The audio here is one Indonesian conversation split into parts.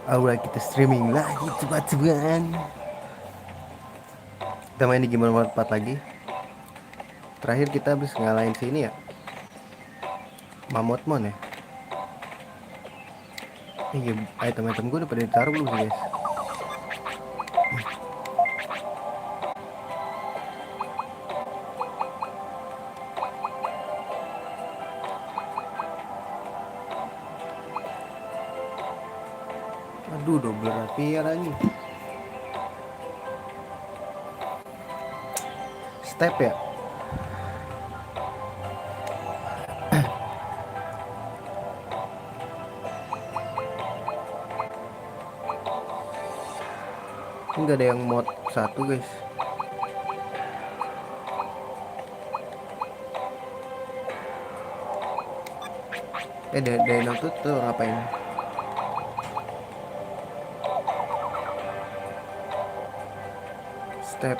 Aura kita streaming lagi cepat-cepat. Kita main di game nomor 4 lagi. Terakhir kita habis ngalahin sini ya, Mamotmon ya. Iya, item-item gue udah pada ditaruh belum sih guys? Aduh, double rapier lagi. Step ya. Enggak ada yang mod 1 guys. Dino tuh ngapain? Step.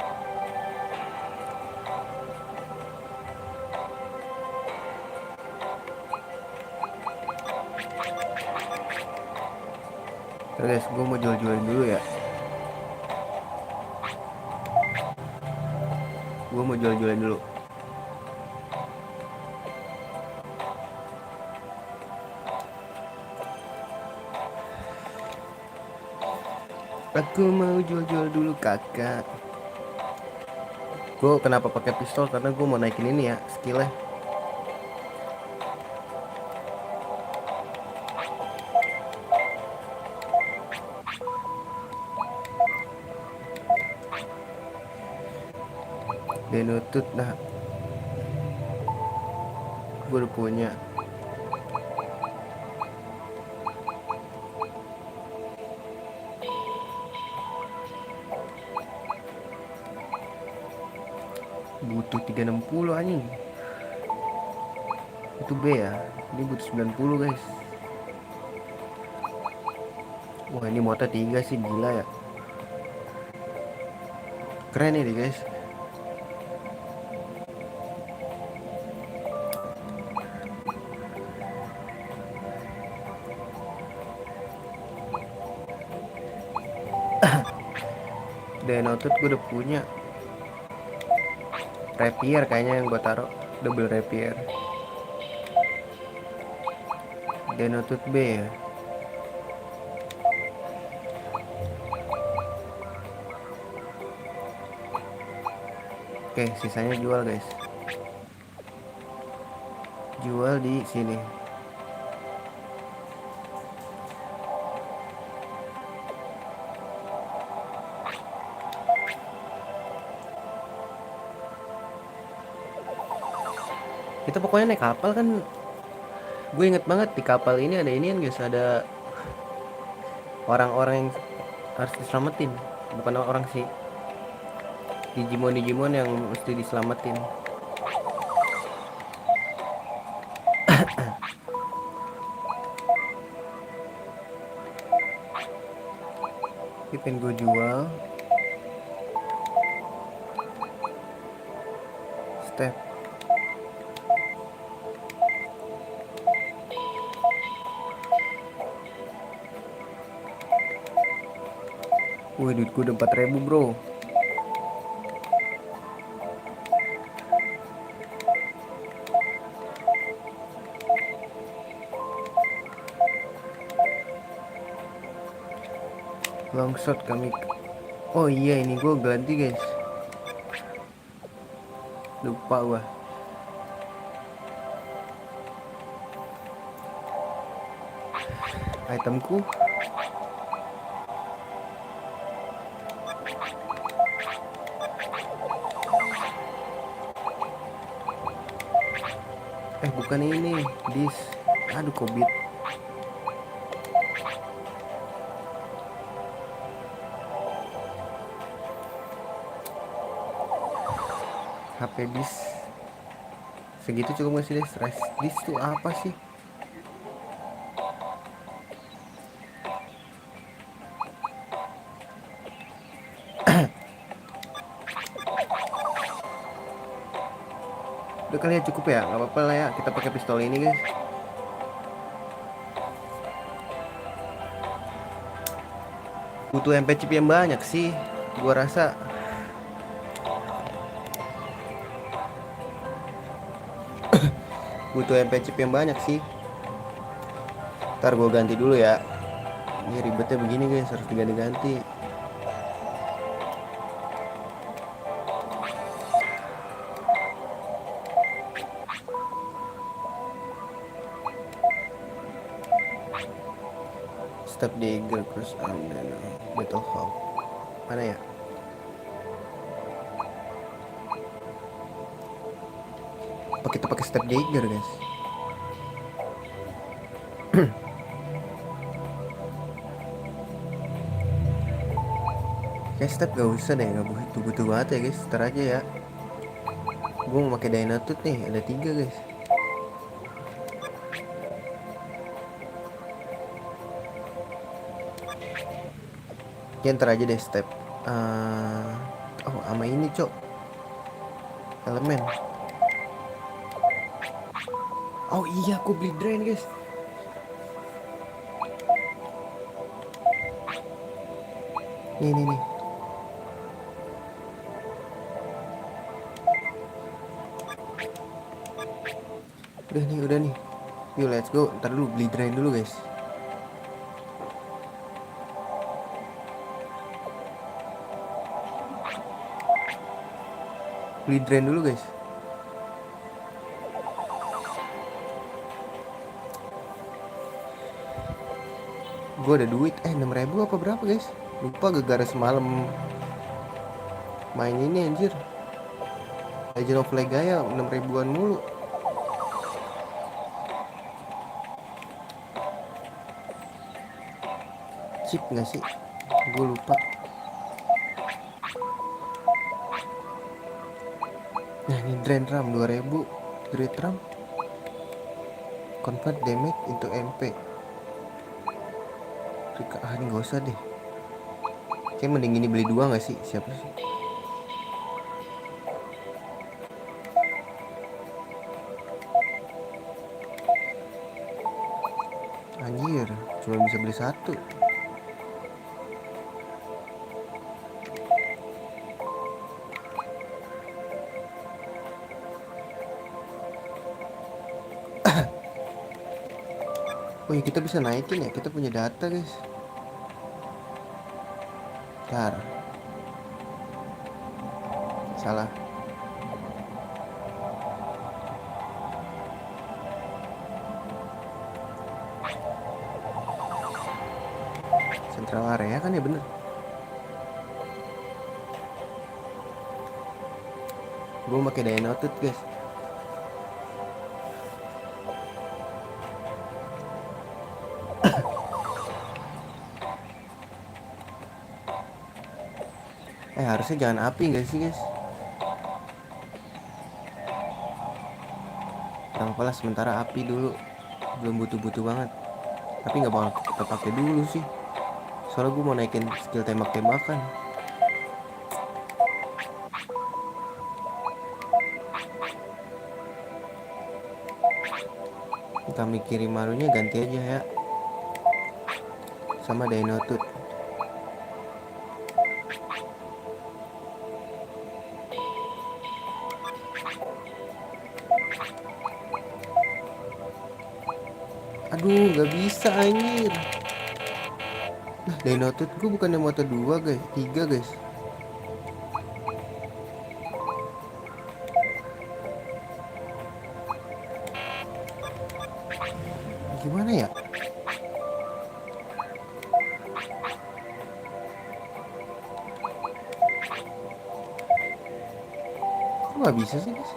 Terus guys, gue mau jual-jualin dulu ya. Gue mau jual-jualin dulu. Aku mau jual-jual dulu kakak. Gue kenapa pakai pistol? Karena gue mau naikin ini ya, skillnya. Denutut nah. Gue udah punya. Butuh 360 anjing. Itu B ya. Ini butuh 90 guys. Wah, ini motor 3 sih, gila ya. Keren ini guys. Denotut gue udah punya. Rapier kayaknya yang gue taruh, double rapier. Denotut B ya. Oke, sisanya jual guys. Jual di sini. Kita pokoknya naik kapal kan. Gue inget banget di kapal ini ada inian guys, ada orang-orang yang harus diselamatin. Bukan orang sih, Digimon yang mesti diselamatin. Ini pengen gue jual. Step. Wih, duit gue udah 4.000 bro. Longshot kami. Oh iya, ini gue ganti guys. Lupa gue. Itemku. Bukan ini. Dis. Aduh, COVID. HP dis. Segitu cukup gak sih dis? Dis tuh apa sih? Udah kali ya, cukup ya, nggak apa-apa lah ya, kita pakai pistol ini guys. Butuh MP chip yang banyak sih, gua rasa. Butuh MP chip yang banyak sih. Ntar gua ganti dulu ya. Ini ribetnya begini guys, harus diganti-ganti. Step Dagger Cross Battle Hawk. Mana ya? Kita pakai Step Dagger guys. Kayak step gak usah deh, gak butuh banget ya guys. Ntar aja ya. Gue mau pakai Dynatut nih, ada 3 guys. Ya ntar aja deh step. Oh sama ini cok, elemen. Oh iya, aku beli drain guys. Nih. Udah nih. Yuk let's go. Ntar dulu beli drain dulu guys. Beli drain dulu guys. Gue ada duit. 6.000 apa berapa guys? Lupa gara-gara semalam main ini anjir. Legend of Legaia 6 ribuan mulu. Chip gak sih? Gue lupa. Nah ini drain RAM 2000. Grid RAM convert damage into MP. Ini gak usah deh. Kayak mending ini beli 2 gak sih? Siapa sih? Anjir, cuma bisa beli 1. Oh ya kita bisa naikin ya, kita punya data guys. Bentar. Salah. Central area kan ya, bener. Gue pakai Dynatut guys. Harusnya jangan api gak sih guys? Gak apa lah, sementara api dulu. Belum butuh-butuh banget. Tapi gak bakal kita pakai dulu sih. Soalnya gue mau naikin skill tembak-tembakan. Kita mikirin malunya ganti aja ya. Sama Dynatut. Aduh, gak bisa anjir. Nah, Dynatut gue bukannya moto 2 guys, 3 guys. Gimana ya? Kok gak bisa sih guys?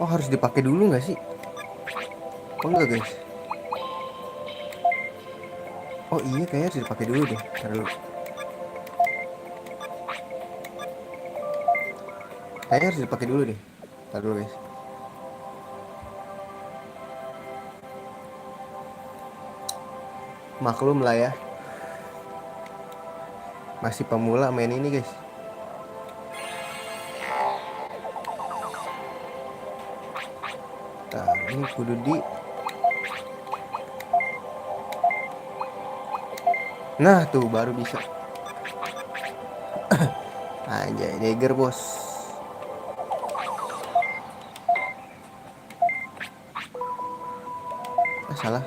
Oh harus dipakai dulu gak sih? Oh enggak guys. Oh iya kayaknya harus dipakai dulu deh. Ntar dulu. Kayaknya harus dipakai dulu deh. Ntar dulu guys. Maklum lah ya. Masih pemula main ini guys. Nah ini kudu di Nah tuh baru bisa. Anjay, Dagger bos. Salah.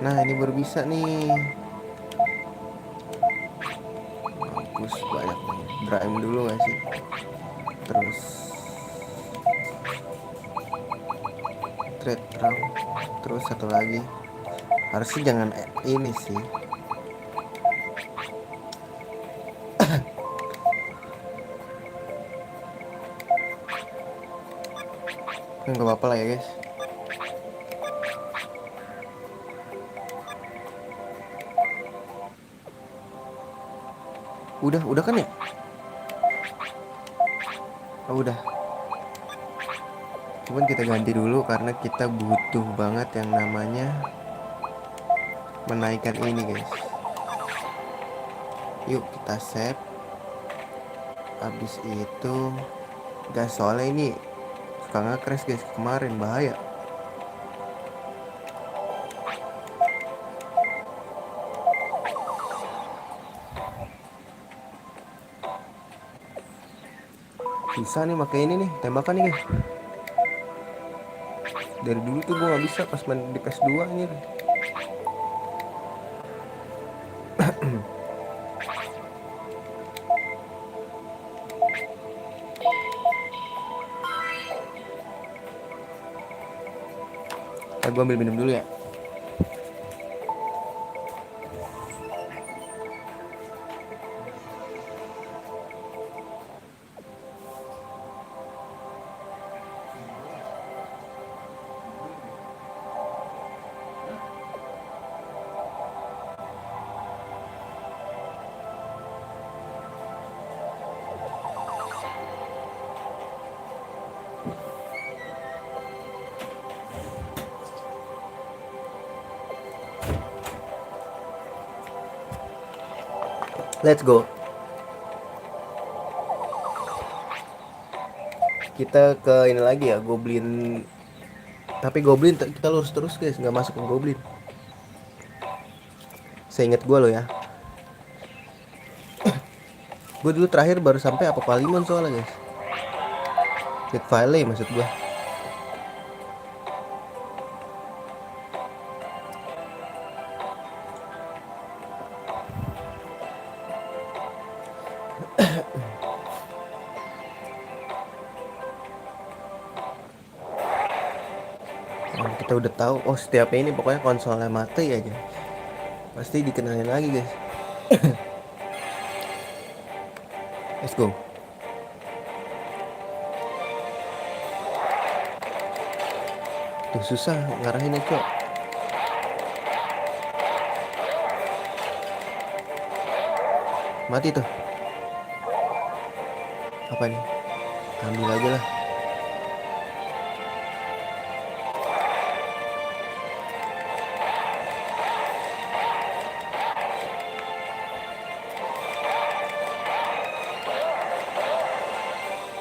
Nah ini baru bisa nih. Mampus banyak nih. Draim dulu gak sih? Terus trade round. Terus satu lagi. Harusnya jangan ini sih. Nggak apa-apa lah ya guys. Udah kan ya? Oh, udah. Cuman kita ganti dulu karena kita butuh banget yang namanya menaikkan ini guys. Yuk kita save. Habis itu gas, soalnya ini suka nge-crash guys, kemarin bahaya. Bisa nih pakai ini nih, tembakan nih guys. Dari dulu tuh gue nggak bisa pas main di PS2 nih. Gue ambil minum dulu ya. Let's go. Kita ke ini lagi ya, Goblin. Tapi Goblin kita lurus terus guys, nggak masuk ke Goblin. Seingat gue loh ya. Gue dulu terakhir baru sampai Apocalypse soalnya guys. Dead Valley maksud gue. Kita udah tahu, oh setiap ini pokoknya konsolnya mati aja pasti dikenalin lagi guys. Let's go. Tuh susah ngarahinnya kok. Mati tuh. Apa nih? Ambil aja lah.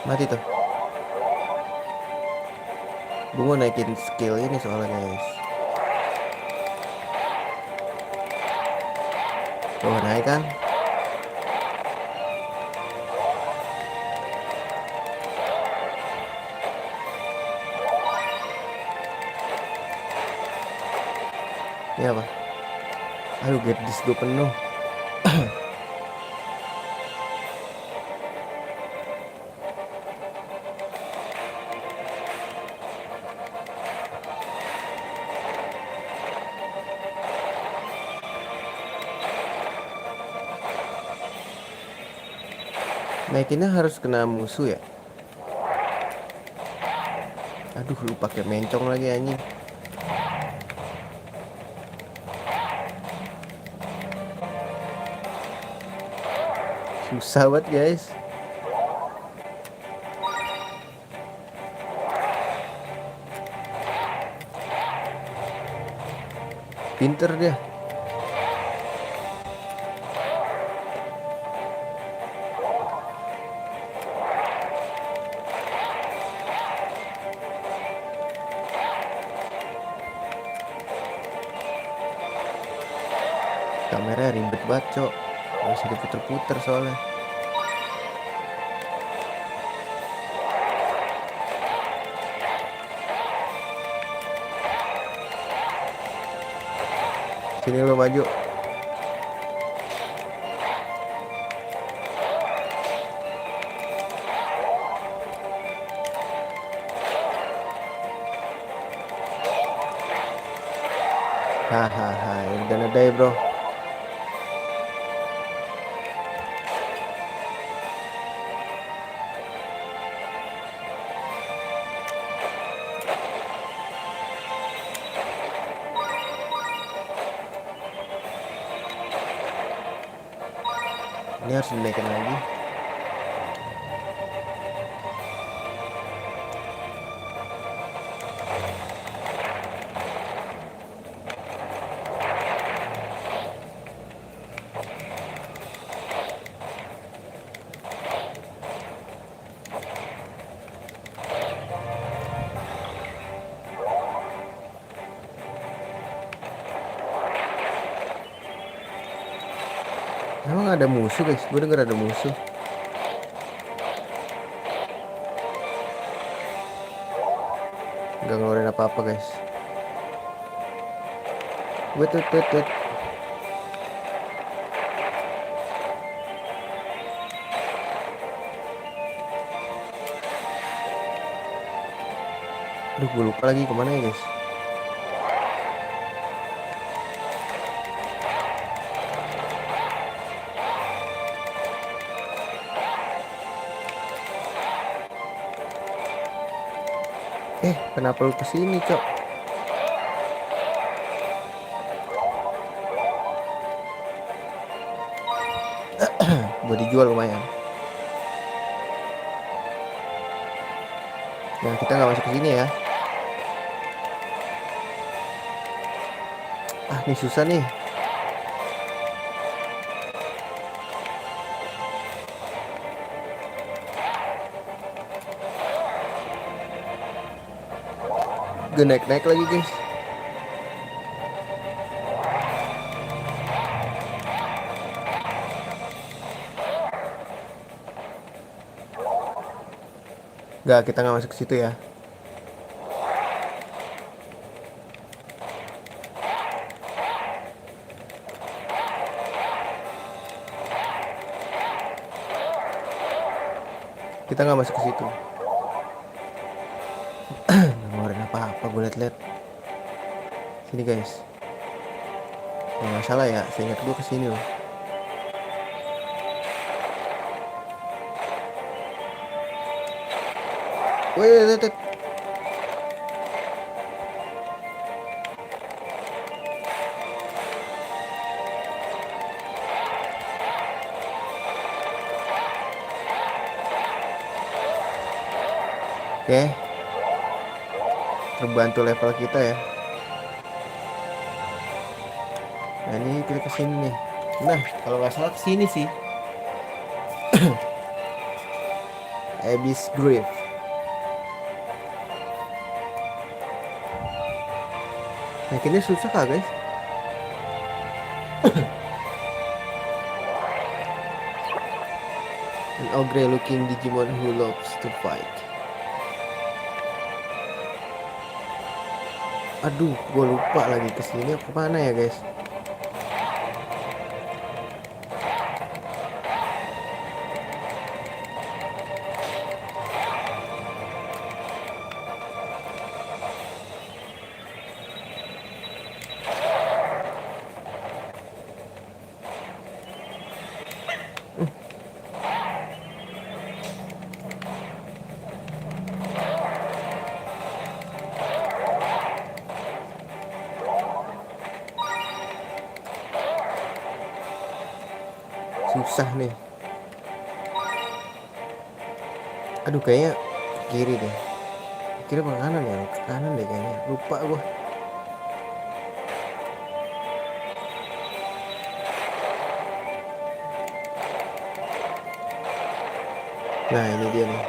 Mati tuh. Gue mau naikin skill ini soalnya guys. Gue naik kan. Ini apa? Aduh, get this gue penuh. Naikinnya harus kena musuh ya. Aduh, lu pakai mencong lagi anjing. Susah banget guys. Pinter dia. Kameranya ribet banget cok, nggak bisa diputer-puter soalnya. Sini lo maju. Hahaha, udah nadai bro. Ini harus dinaikkan lagi. Emang ada musuh guys, gue denger ada musuh. Gak ngeluarin apa-apa guys. Wait. Aduh, gue lupa lagi kemana ya guys. Kenapa lu kesini cok? Gue dijual lumayan. Nah, kita nggak masuk ke sini ya. Ini susah nih. Gue naik lagi guys. Gak, kita nggak masuk ke situ ya. Kita nggak masuk ke situ. Ngeluarin apa-apa, gue liat-liat. Sini guys. Nggak salah ya, saya ingat gue kesini loh. Wait. Oke. Terbantu level kita ya. Nah, ini kita kesini nih. Nah, kalau nggak salah kesini sih. Abyss Grave. Naikinnya susah kah guys? An ogre looking Digimon who loves to fight. Aduh, gue lupa lagi kesini apa mana ya guys? Susah nih. Aduh, kayaknya ke kiri deh. Kiri apa kanan ya? Ke kanan deh kayaknya. Lupa gue. Nah, ini dia nih.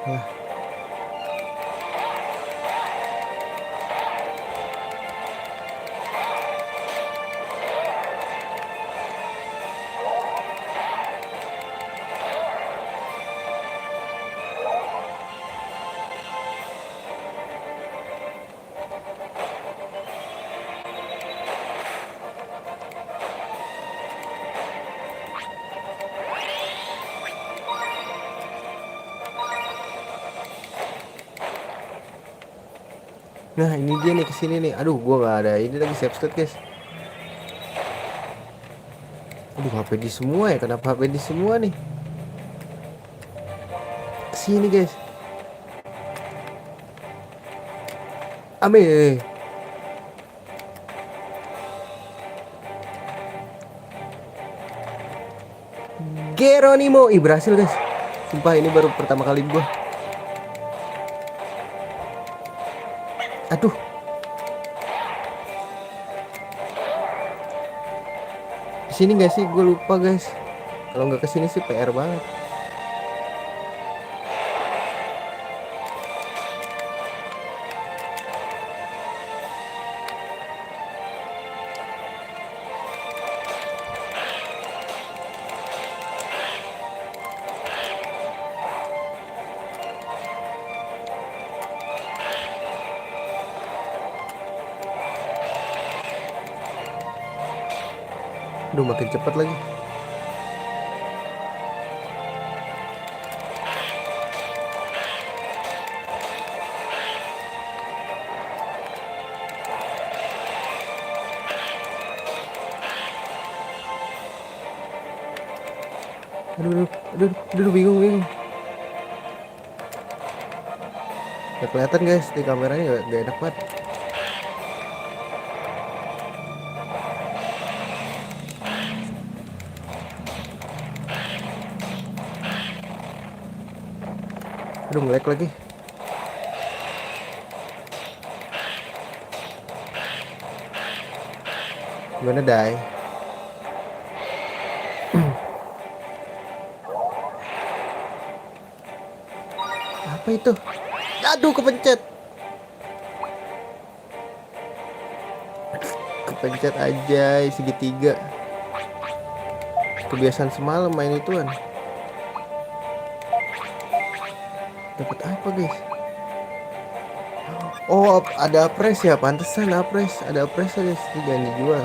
Lah. Nah ini dia nih, kesini nih. Aduh gua nggak ada ini lagi save state guys. Aduh HP di semua ya, kenapa HP di semua nih? Kesini guys. Amin. Geronimo. Ih berhasil guys. Sumpah ini baru pertama kali gua. Aduh. Kesini gak sih? Gue lupa guys. Kalau nggak kesini sih PR banget. Aduh makin cepat lagi. Aduh, bingung. Gak kelihatan guys, di kameranya gak enak banget. Aduh nge-lag lagi. Gimana Dai? Apa itu? Aduh kepencet. Kepencet aja segitiga. Kebiasaan semalam main ituan. Dapat apa guys? Oh ada apres ya, pantesan apres. Ada apres guys, ini jangan dijual.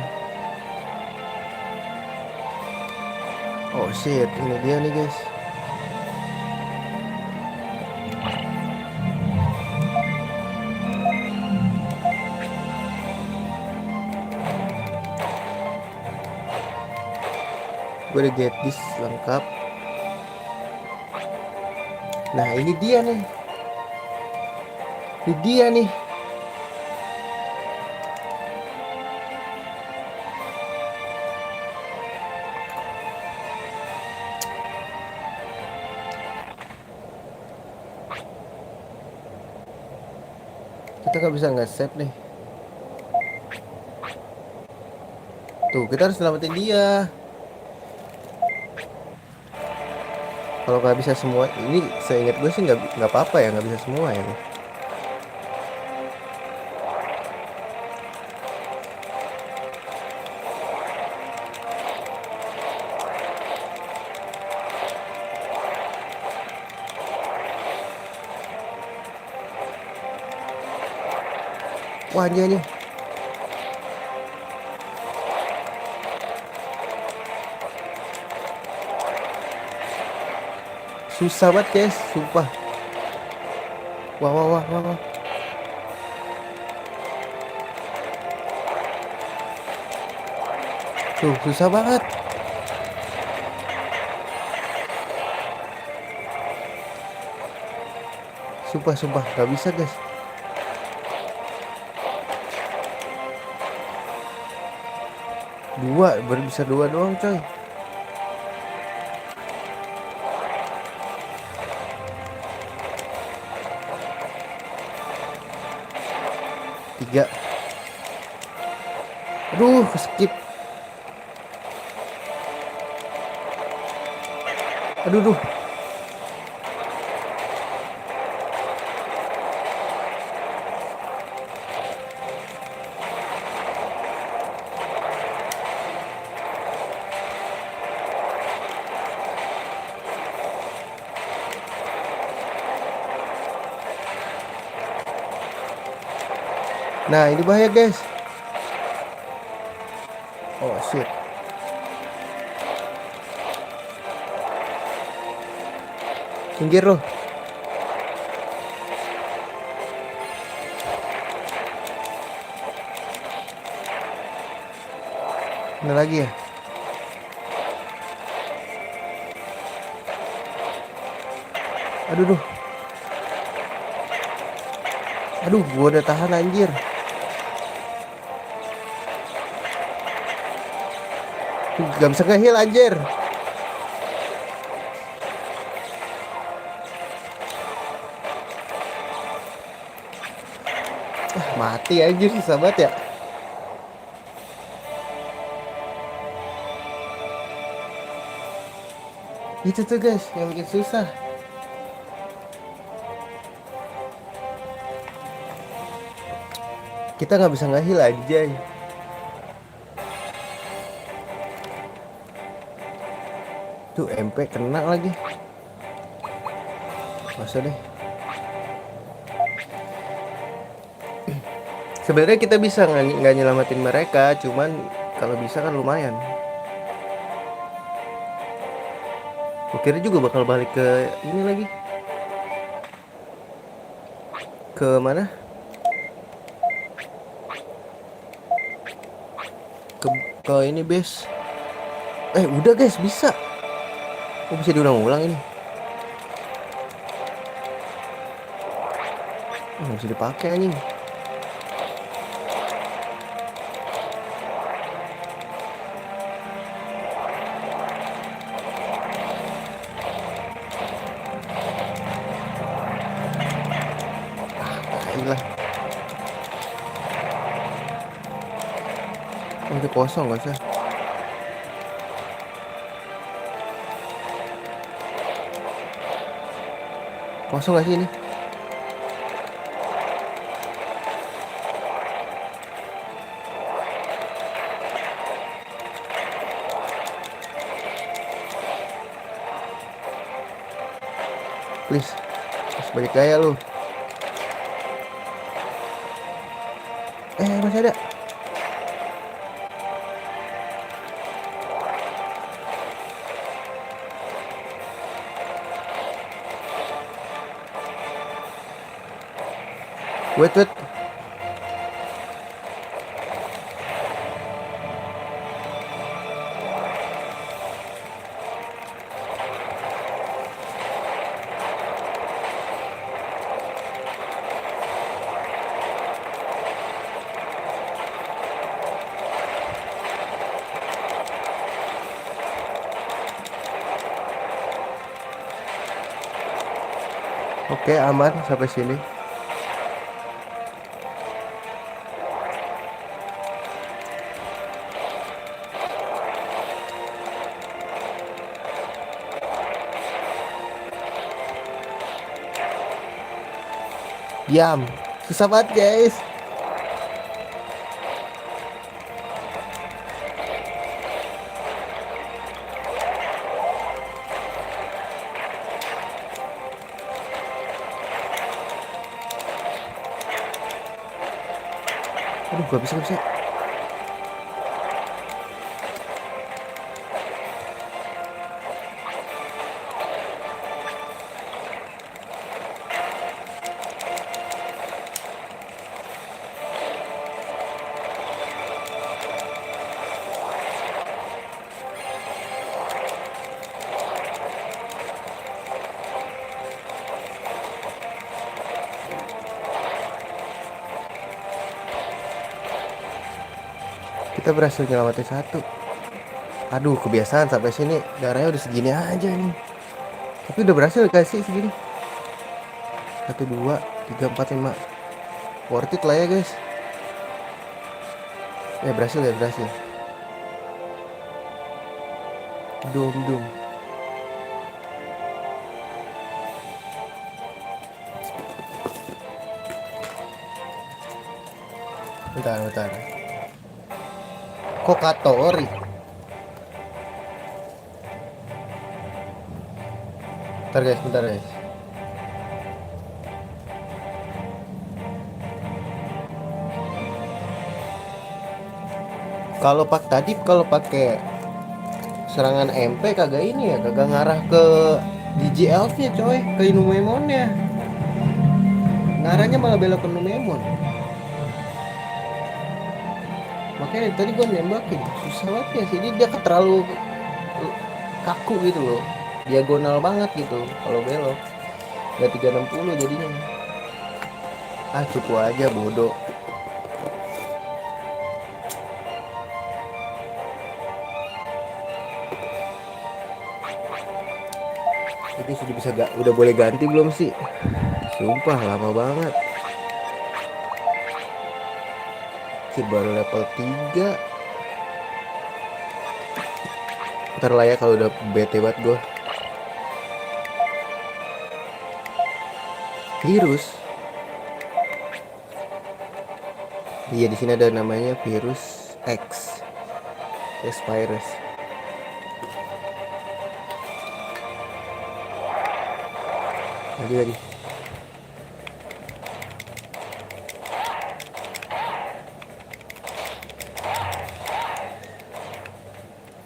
Oh shit, ini dia nih guys. Gue udah get this lengkap. Nah ini dia nih. Ini dia nih. Kita gak bisa nge-save nih. Tuh kita harus selamatin dia. Kalau nggak bisa semua, ini seingat gue sih nggak apa-apa ya, nggak bisa semua ya. Wah nih. Susah banget guys, sumpah. Wah. Tuh, susah banget. Sumpah, gak bisa guys. Baru bisa dua doang coy. Tiga. Aduh, skip. Aduh. Nah ini bahaya guys. Oh shit. Pinggir loh. Ini lagi ya. Aduh duh. Aduh gua udah tahan anjir. Gak bisa nge-heal anjir. Mati anjir, susah banget ya. Itu tuh guys yang bikin susah. Kita nggak bisa nge-heal anjay. Tuh MP kena lagi. Masa deh. Sebenarnya kita bisa nggak nyelamatin mereka, cuman kalau bisa kan lumayan. Kira juga bakal balik ke ini lagi. Ke mana? Ke ini base. Udah guys, bisa. Oh, bisa diulang-ulang ini. Nggak bisa dipakai anjing. Gila. Itu kosong gak sih? Kosong gak sih ini? Please balik gaya lu. Masih ada. Wait. Oke, aman sampai sini. Diam. Susah banget guys. Aduh, gak bisa. Kita berhasil nyelamatin satu. Aduh, kebiasaan sampai sini darahnya udah segini aja nih. Tapi udah berhasil kasih segini. 1, 2, 3, 4, 5. Worth it lah ya guys. Berhasil. Dum. Bentar. Kokatori. Bentar guys. Kalau kalau pakai serangan MP kagak ini ya, kagak ngarah ke DJL-nya coy, ke Inumemonnya. Ngarahnya malah belok ke Numemon. Makanya tadi gua nembakin susah banget ya sih, dia terlalu kaku gitu loh, diagonal banget gitu kalau belok. Nggak 360 jadinya. Cukup aja bodoh. Ini sudah bisa udah boleh ganti belum sih? Sumpah lama banget. Baru level 3. Ntar lah ya kalau udah bete banget gue. Virus. Iya, di sini ada namanya virus X. Virus. Lagi.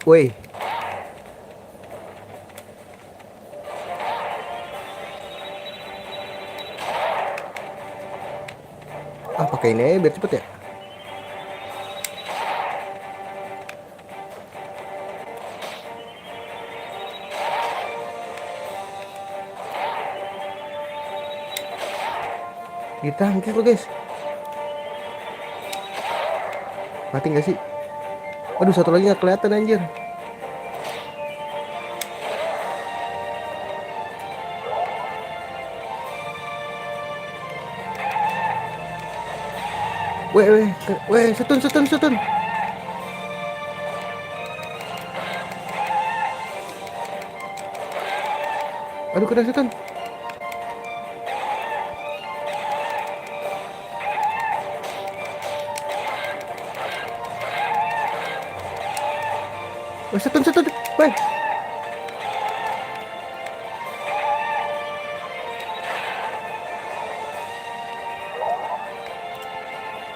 Woi. Pakai ini aja biar cepet ya. Ditangkis lo guys. Mati gak sih? Aduh, satu lagi gak kelihatan anjir. Weh, setun. Aduh, kena setun. Setun. Weh.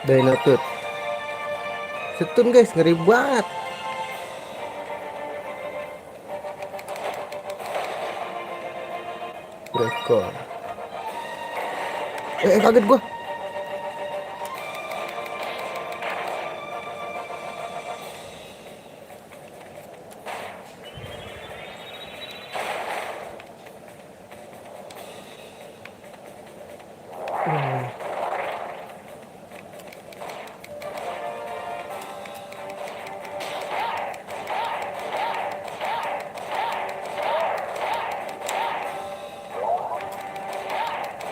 Dinosaur. Setun guys, ngeri banget. Rekor. Kaget gua.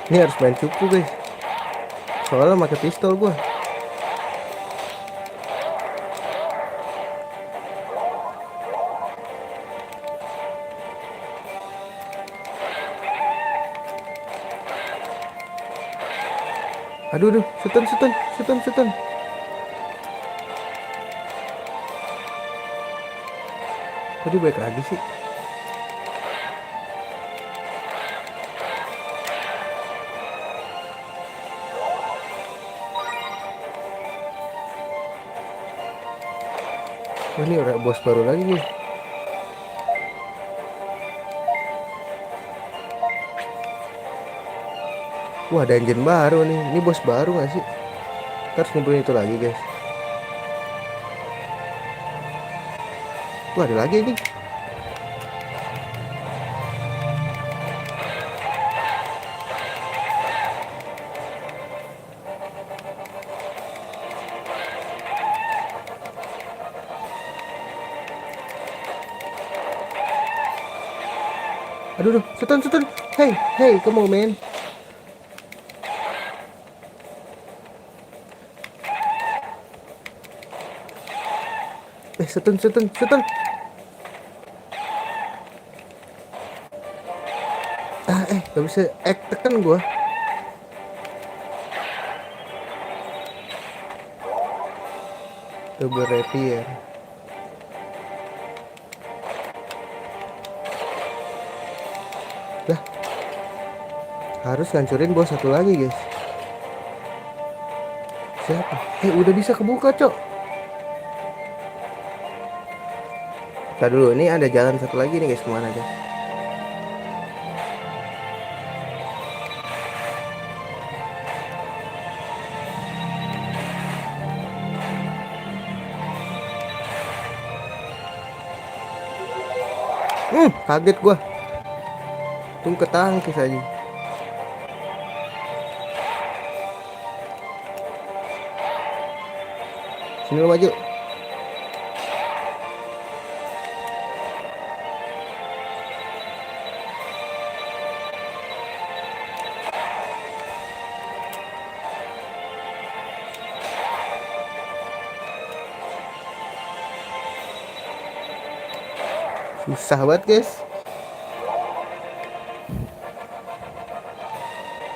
Ini harus main cupu guys, soalnya pakai pistol gua. Aduh, setun. Tadi baik lagi sih. Ini udah bos baru lagi nih. Wah, ada engine baru nih. Ini bos baru gak sih? Kita harus ngumpulin itu lagi guys. Wah, ada lagi nih. Aduh, setun. Hey, come on man. Setun. Gak bisa tekan gua. Double rapier. Lah, harus ngancurin bos satu lagi guys. Siapa? Udah bisa kebuka cok. Kita dulu, ini ada jalan satu lagi nih guys, kemana aja? Kaget gua. Tunggu ketangkis aja. Sini lu maju. Susah banget guys.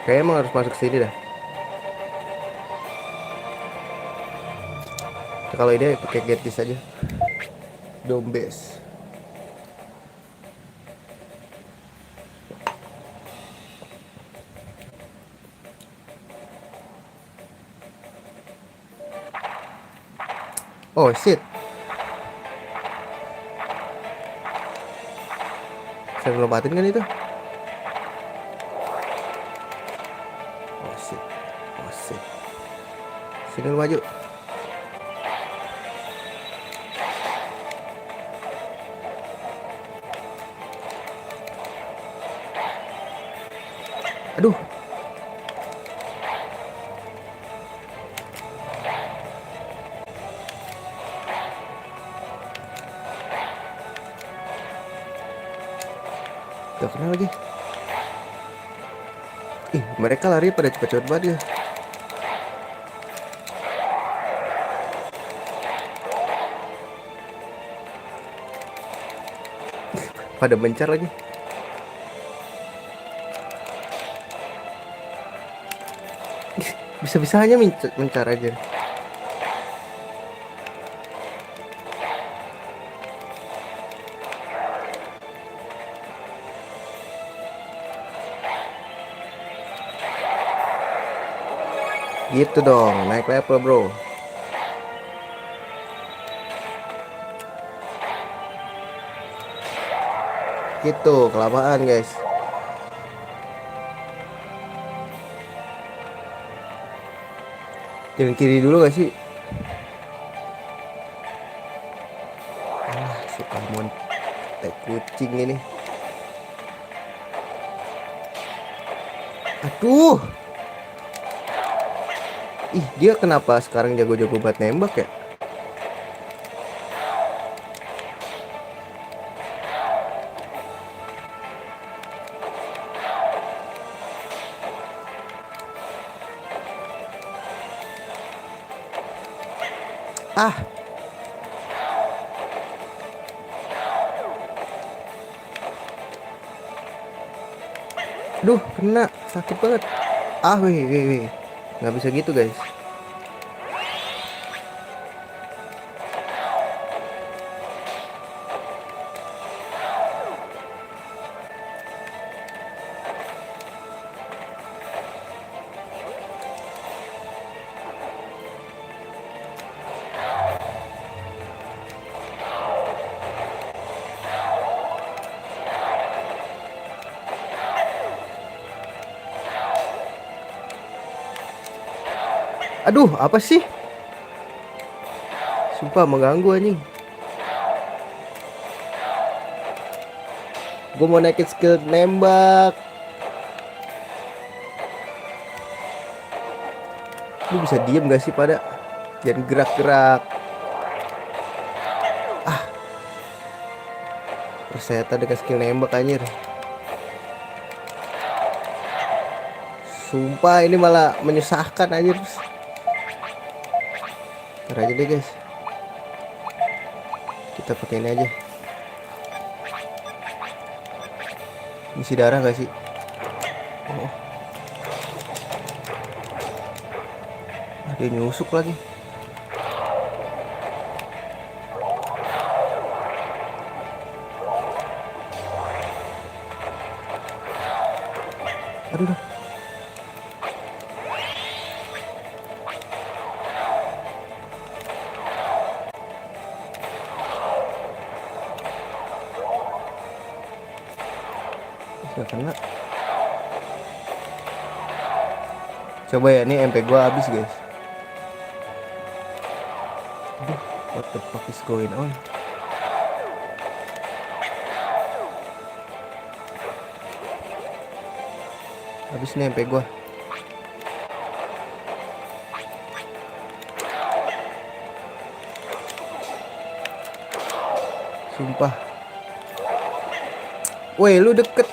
Kayaknya emang harus masuk sini dah. Kalau ini pakai get this aja. Dombes. Oh shit. Saya ngelompatin kan itu? Oh shit. Oh shit. Sini lu maju. Aduh. Gak kena lagi. Ih, mereka lari pada cepet-cepet banget ya. Pada mencar lagi. Bisa-bisanya mencar aja. Gitu dong, naik level bro. Gitu, kelamaan guys. Jalan kiri dulu gak sih? Suka montek kucing ini. Aduh. Ih, dia kenapa sekarang jago-jago buat nembak ya? Ah. Duh, kena. Sakit banget. Ah, wih. Nggak bisa gitu guys. Aduh, apa sih? Sumpah mengganggu anjing. Gue mau naikin skill nembak. Lu bisa diem gak sih pada? Jangan gerak-gerak. Ah. Persetan dengan skill nembak anjir. Sumpah ini malah menyusahkan anjir. Ntar aja deh guys. Kita pakai ini aja. Isi darah gak sih? Oh. Dia nyusuk lagi. Aduh. Gak kena. Coba ya, nih MP gua habis guys. Aduh, what the fuck is going on? Habis nih MP gua. Sumpah. Woi, lu deket.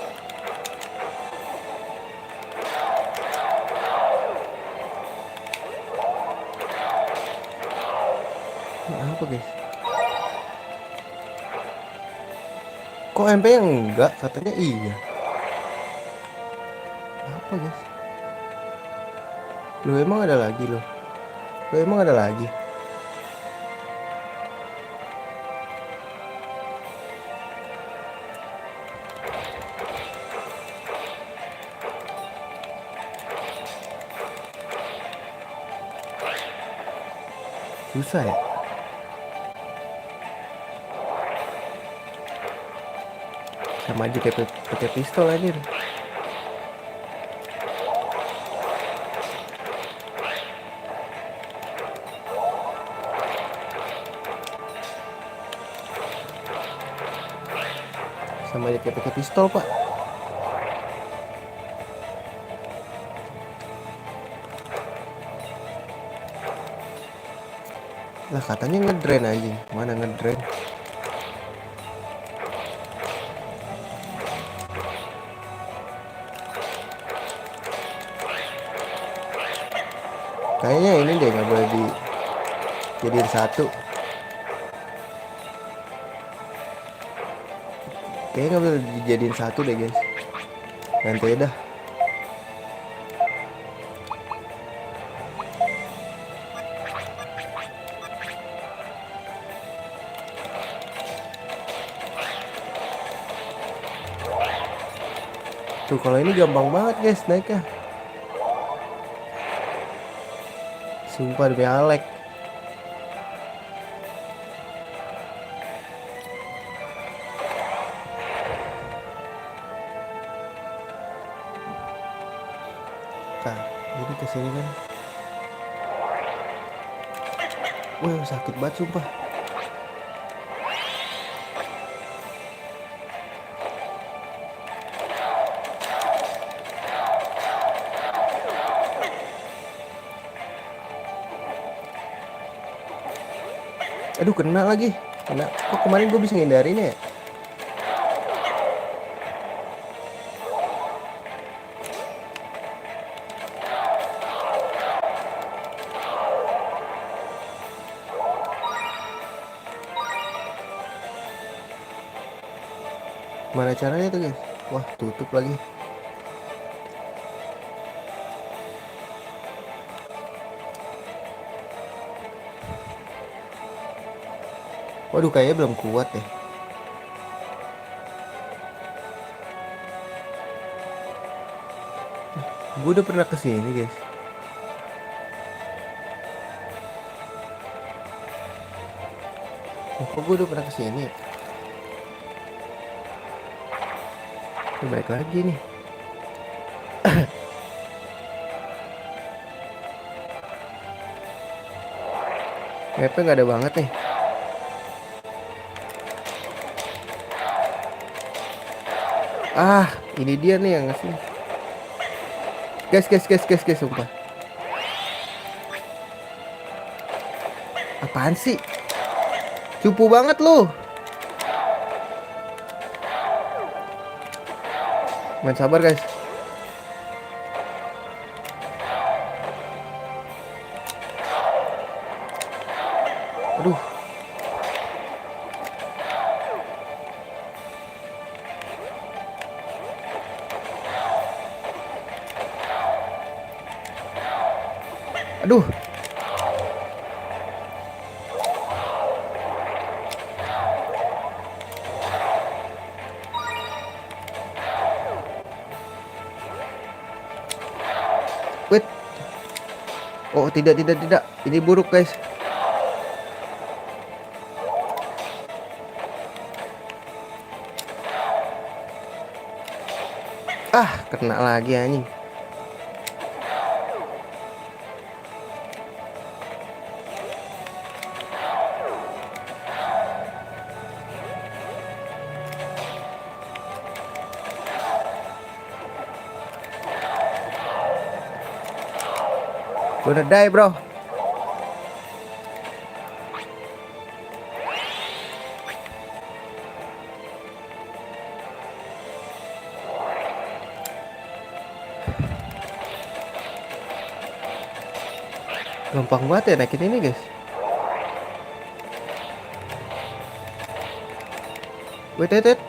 Ini apa guys? Kok MP yang enggak? Katanya iya. Apa guys? Lu emang ada lagi lo? Lu emang ada lagi? Susah ya? Sama aja kayak pakai pistol anjir. Sama aja kayak pakai pistol, Pak. Lah katanya ngedrain aja. Mana ngedrain? Kayaknya ini deh nggak boleh dijadiin satu. Kayaknya nggak boleh dijadiin satu deh guys. Nanti dah. Tuh kalau ini gampang banget guys naiknya. Sumpah demi Alek. Nah, jadi kesini kan. Wah sakit banget sumpah. Aduh kena lagi. Kena. Kok kemarin gue bisa ngindarin ya? Mana caranya tuh guys? Wah tutup lagi. Waduh kayaknya belum kuat ya. Gue udah pernah kesini guys. Kok gue udah pernah kesini ya? Baik lagi nih. Mapnya nggak ada banget nih. Ah, ini dia nih yang ngasih. Guys, sumpah. Apaan sih? Cupu banget lu. Main sabar guys. Aduh. Aduh. Wait. Oh, tidak. Ini buruk, guys. Ah, kena lagi anjing. Gue udah die, bro. Gampang banget ya naikin ini, guys. Wait, wait, wait.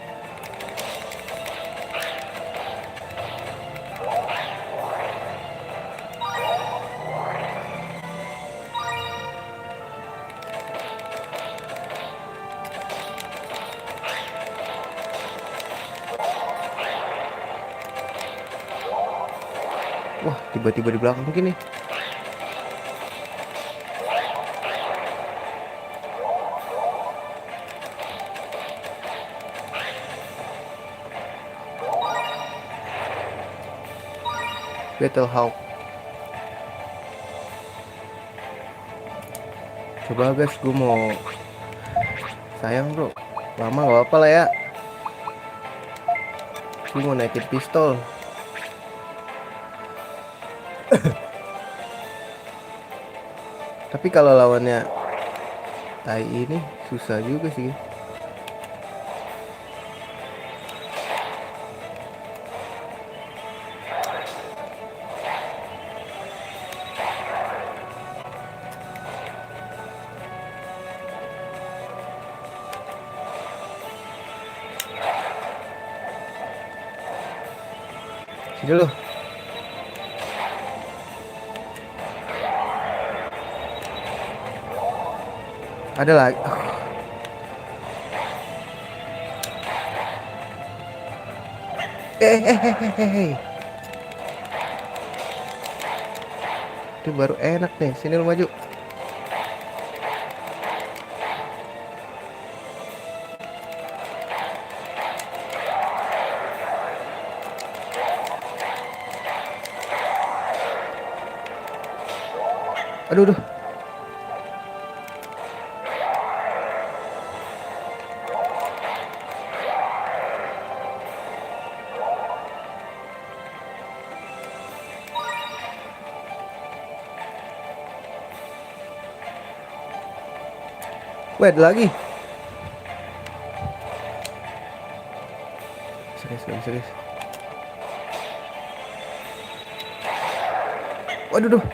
Wah, tiba-tiba di belakang gini. Battle Hawk. Coba guys, gue mau sayang bro, lama gak apa-apa lah ya. Gue mau naikin pistol. Tapi kalau lawannya Tai ini susah juga sih. Sini loh. Ada lagi. Itu baru enak nih. Sini lu maju. Aduh, aduh. Wait, lagi. Serius, serius. Waduh, duh.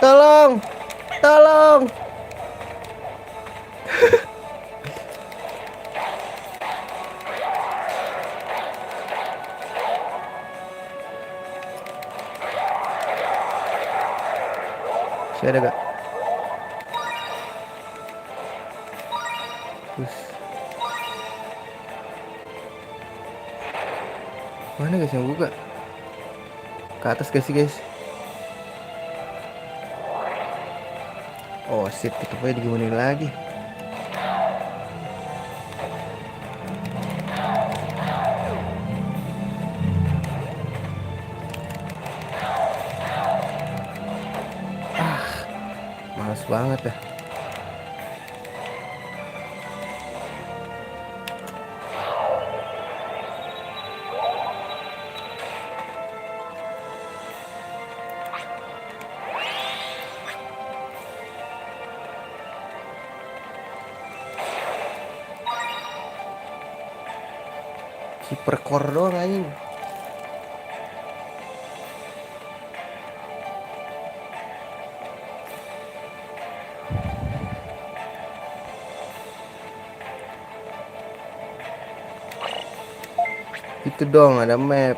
Tolong, tolong. Masih ada gak? Mana guys yang buka? Ke atas gak sih guys? Oh shit, tutupnya digimanain lagi. Males banget dah. Super core doang anjing. Itu dong ada map.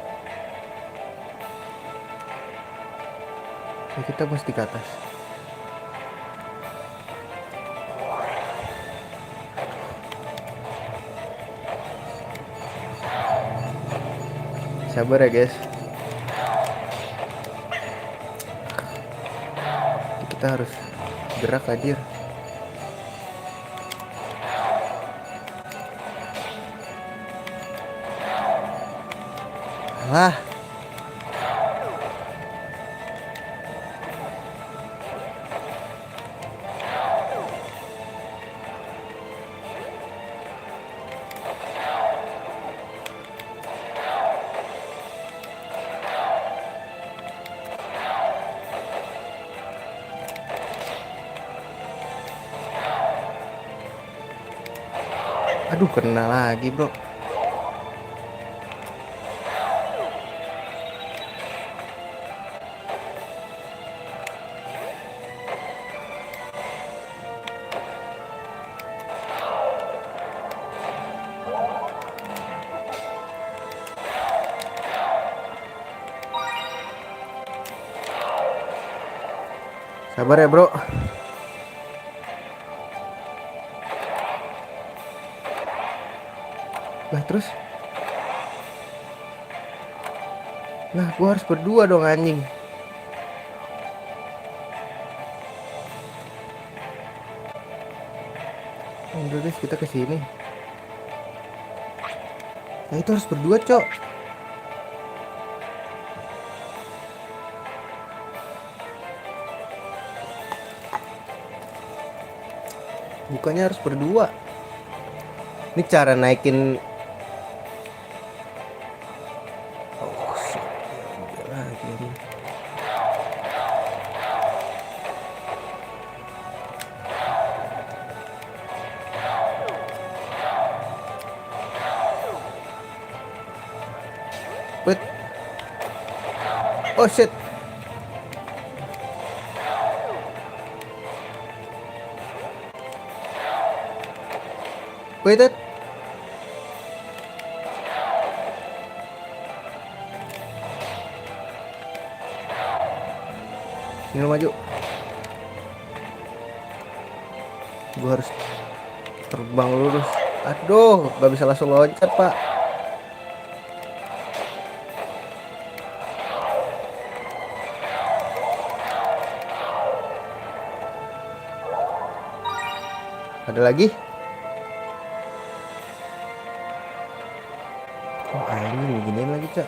Ya, kita mesti ke atas. Sabar ya guys, kita harus gerak anjir. Lah, aduh kena lagi bro. Sabar ya bro. Lah terus, nah gua harus berdua dong anjing. Udah guys, kita ke sini. Nah itu harus berdua cok. Bukannya harus berdua. Ini cara naikin. Oh, lagi ini. Wait. Oh shit. Wait it. Ini maju. Gua harus terbang lurus. Aduh, gak bisa langsung loncat pak. Ada lagi? Oh ini beginian lagi cak.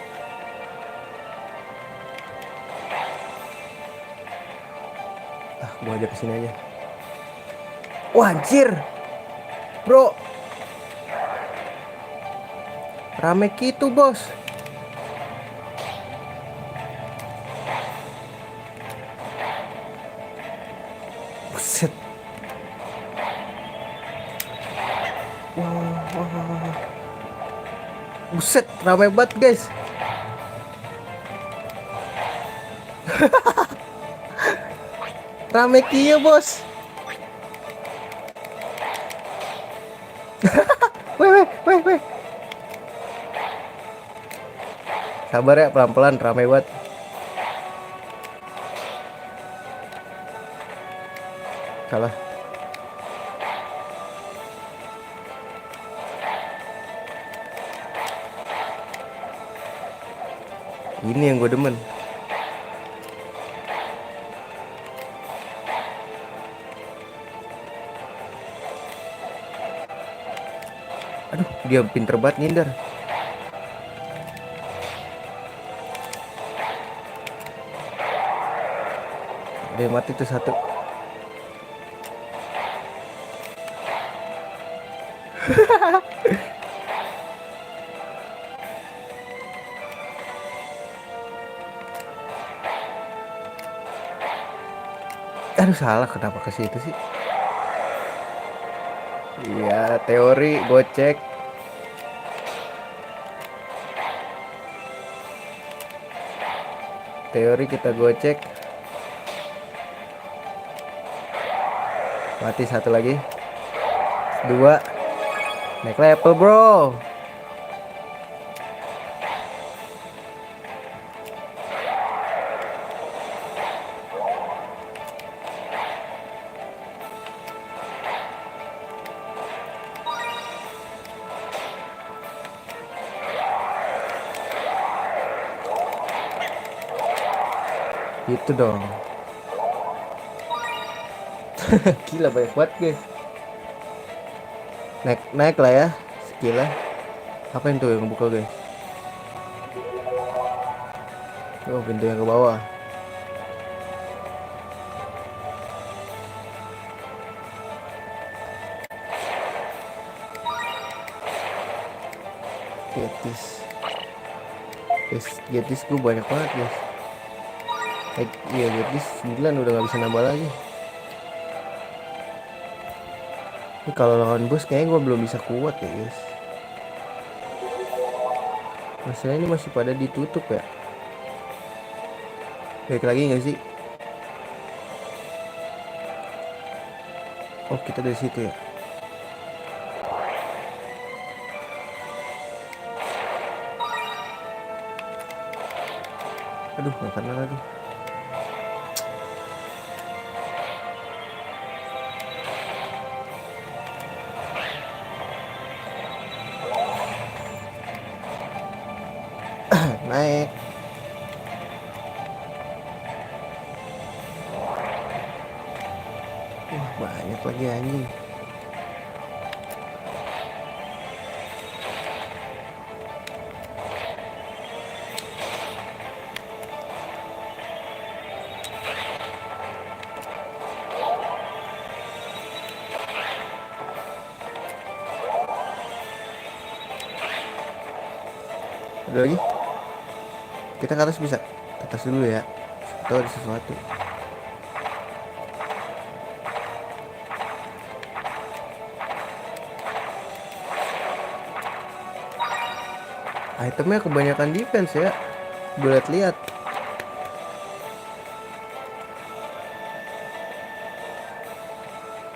Ah, gua aja kesini aja. Wah anjir, bro, rame gitu bos. Buset. Wah. Buset, ramai banget guys. Rame kia bos. Weh. Sabar ya, pelan-pelan, ramai banget. Salah. Ini yang gue demen. Aduh, dia pinter banget nyindar. Dia mati tuh satu. Aduh salah, kenapa ke situ sih? Iya, teori gocek. Teori kita gocek. Mati satu lagi. Dua. Naik level bro. Gitu dong. Gila banyak banget guys. Naik lah ya skillnya. Apa itu yang buka guys? Oh, pintu yang ke bawah. Getis. Guys, Getis gue banyak banget guys. Iya Getis 9 udah gak bisa nambah lagi. Ini kalau lawan bos kayaknya gue belum bisa kuat ya guys. Masalahnya ini masih pada ditutup ya. Baik lagi gak sih? Oh kita dari situ ya. Aduh gak kena lagi. Naik. Wah banyak lagi anjing. Ada lagi? Kita ke atas bisa? Ke atas dulu ya. Atau ada sesuatu. Itemnya kebanyakan defense ya. Gue lihat.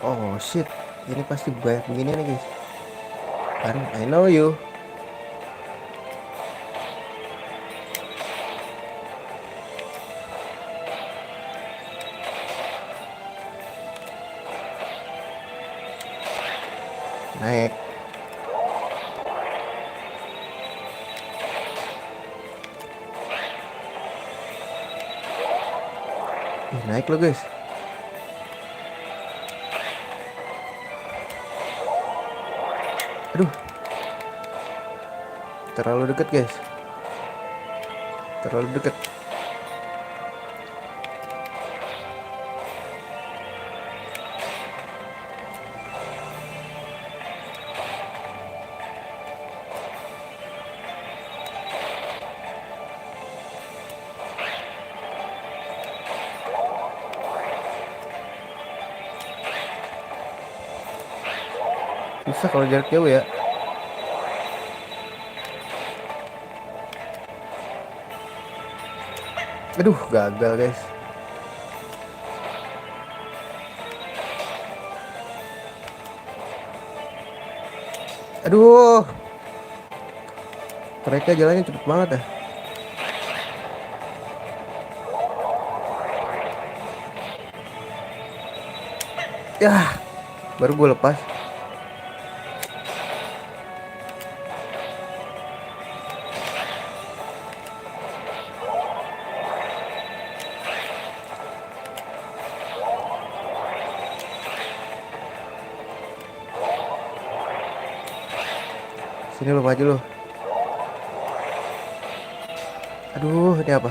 Oh shit. Ini pasti banyak begini nih guys. Kan I know you. Naik. Naik lo guys. Aduh. Terlalu deket guys. Terlalu deket. Susah kalau jarak jauh ya. Aduh, gagal guys. Aduh. Mereka jalannya cepet banget ya. Yah, baru gue lepas. Sini lo maju lo. Aduh, ini apa?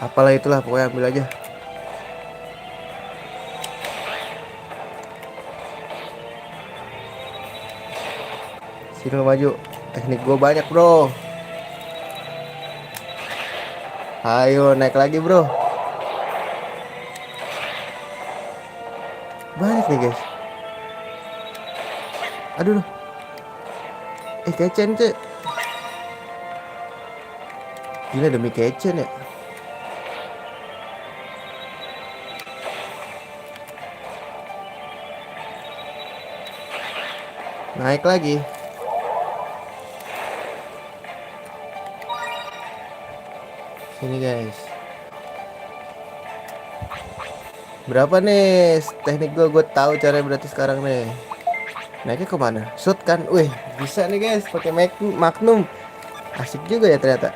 Apalah itulah, pokoknya ambil aja. Sini lo maju. Teknik gue banyak bro. Ayo naik lagi bro. Banyak nih guys. Aduh. Kecen cek. Gila demi kecen ya. Naik lagi. Sini guys. Berapa nih teknik gue tahu caranya berarti sekarang nih. Naiknya kemana? Shoot kan? Wih, bisa nih guys pakai Magnum. Asik juga ya ternyata.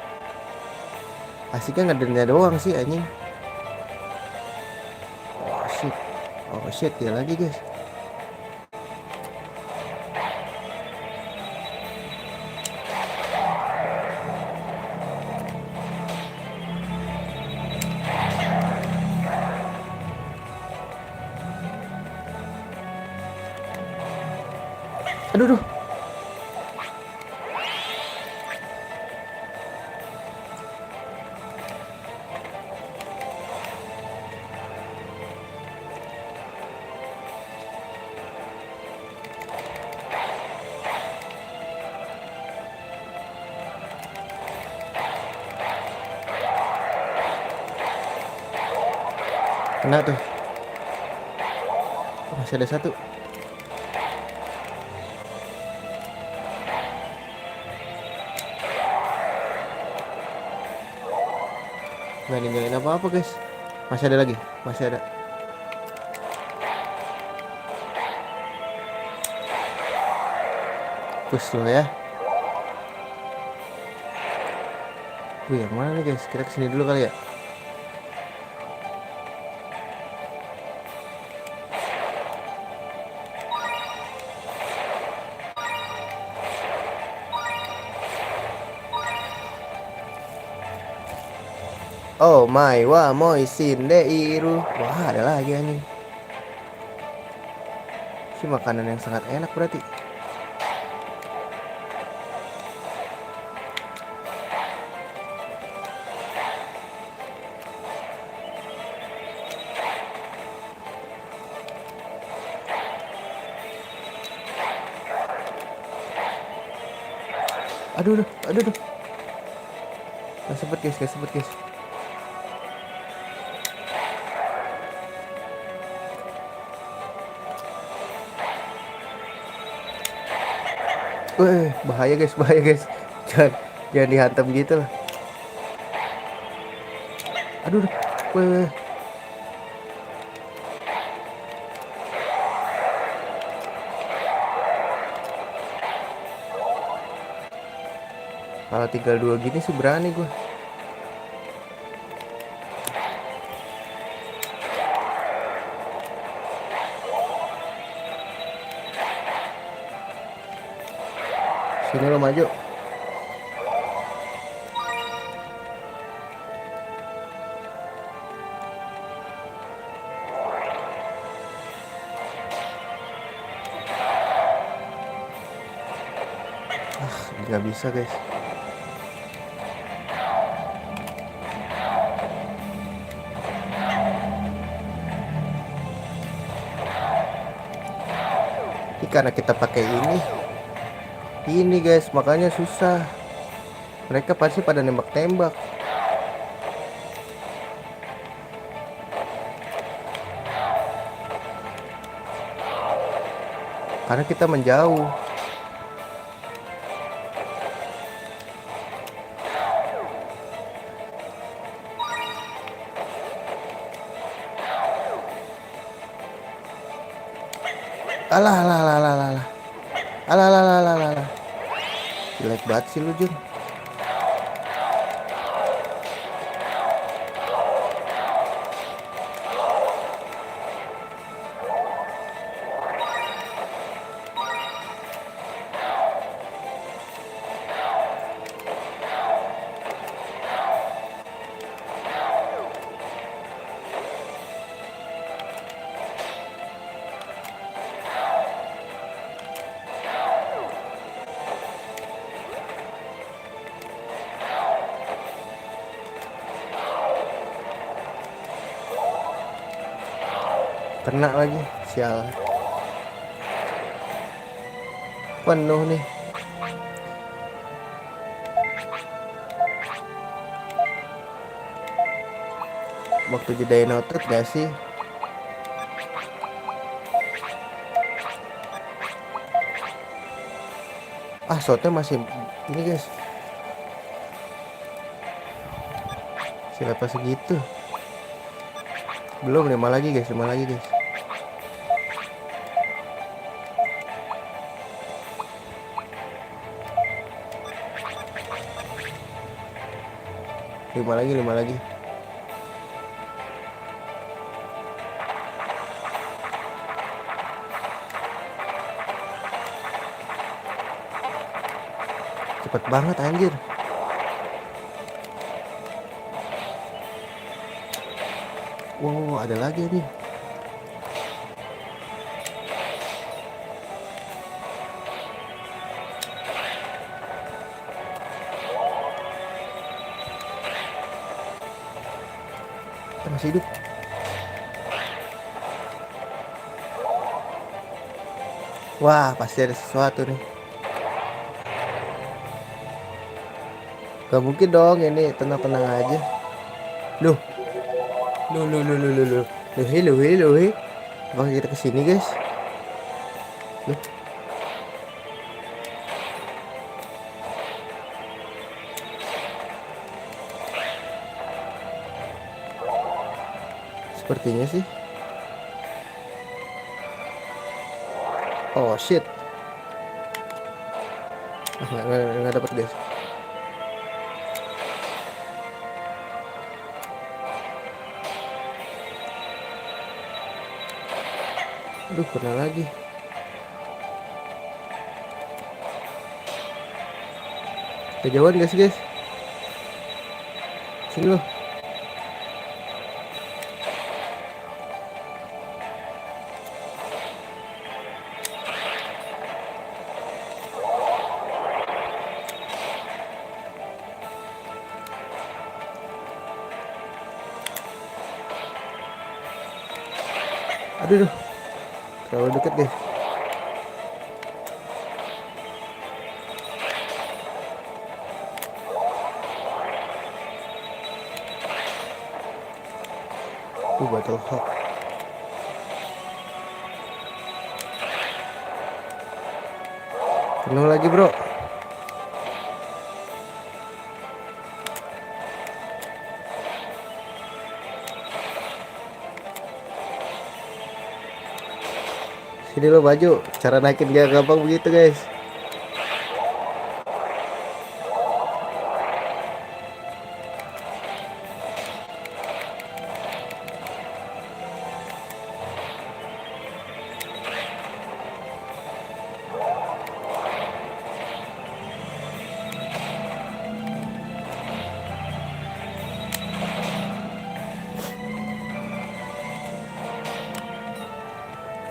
Asiknya ngedernya doang sih anjing. Oh shit, dia lagi guys. Aduh, aduh. Kena tuh. Masih ada satu. Nggak ninggalin apa-apa guys. Masih ada lagi. Masih ada. Push lo ya. Wih, yang mana nih guys? Kita kesini dulu kali ya. Oh my wa moisin deiru. Wah, ada lagi anjing. Si makanan yang sangat enak berarti. Aduh, aduh, aduh, aduh. Gak sempet guys, gak sempet guys. Wih, bahaya guys, bahaya guys. Jangan dihantam gitu lah. Aduh, aduh. Wih. Kalau tinggal 2 gini sih berani gue. Sini lo maju. Nggak bisa guys. Ini karena kita pakai ini guys, makanya susah. Mereka pasti pada nembak-tembak. Karena kita menjauh. Alah, alah, alah, alah, alah. Alah, alah, alah, alah, alah. Jelek banget sih lu, Jun. Kena lagi, sial. Penuh nih. Waktu jedain otot gak sih? Shotnya masih ini guys. Siapa segitu? Belum, 5 lagi guys, 5 lagi guys. Lima lagi. Cepet banget anjir. Wow, ada lagi nih. Kita masih hidup. Wah, pasti ada sesuatu nih. Gak mungkin dong ini tenang-tenang aja. Loh, loh, loh, loh, loh, loh, loh, loh. Apakah kita kesini guys? Loh, sepertinya sih. Oh shit. Nggak dapat guys. Aduh, kena lagi. Kejauhan guys guys. Sini loh. Aduh, terlalu deket guys. Battle Hawk. Penuh lagi bro. Sini lo baju. Cara naikin gak gampang begitu guys.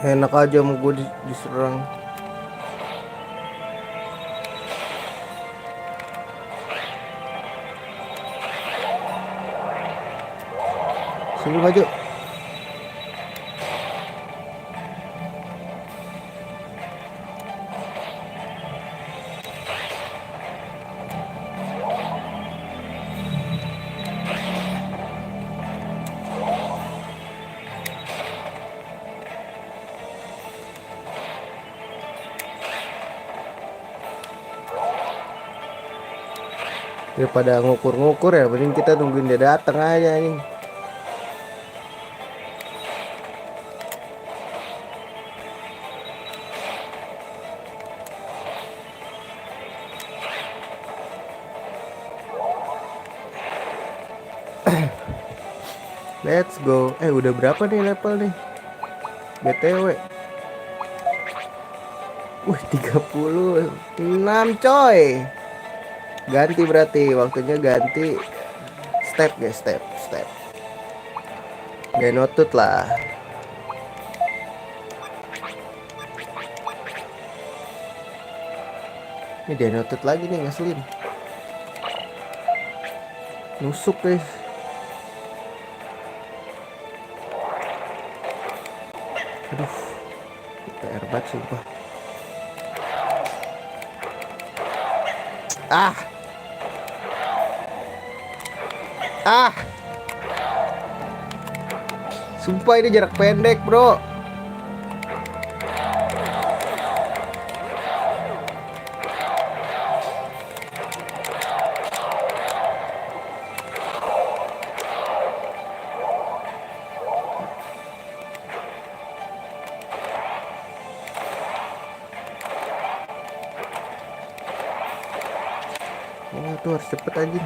Enak aja mau gue diserang. Sini maju. Daripada ngukur-ngukur ya, mending kita tungguin dia datang aja nih. Let's go. Udah berapa nih level nih? BTW. 36 coy. Ganti berarti, waktunya ganti step guys, step. Gak notut lah. Ini dia notut lagi nih, ngeselin. Nusuk guys. Aduh, PR banget sumpah. Sumpah ini jarak pendek bro. Oh tuh harus cepet aja.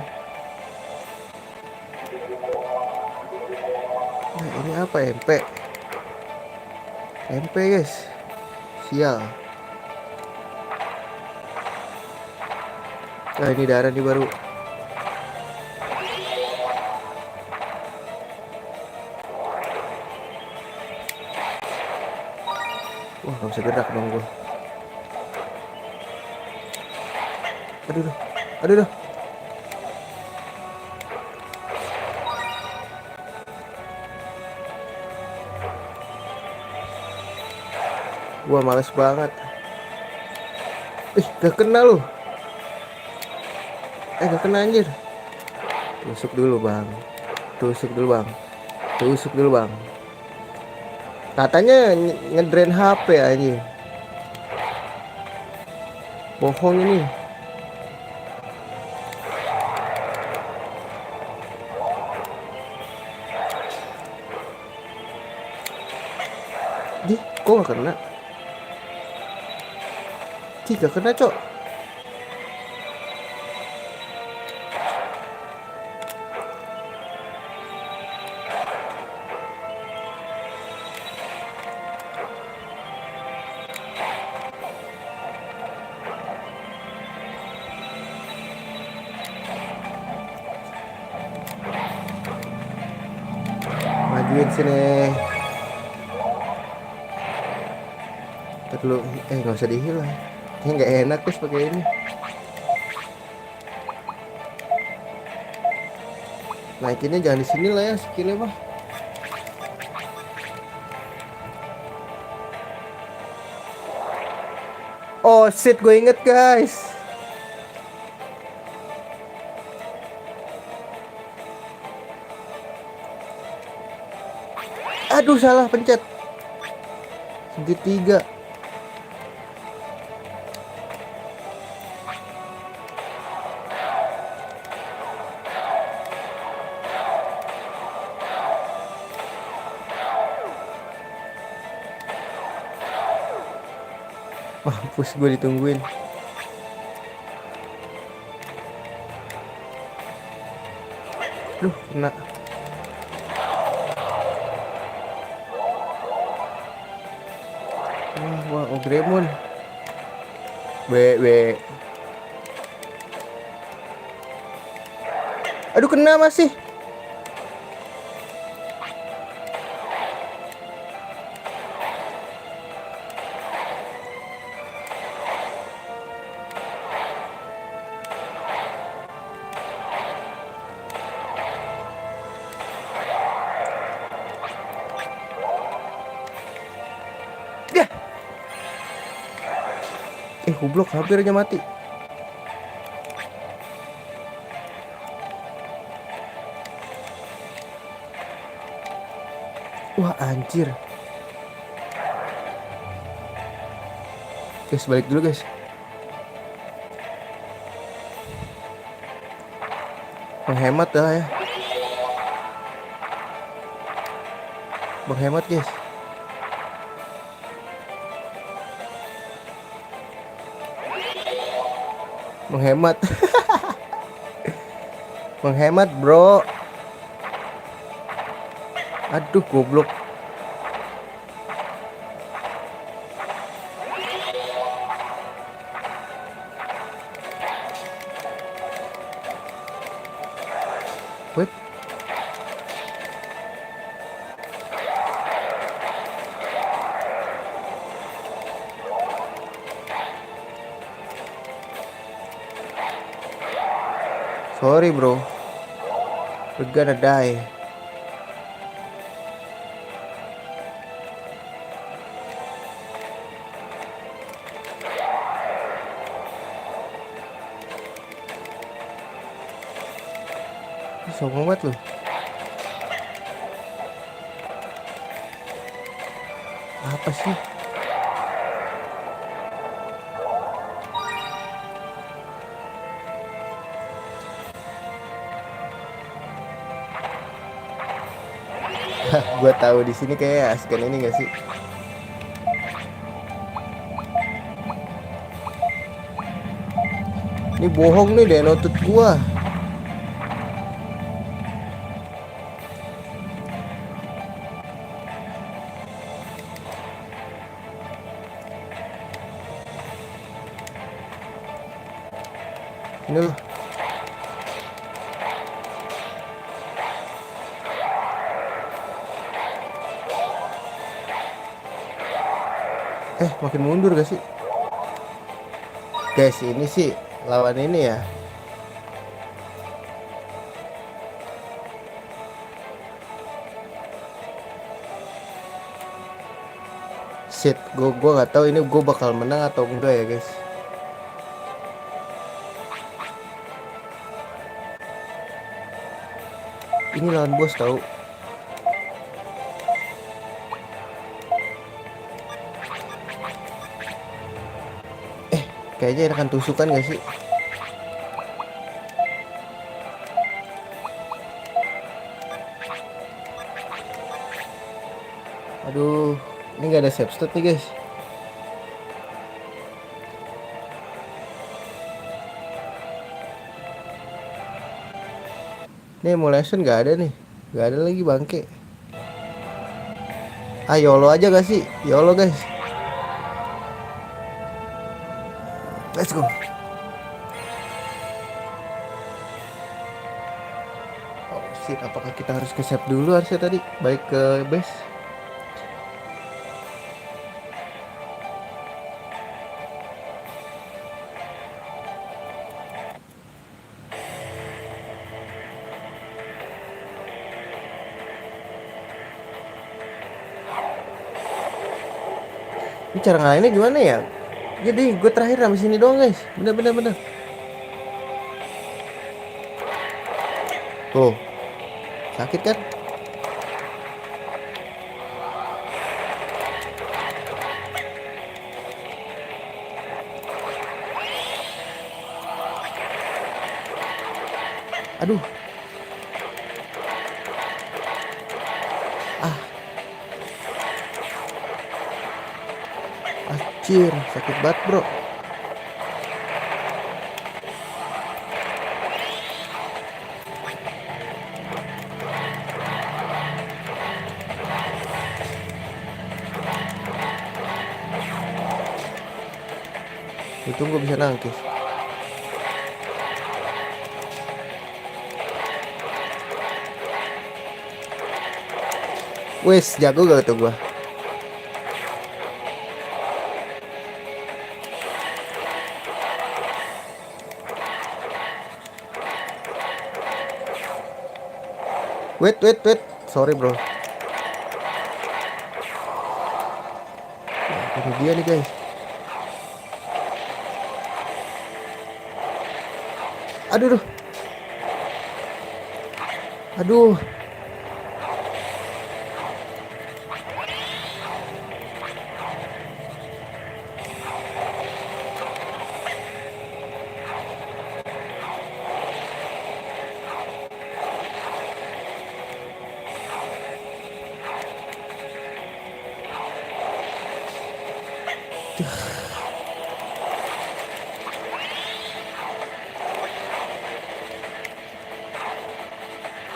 Nah, ini apa MP guys. Sial. Nah ini darah nih baru. Wah gak bisa gerak dong gue. Aduh duh. Aduh duh. Gua males banget. Ih gak kena lu. Gak kena anjir. Tusuk dulu bang. Tusuk dulu bang. Tusuk dulu bang. Katanya ngedrain HP anjir. Bohong ini. Di, kok gak kena? Cih gak kena cok. Majuin sini. Terlalu nggak usah dihilang. Ini nggak enak terus pakai ini. Naikinnya jangan di sini lah ya skillnya mah. Oh shit, gue inget guys. Aduh salah pencet. Segitiga. Mampus gue ditungguin. Duh kena. Wah Ogremon. Aduh kena masih. Goblok hampir aja mati. Wah anjir. Guys balik dulu guys. Menghemat dah ya. Menghemat guys. Menghemat. Menghemat bro. Aduh goblok. Wait. Sorry bro. We're gonna die. Sombong banget lu. Apa sih? Gua tahu di sini kayak asikan ini gak sih? Ini bohong nih deh notut gua. Ini loh. Makin mundur gak sih? Guys, ini sih lawan ini ya. Shit, gue nggak tahu ini gue bakal menang atau enggak ya guys. Ini lawan bos tahu. Kayaknya akan tusukan gak sih? Aduh, ini gak ada save state nih guys. Ini emulation gak ada nih. Gak ada lagi bangke. YOLO aja gak sih? YOLO guys. Let's go. Oh shit, apakah kita harus ke save dulu harusnya tadi? Baik ke base. Ini cara ngalahinnya gimana ya? Jadi gue terakhir sampai sini doang guys. Bener. Tuh, sakit kan? Aduh. Anjir, sakit banget bro. Tunggu bisa nangkis. Wes, jago gak tuh gua? Wait. Sorry bro. Nah, ini dia nih guys. Aduh.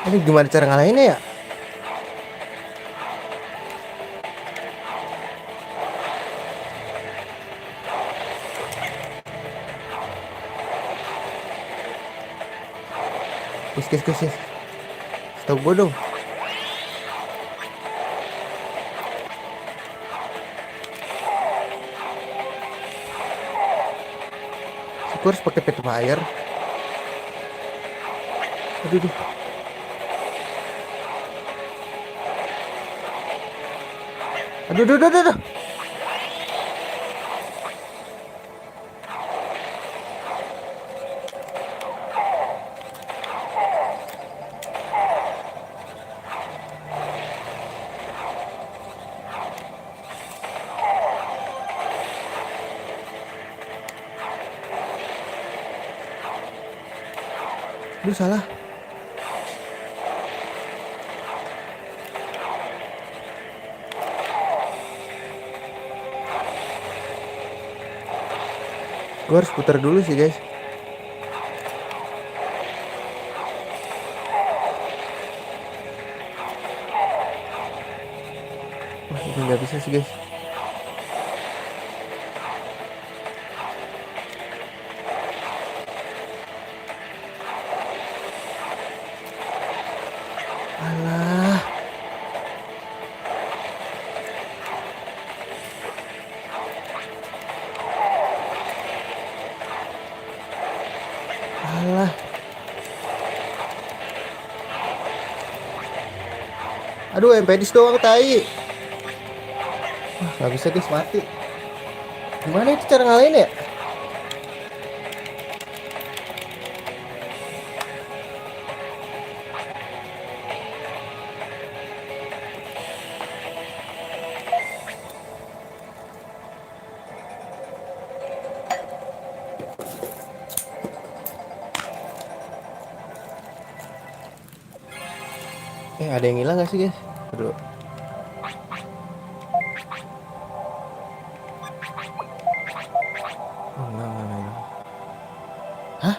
Ini gimana cara ngalahinnya ya? Guys. Tahu gue dong. Gue harus pakai pet fire. Aduh. Aduh salah. Gue harus putar dulu sih guys. Wah ini nggak bisa sih guys. Aduh, empedis doang tai. Wah, nggak bisa guys, mati. Gimana itu cara ngalahin ya? Ada yang hilang gak sih guys? Aduh. Oh, enggak. Hah?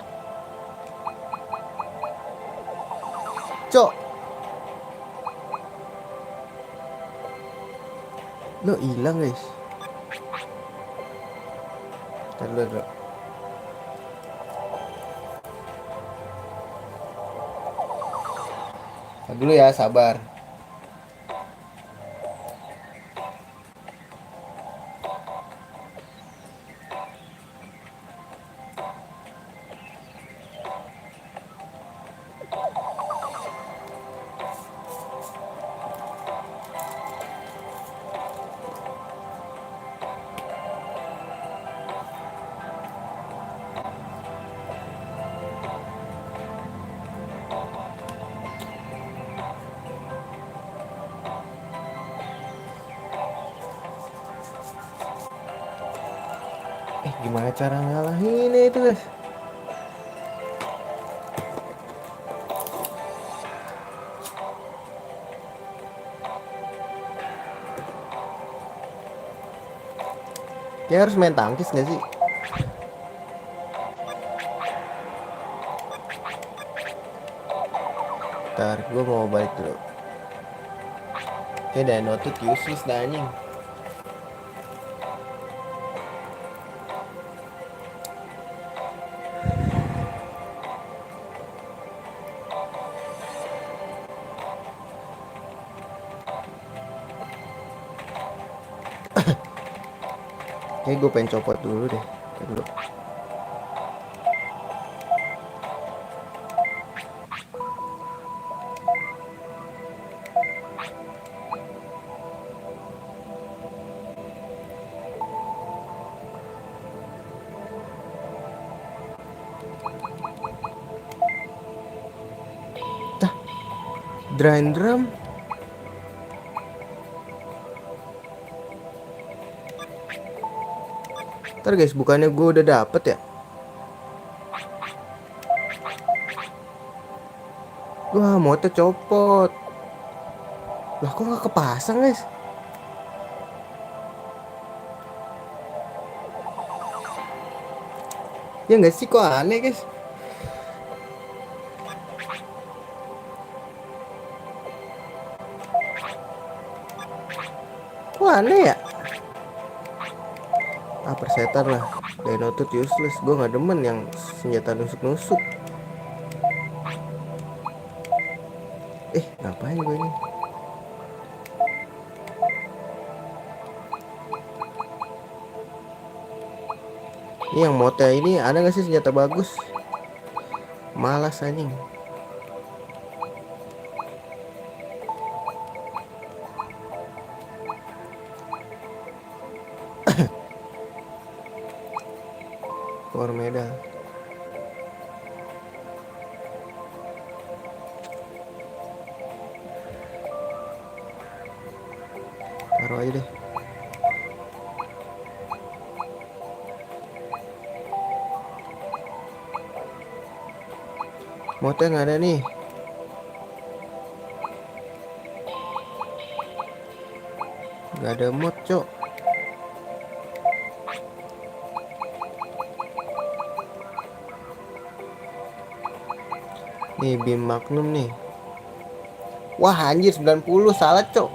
Cok, lo hilang guys. Ntar dulu. Ntar dulu ya, sabar. Gimana cara ngalahin itu guys? Ya harus main tangkis gak sih? Ntar gue mau balik dulu. Dan notut useless dah anjing. Kayak gue pengen copot dulu deh. Ntar dulu. Drain drum. Ntar guys, bukannya gue udah dapet ya? Wah, motor copot. Lah kok gak kepasang guys? Ya gak sih, kok aneh guys? Kok aneh ya? Persetan lah. Dynotut useless. Gue gak demen yang senjata nusuk-nusuk. Ngapain gue ini? Ini yang motel ini ada gak sih senjata bagus? Malas anjing. Core medal. Taruh aja deh. Motel nggak ada nih. Nggak ada mod cok. Nih Bim Magnum nih. Wah anjir 90 salah cok.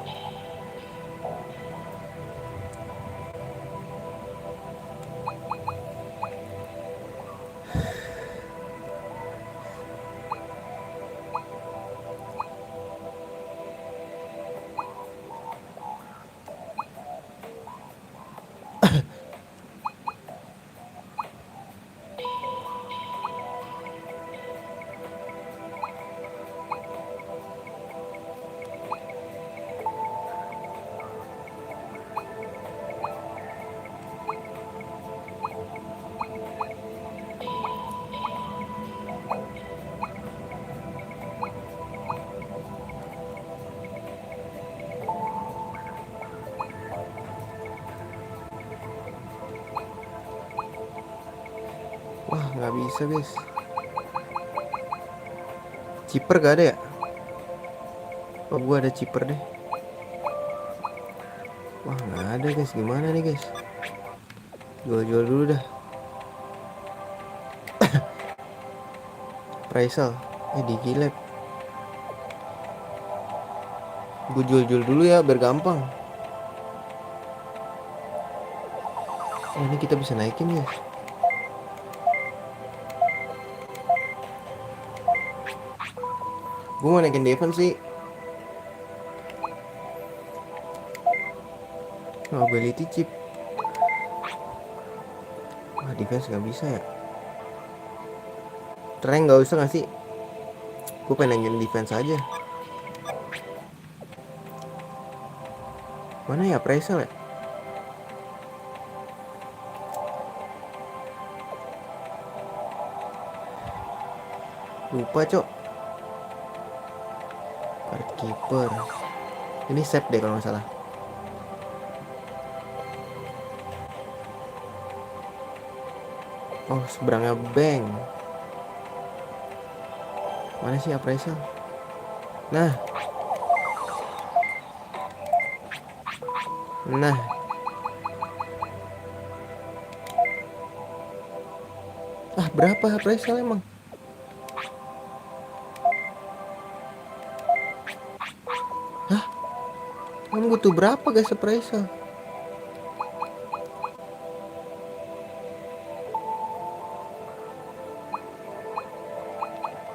Wah, nggak bisa guys. Chipper gak ada ya? Oh, gua ada chipper deh. Wah, nggak ada guys. Gimana nih guys? Jual-jual dulu dah. Appraisal. Digilep. Gue jual-jual dulu ya biar gampang. Oh, ini kita bisa naikin ya. Gue mau naikin defense sih. Mobility chip. Wah, defense gak bisa ya. Tereng gak usah gak sih? Gue pengen naikin defense aja. Mana ya appraisal ya? Lupa cok. Card keeper. Ini save deh kalau nggak salah. Oh, seberangnya bank. Mana sih appraisal? Nah. Berapa appraisal emang? Emang butuh berapa guys appraisal?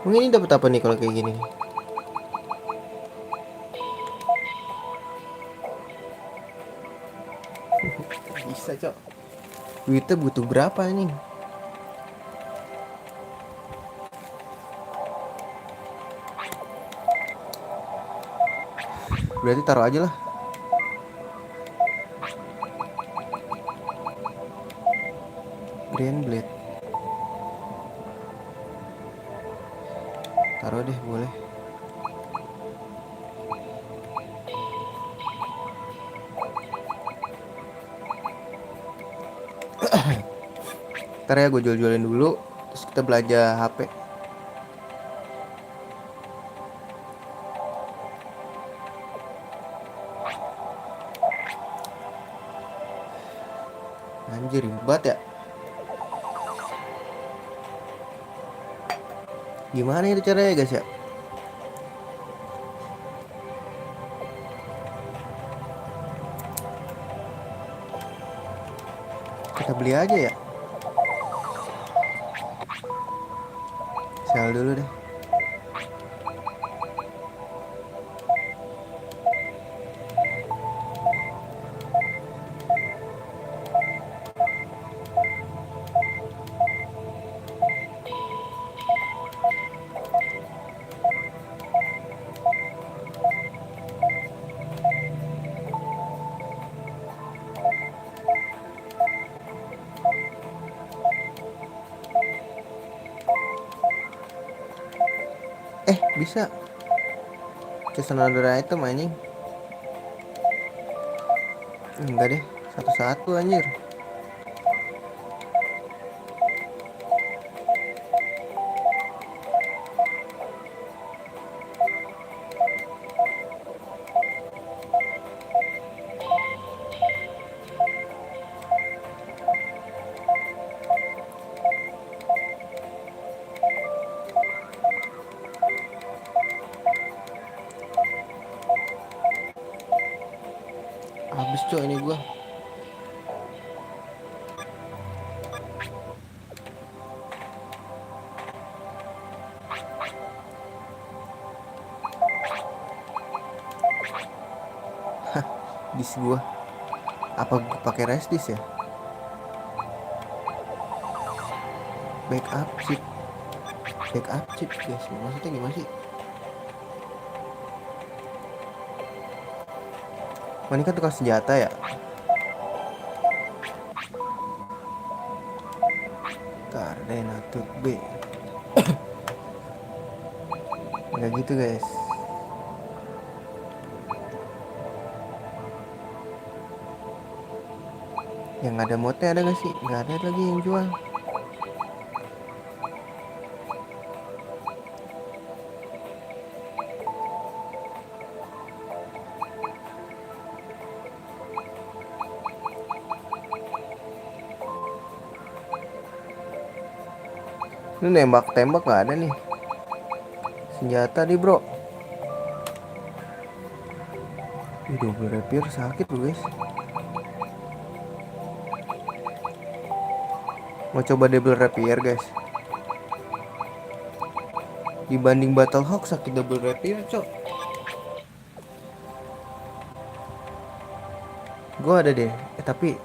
Mungkin ini dapat apa nih kalau kayak gini? Bisa cok. Duitnya butuh berapa nih? Berarti taruh aja lah. Grand Blade. Taruh deh, boleh. Ntar ya gue jual-jualin dulu. Terus kita belanja HP. Anjir, ribet ya. Gimana itu caranya guys ya? Kita beli aja ya. Sel dulu deh. Bisa. Just another item anjing. Enggak deh, satu-satu anjir. Habis cok ini gua. Dis gua. Apa gua pakai restis ya? Backup chip. Backup chip guys. Maksudnya gimana sih? Oh, ini kan tukang senjata ya. Koordinator B. Nggak gitu guys. Yang ada modnya ada gak sih? Nggak ada lagi yang jual. Ini nembak-tembak nggak ada nih. Senjata nih bro. Ih, double rapier sakit loh guys. Mau coba double rapier guys. Dibanding Battle Hawk sakit double rapier cok. Gue ada deh. Tapi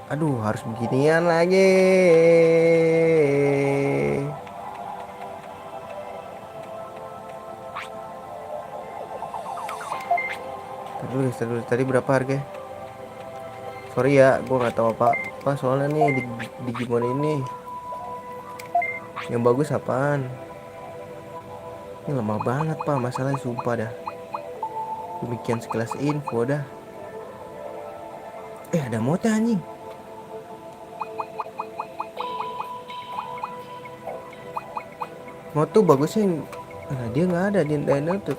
aduh harus beginian lagi. Terus tadi berapa harga? Sorry ya, gue nggak tahu apa soalnya nih di Digimon ini. Yang bagus apaan? Ini lemah banget pak, masalahnya sumpah dah. Demikian sekelas info dah. Ada mote anjing. Moto bagusnya nah, dia nggak ada di Dino tuh.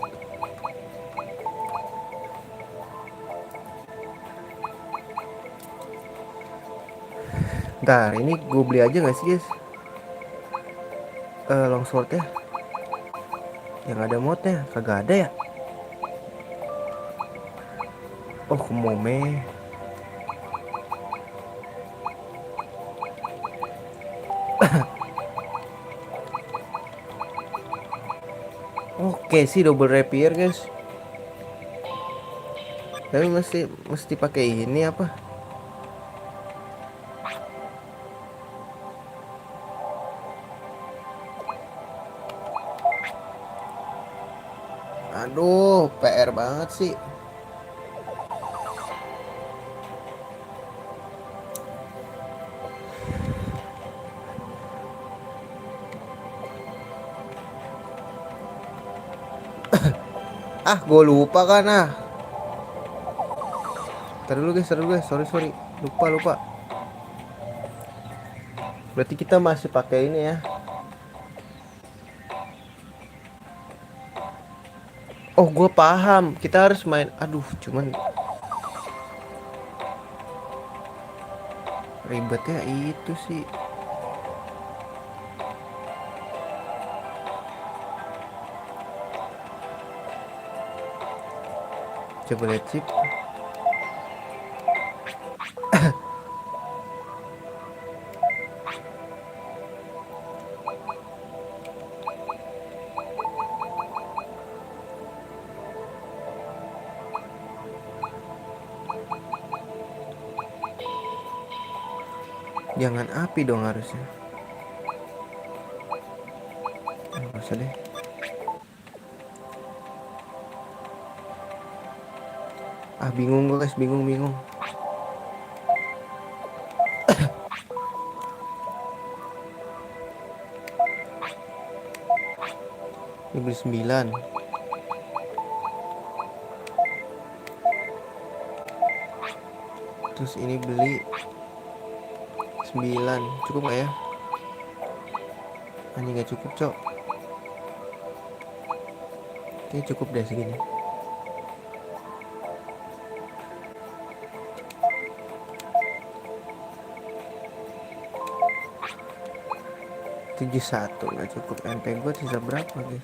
Ntar ini gue beli aja nggak sih guys? Longswordnya yang ada modnya kagak ada ya? Oh Komome. Oke sih double rapier guys. Tapi mesti pakai ini apa? Aduh, PR banget sih. Gue lupa kan ah. Ntar dulu guys, sorry. Lupa. Berarti kita masih pakai ini ya. Oh, gue paham. Kita harus main. Aduh, cuman ribetnya itu sih. Coba lihat chip. Jangan api dong harusnya. Nggak usah deh. Bingung gue guys, bingung. Ini beli 9. Terus ini beli 9. Cukup gak ya? Anjing gak cukup cok. Oke cukup deh segini. Satu nggak cukup. MP gue sisa berapa guys?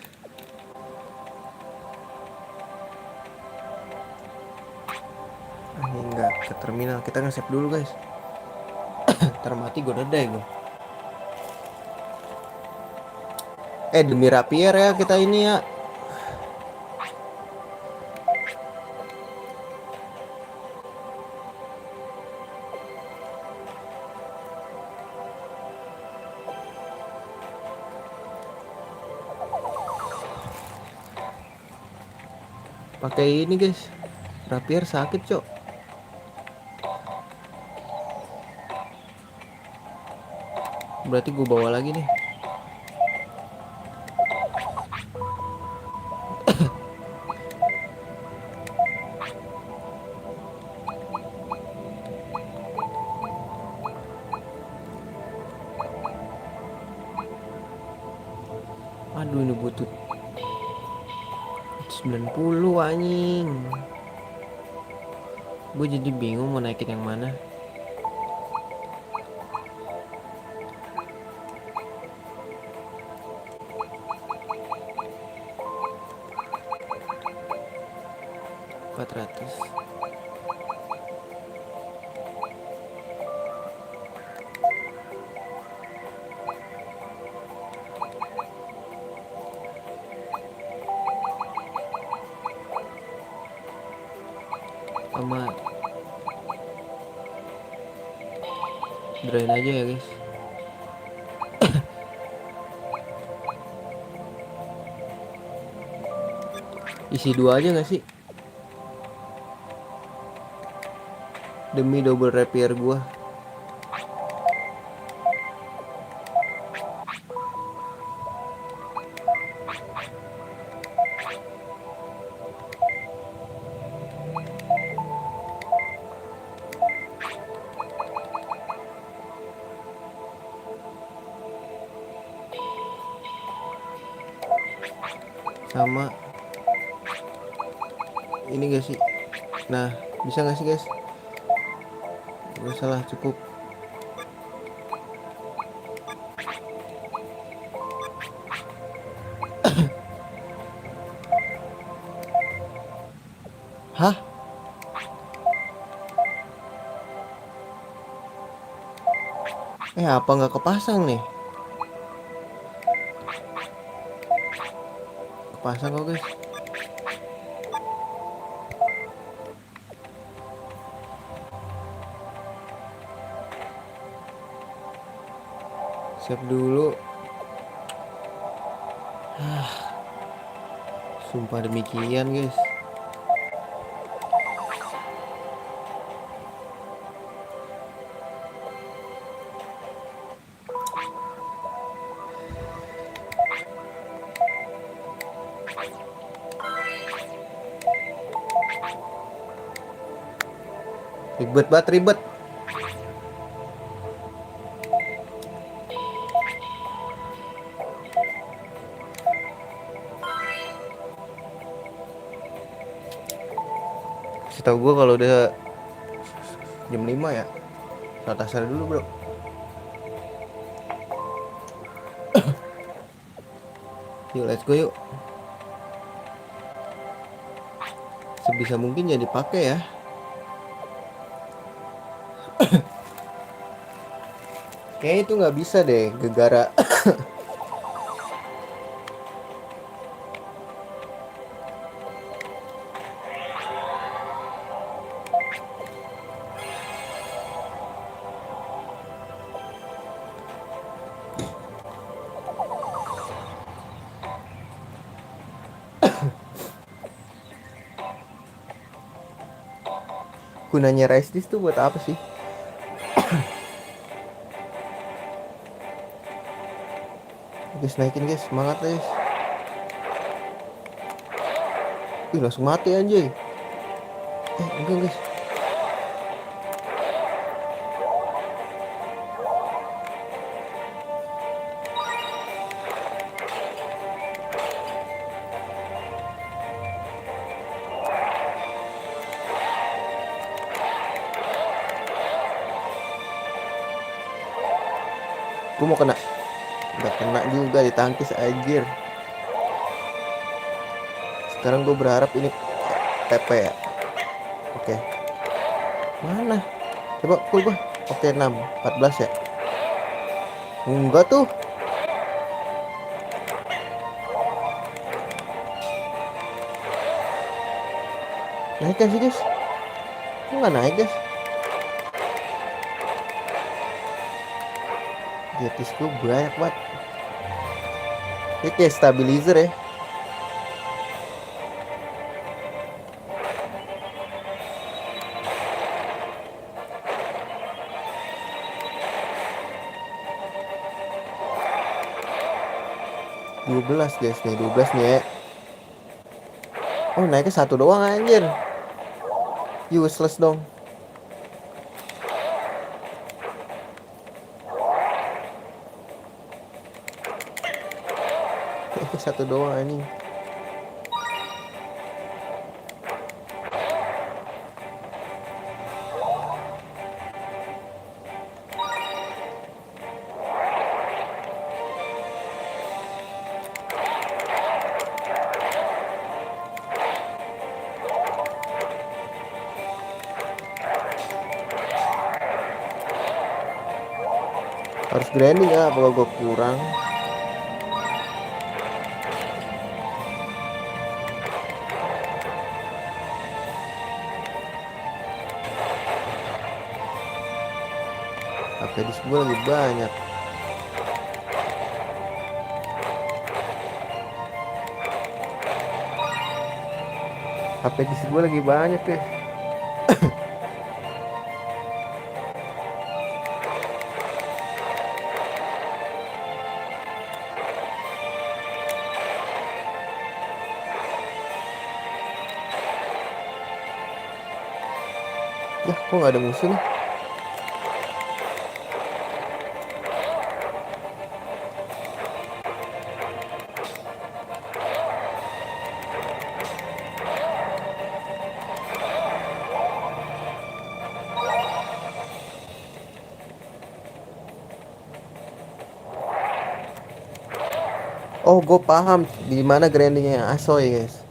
Ini nggak ke terminal. Kita nge-save dulu guys. Termati gue dedek gue. Demi rapier ya kita ini ya. Pakai ini guys. Rapier sakit cok. Berarti gue bawa lagi nih. Aduh ini butuh 90 anjing. Gue jadi bingung mau naikin yang mana. 400. Sama drain aja ya guys. Isi 2 aja gak sih? Demi double repair gua. Sama ini gak sih? Nah, bisa gak sih guys? Gak salah, cukup. Hah? Apa nggak kepasang nih? Kepasang kok guys. Save dulu. Sumpah demikian guys. Ribet banget, ribet. Setahu gue kalau udah jam 5 ya, saat asar dulu bro. Yuk let's go yuk. Sebisa mungkin ya dipakai ya. Kayaknya itu nggak bisa deh, gegara. Gunanya rice dish tuh buat apa sih? Guys, naikin guys, semangat guys. Langsung mati anjay. Enggak guys. Gue mau kena. Gak kena juga, ditangkis anjir. Sekarang gue berharap ini TP ya. Oke. Mana? Coba pull gue. Oke, 6, 14 ya. Enggak tuh. Naik kan sih guys? Enggak naik guys. Jetis gue banyak banget. Ini kayak stabilizer ya. Belas guys nih, 12 nih ya. Oh naiknya 1 doang anjir. Useless dong. Naiknya 1 doang anjing. Harus grinding ya, kalau gue kurang. HP di gue lagi banyak. HP di gue lagi banyak ya. Ya, kok nggak ada musuh nih? Oh, gue paham di mana grindingnya Asoy, guys.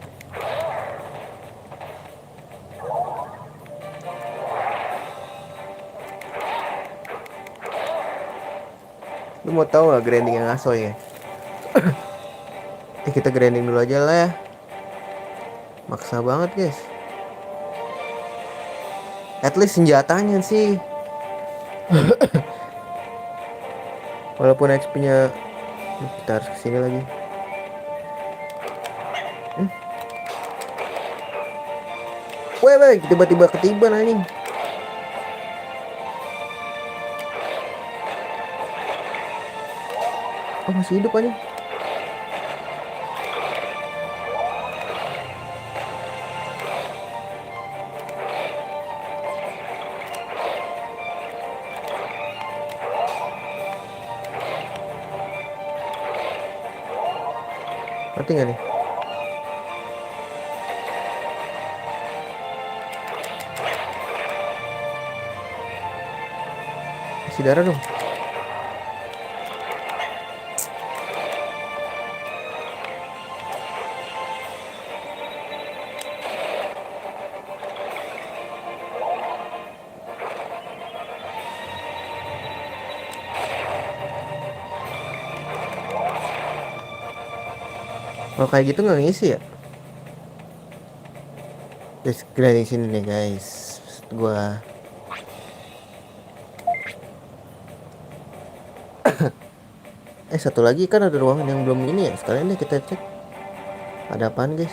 Lu mau tahu nggak grinding yang Asoy ya? Kita grinding dulu aja lah ya. Maksa banget, guys. At least senjatanya sih. Walaupun XP-nya kita harus kesini lagi. Weh, tiba-tiba ketiban anjing. Oh, masih hidup anjing. Mati nggak nih? Isi darah dong. Kalau kayak gitu nggak ngisi ya? Guys, grinding sini nih guys. Gua satu lagi kan ada ruangan yang belum ini ya. Sekalian deh kita cek. Ada apaan guys?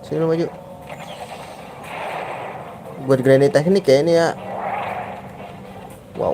Sini lu maju. Buat grinding teknik ya ini ya. Wow.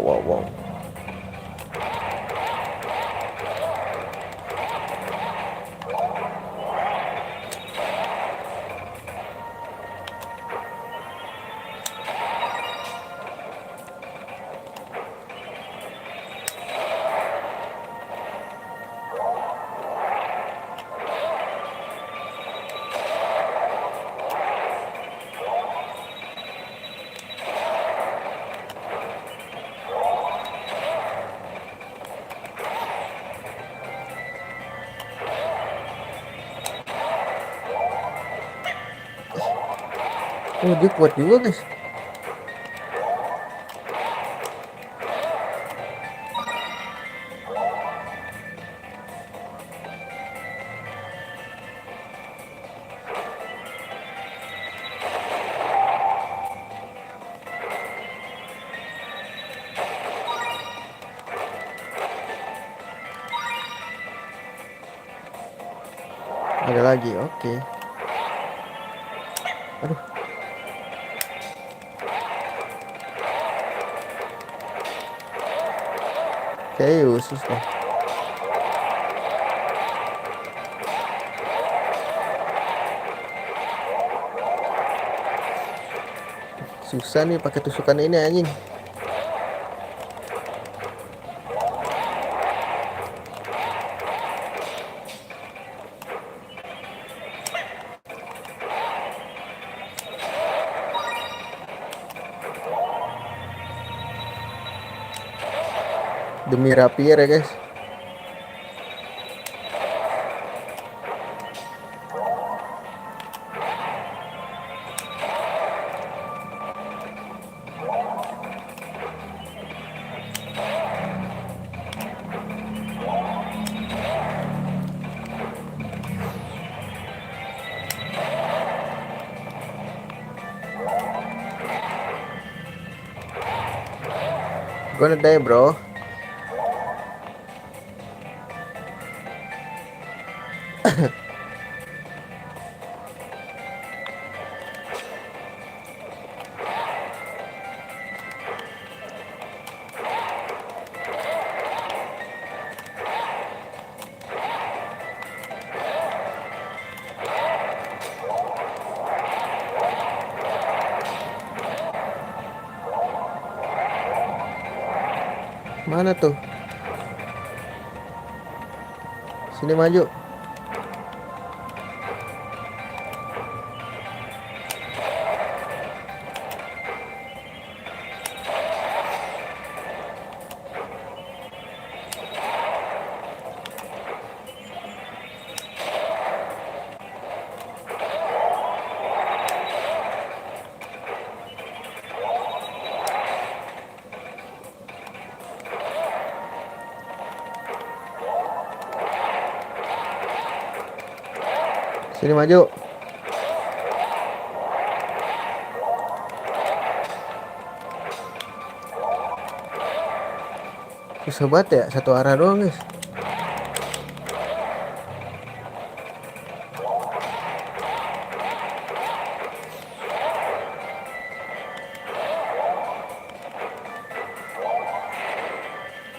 Oh, dia kuat juga guys. Ada lagi, oke. Aduh. Kayak usus nih. Susah nih pakai tusukan ini anjing. Demi rapier ya guys. Gonna die, bro. Mana tuh? Sini maju. Sini maju. Susah banget ya, satu arah doang guys.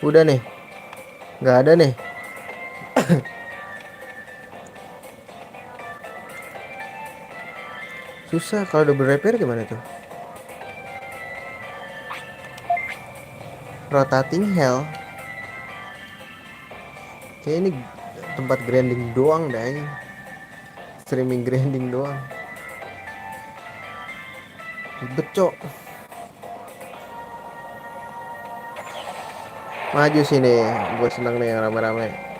Udah nih, nggak ada nih. Susah kalau double repair gimana tuh? Rotating hell. Kayak ini tempat grinding doang dah ini. Streaming grinding doang. Ribet cok. Maju sini, gue seneng nih yang rame-rame.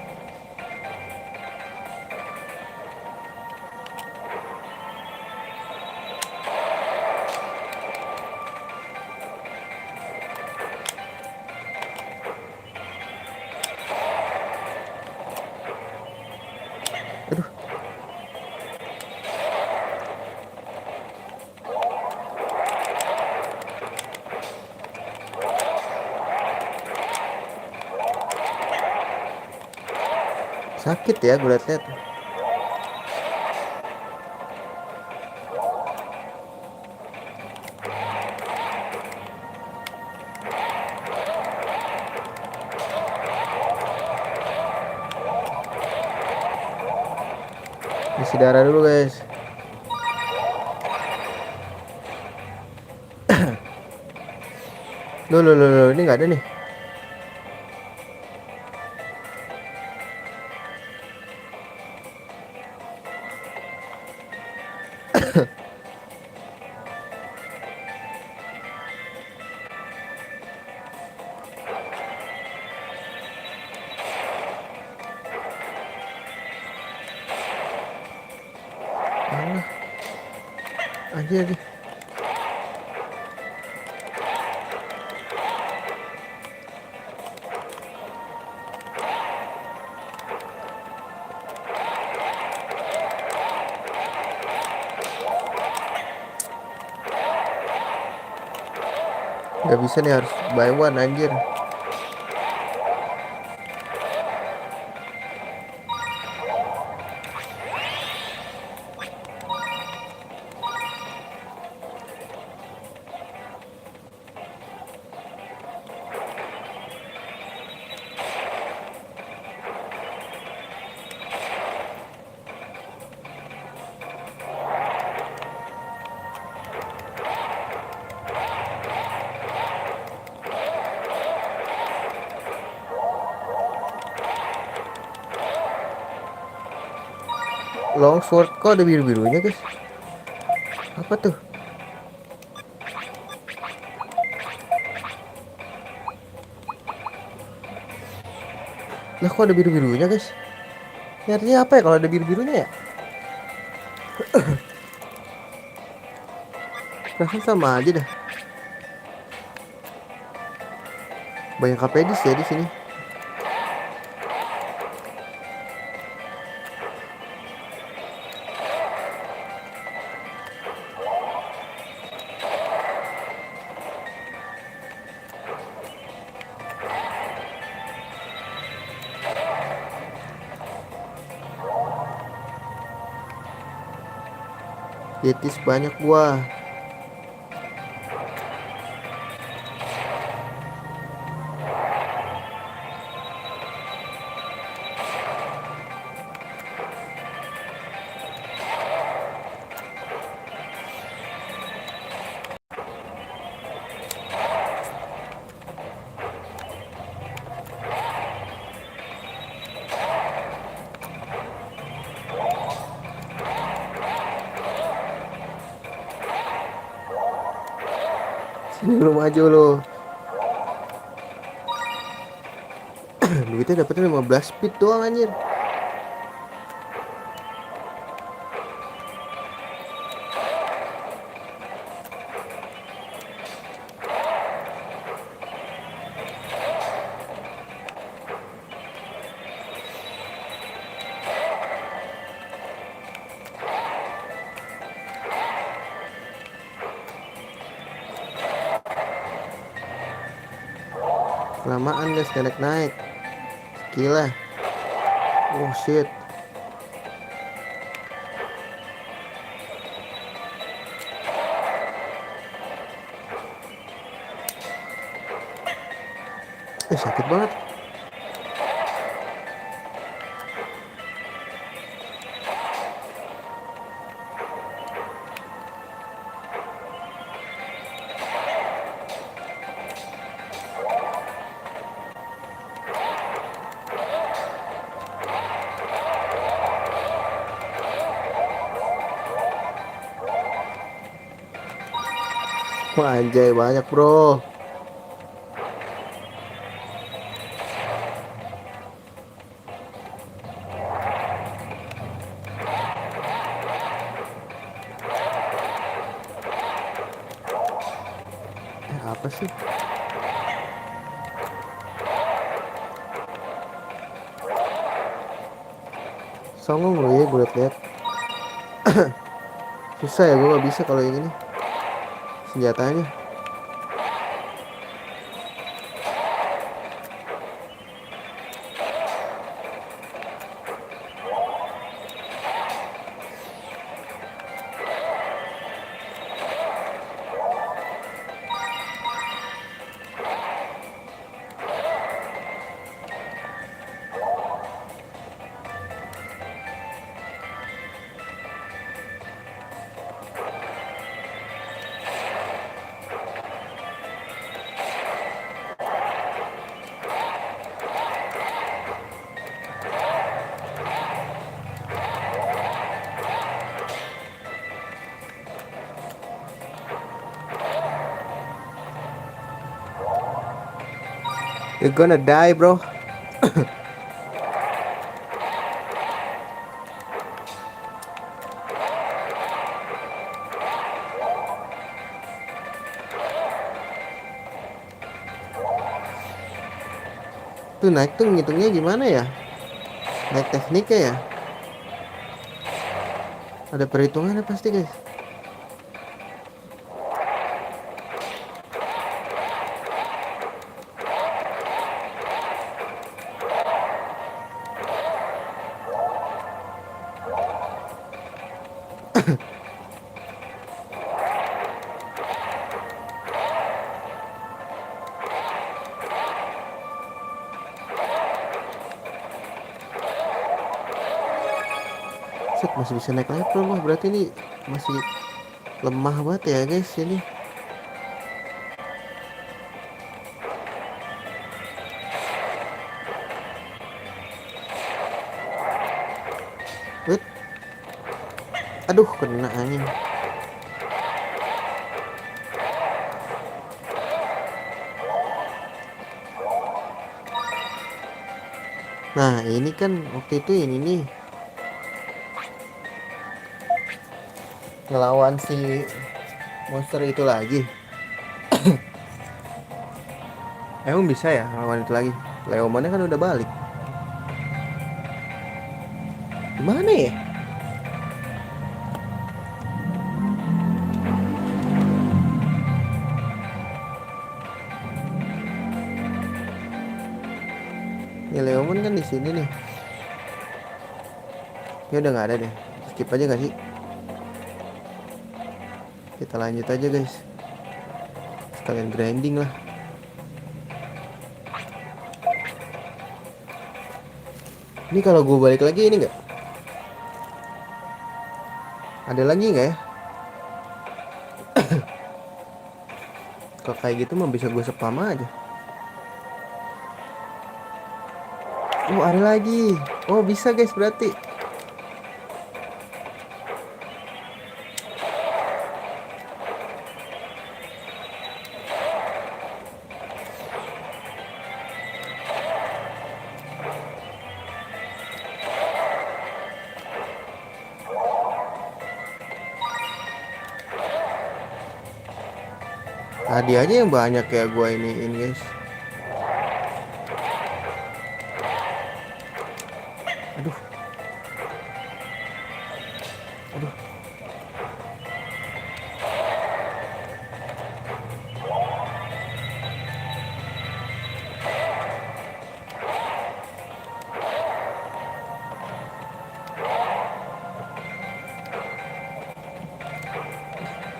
Aduh. Sakit ya gue liat-liat. Isi darah dulu guys. Loh, ini nggak ada nih. Mana? Anjir nih. Gak bisa nih, harus buy one anjir. Long sword kok ada biru-birunya guys? Apa tuh? Lah kok ada biru-birunya guys? Ini artinya apa ya kalau ada biru-birunya ya? Rasanya sama aja dah. Banyak KPDis ya di sini. Yetis banyak gua. Sini lu maju lu. Duitnya dapetnya 15 speed doang anjir. Kelamaan guys, naik. Gila. Oh shit. Sakit banget. Wah anjay banyak bro. Apa sih? Songong loh ya gue liat. Susah ya gue gak bisa kalau yang ini senjatanya. You're gonna die bro. Tuh naik tuh ngitungnya gimana ya? Naik tekniknya ya? Ada perhitungannya pasti guys. Set, masih bisa naik level loh. Berarti ini masih lemah banget ya guys ini. Wait. Aduh kena angin. Nah ini kan waktu itu ini nih ngelawan si monster itu lagi. Emang bisa ya ngelawan itu lagi? Leomannya kan udah balik. Gimana ya? Ya Leomon kan di sini nih. Ya udah nggak ada deh. Skip aja nggak sih? Kita lanjut aja guys, sekalian grinding lah. Ini kalau gue balik lagi ini nggak ada lagi nggak ya? Kalau kayak gitu mah bisa gue spam aja. Oh ada lagi. Oh bisa guys berarti. Tadi aja yang banyak ya gue iniin guys. Aduh. Aduh.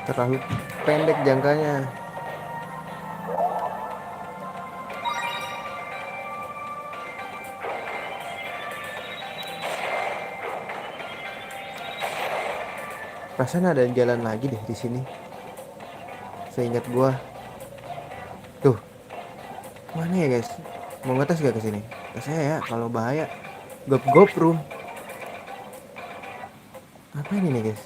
Terlalu pendek jangkanya. Perasaan ada jalan lagi deh di sini. Seingat gua. Tuh. Mana ya guys? Mau ngetes gak ke sini? Tes saya ya, kalau bahaya. Gop room. Apa ini nih guys?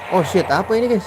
Oh shit, apa ini guys?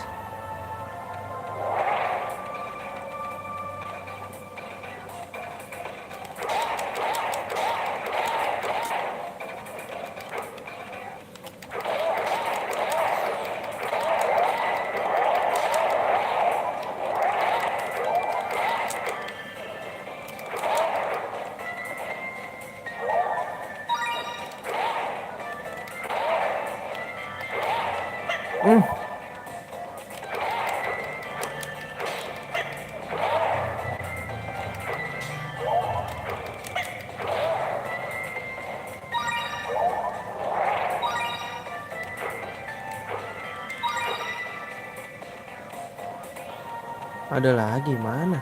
Ada lagi mana?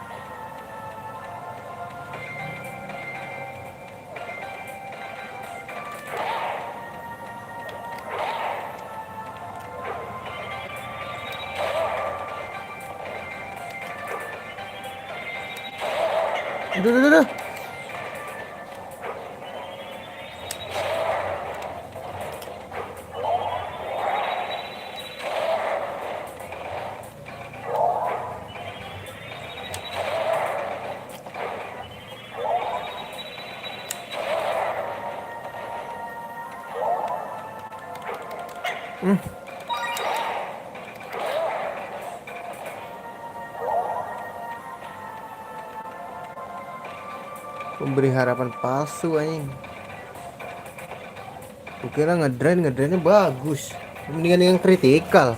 Aduh. Memberi harapan palsu anjing. Kukira ngedrainnya bagus. Mendingan yang kritikal.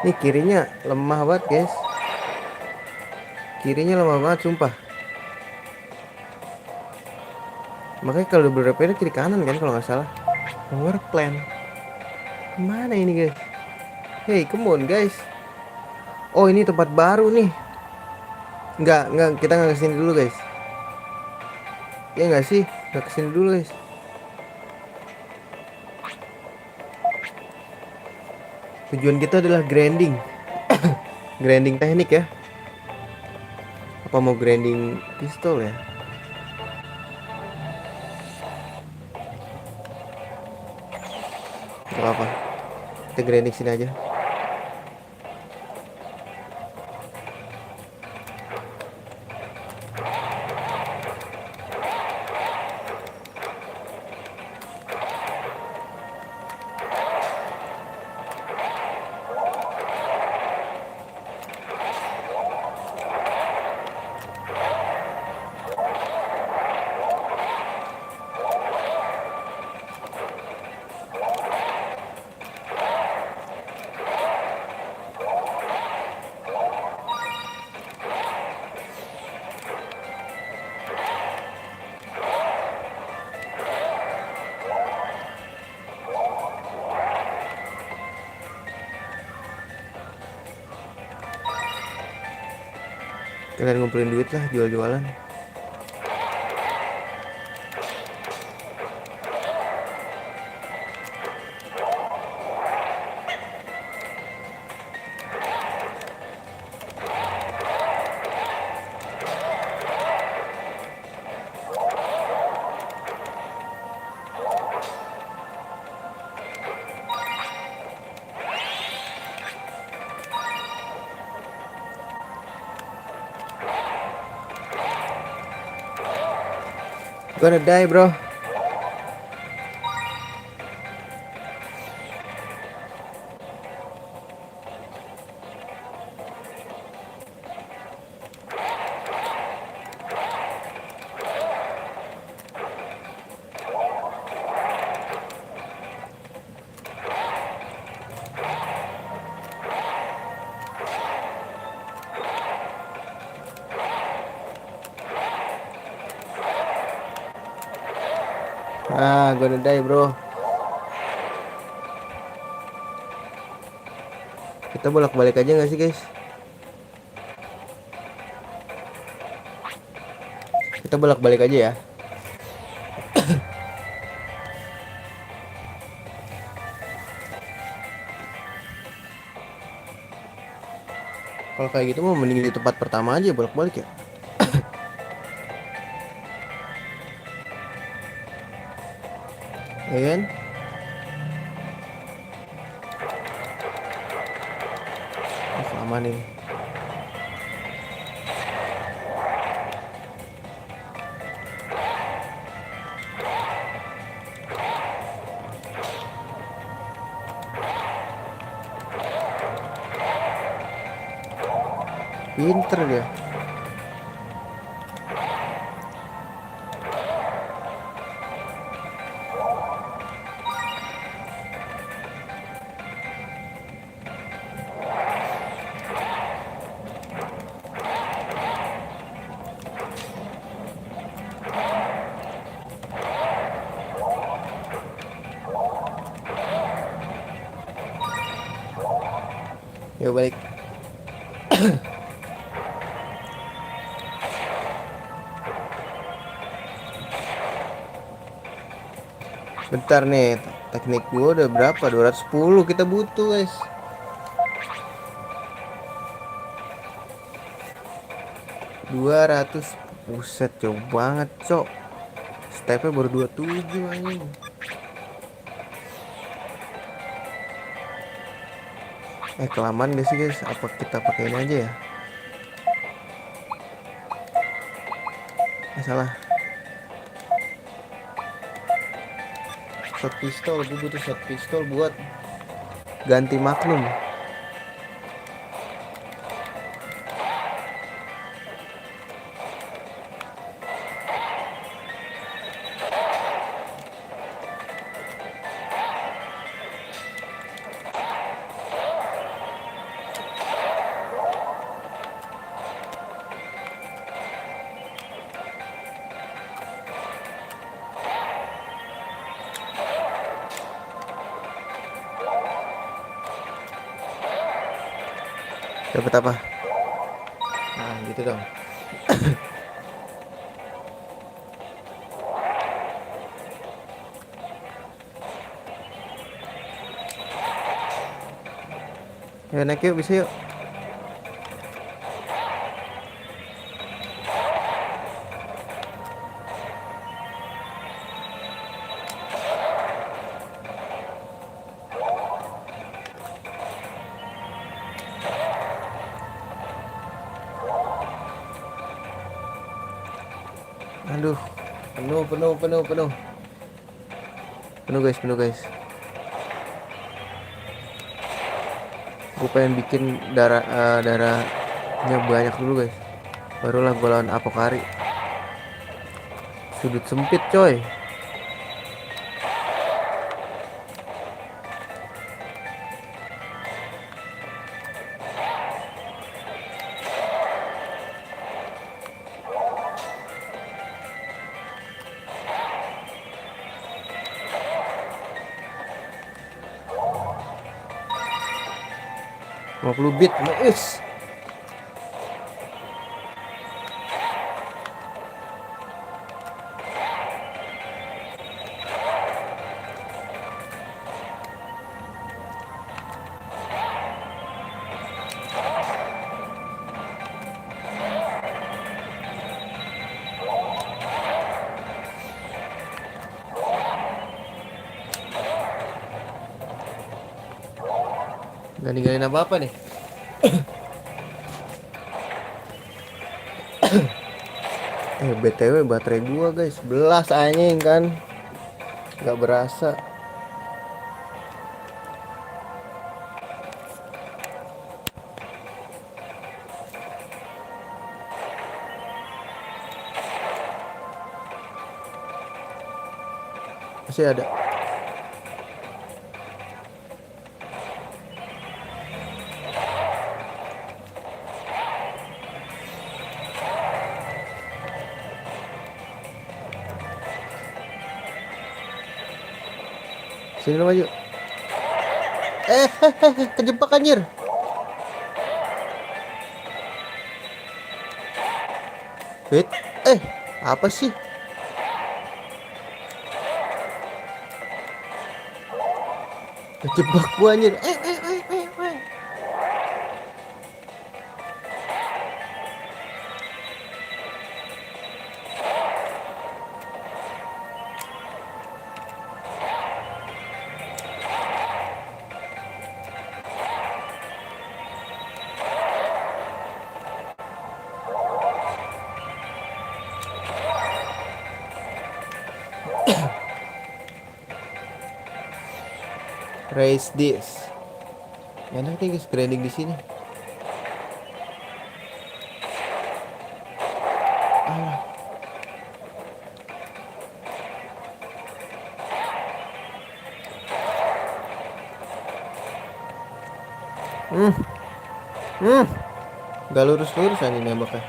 Nih kirinya lemah banget guys. Kirinya lemah banget sumpah. Makanya kalau berbeda kiri kanan kan kalau nggak salah. Power plan. Mana ini guys? Hey come on guys. Oh ini tempat baru nih. Enggak kita nggak kesini dulu guys. Ya nggak sih, nggak kesini dulu guys. Tujuan kita adalah grinding. Grinding teknik ya. Apa mau grinding pistol ya? Gak apa, kita grinding sini aja. Kalian ngumpulin duit lah, jual-jualan. Gonna die, bro. Gonna die, bro. Kita bolak-balik aja nggak sih, guys? Kita bolak-balik aja ya. Kalau kayak gitu mau mending di tempat pertama aja bolak-balik ya. Ya kan? Lama nih. Pinter dia. Yuk balik. Bentar nih, teknik gua udah berapa? 210 kita butuh, guys. 200. Buset, jauh banget, cok. Stepnya baru 27 anjing. Kelamaan gak sih, guys? Apa kita pakai ini aja ya? Salah. Shot pistol, gue butuh shot pistol buat ganti Magnum. Dapat apa? Nah, gitu dong. Ya naik yuk, bisa yuk. Aduh, penuh. Penuh guys. Gue pengen bikin darahnya banyak dulu guys. Barulah gue lawan Apokari. Sudut sempit coy. Mau 50 bit, nice. Gak ninggalin apa-apa nih. BTW baterai gua guys 11 anjing kan. Gak berasa. Masih ada. Sini lo maju. Kejebak anjir. Wait, apa sih? Kejebak gua anjir. Raise this. Enak nih guys, grinding di sini. Alah. Gak lurus-lurus aja nembaknya.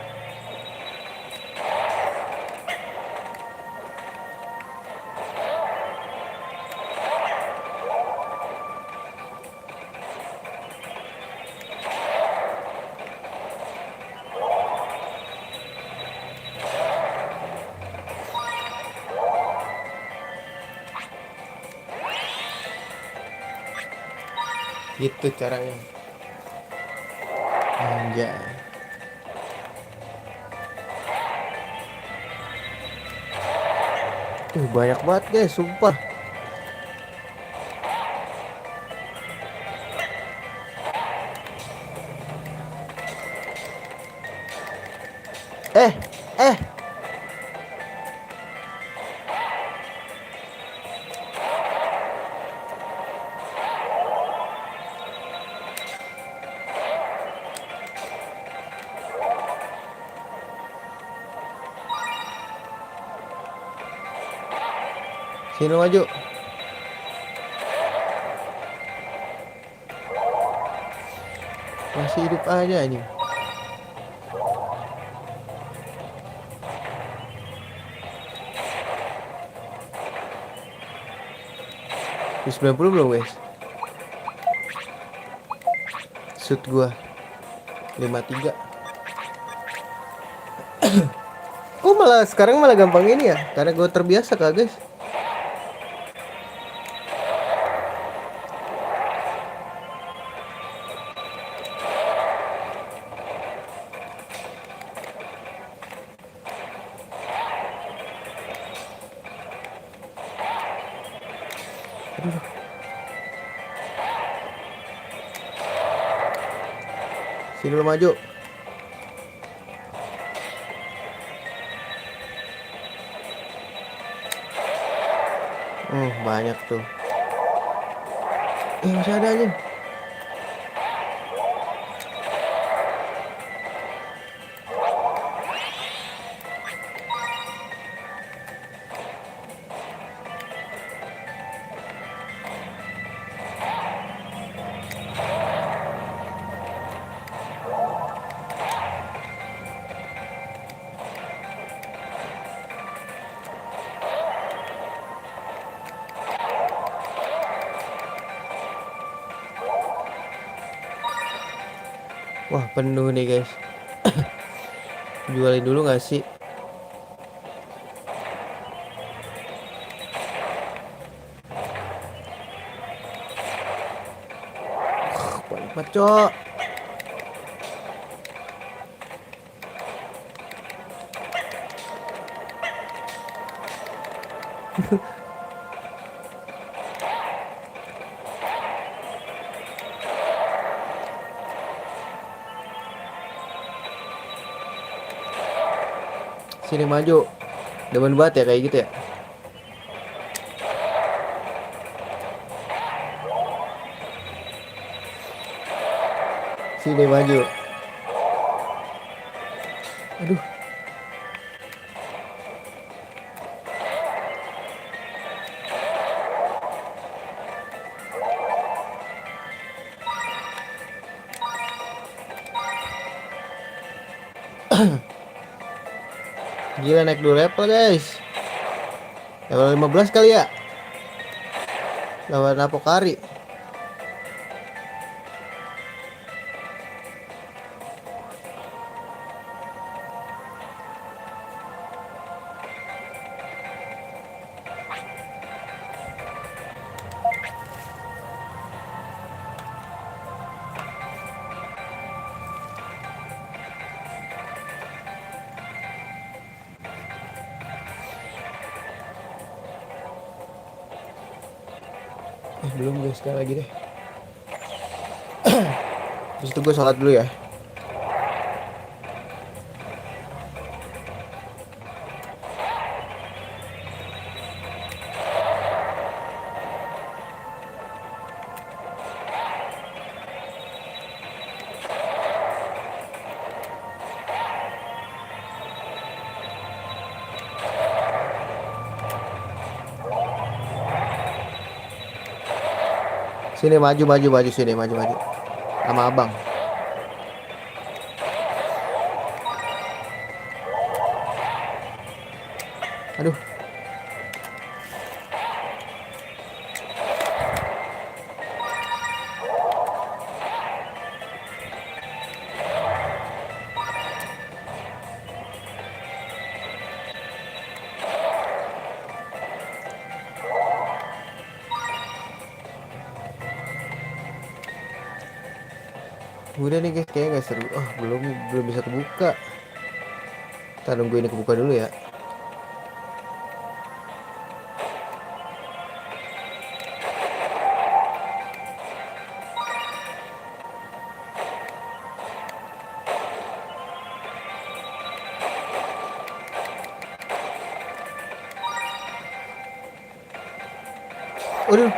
Gitu caranya. Anjay. Banyak banget guys, sumpah. Eh, eh. Sini maju. Masih hidup aja anjing. Di 90 belum guys. Shoot gua 53. Kok malah sekarang malah gampang ini ya? Karena gua terbiasa kak guys. Aduh. Sini lo maju. Banyak tuh. Masih ada aja. Wah penuh nih guys. Jualin dulu gak sih? Banyak cok. Sini maju. Demen banget ya kayak gitu ya. Sini maju. Aduh. Gila naik 2 level guys. Level 15 kali ya. Lawan Apokari. Belum guys, sekali lagi deh. Terus itu gue sholat dulu ya. Sini maju maju maju sini maju maju. Sama abang. Aduh. Udah nih guys, kayaknya gak seru. Oh, belum bisa kebuka. Kita nunggu ini kebuka dulu ya. Aduh.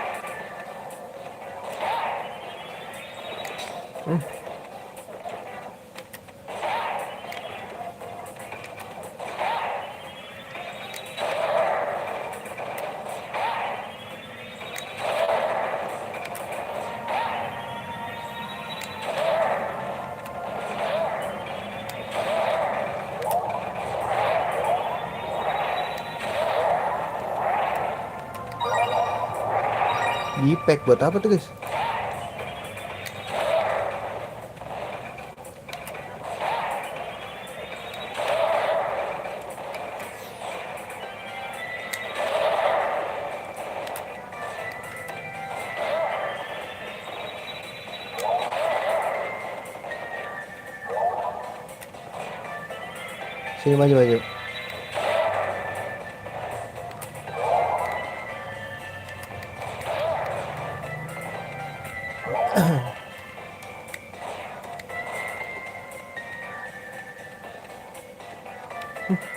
Di pack buat apa tuh guys? Sini maju maju.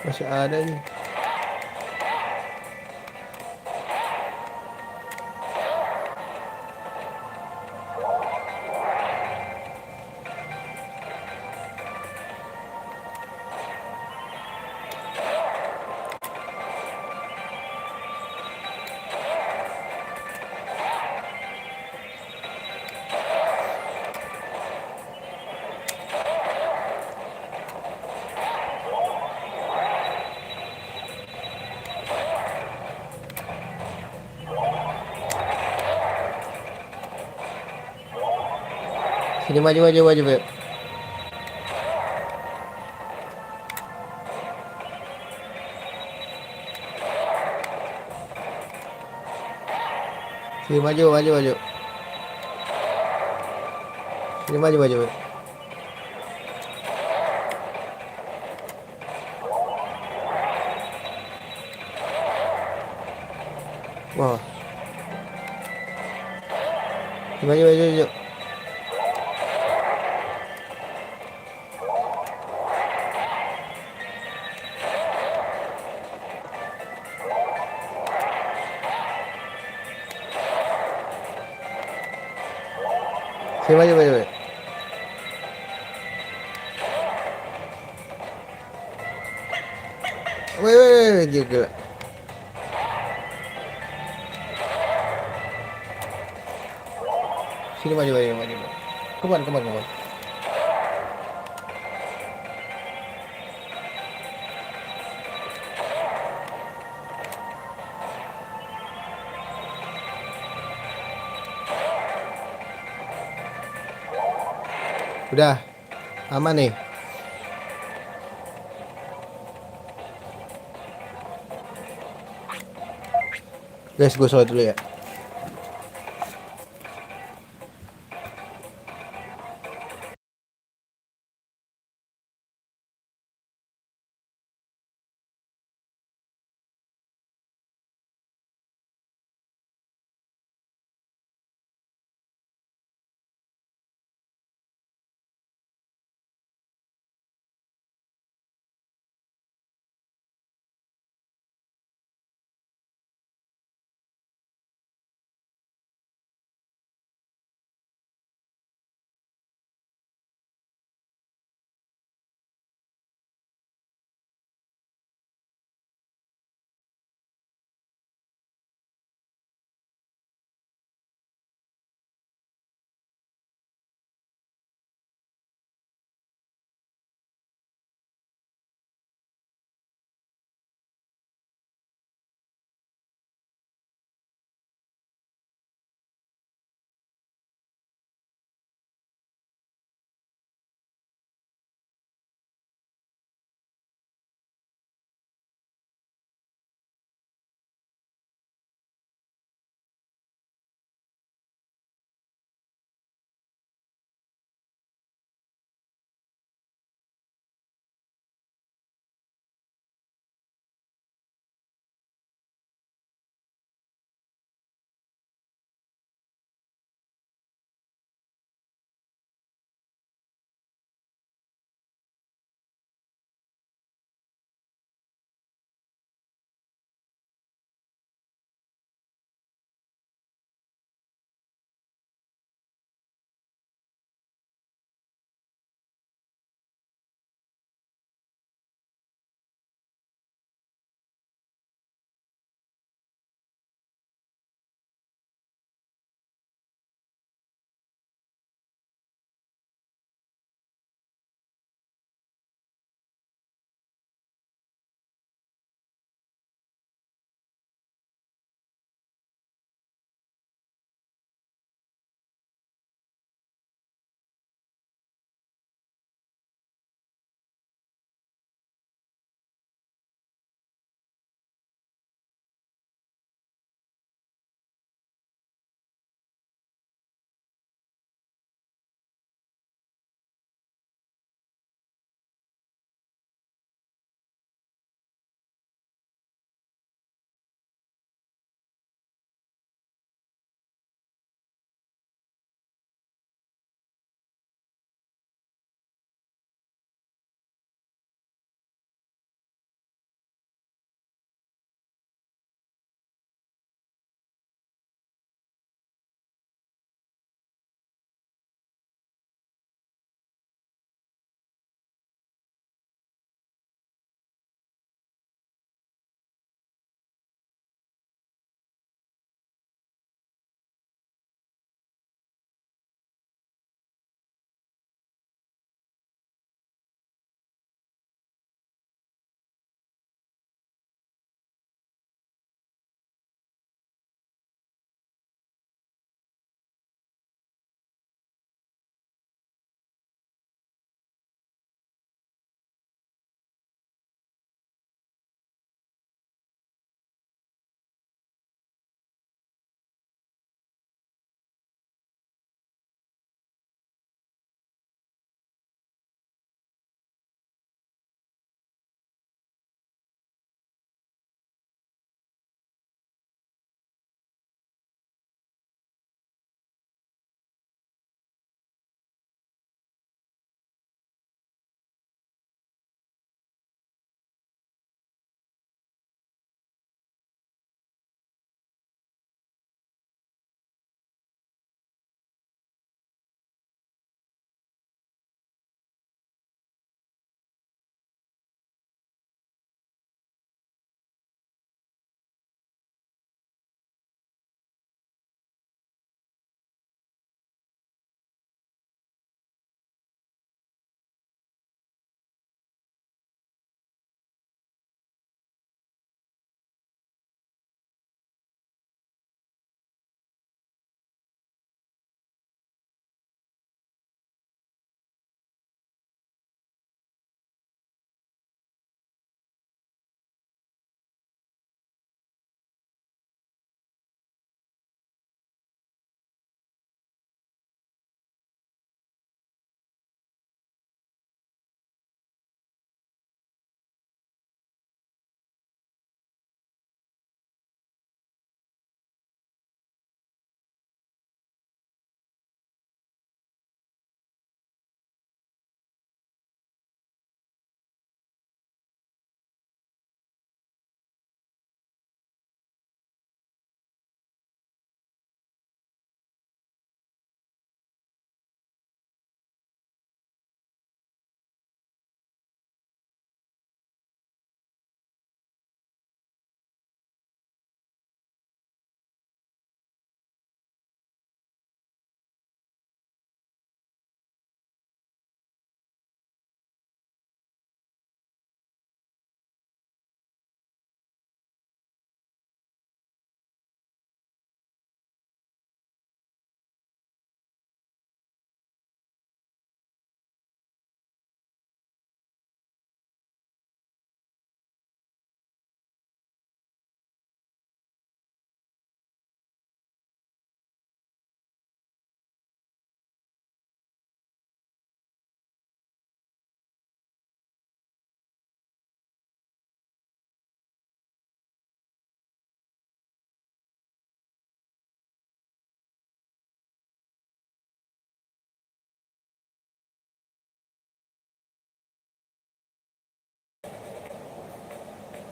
Masih ada nih. Sini maju maju maju Beb. Sini maju maju maju. Sini maju maju Beb. Wah. Sini maju maju maju. Sini maju, maju, maju. Woi, woi, woi, gila, gila. Sini maju, maju, maju, maju. Come on, come on, come on. Udah, aman nih. Guys, gue sholat dulu ya.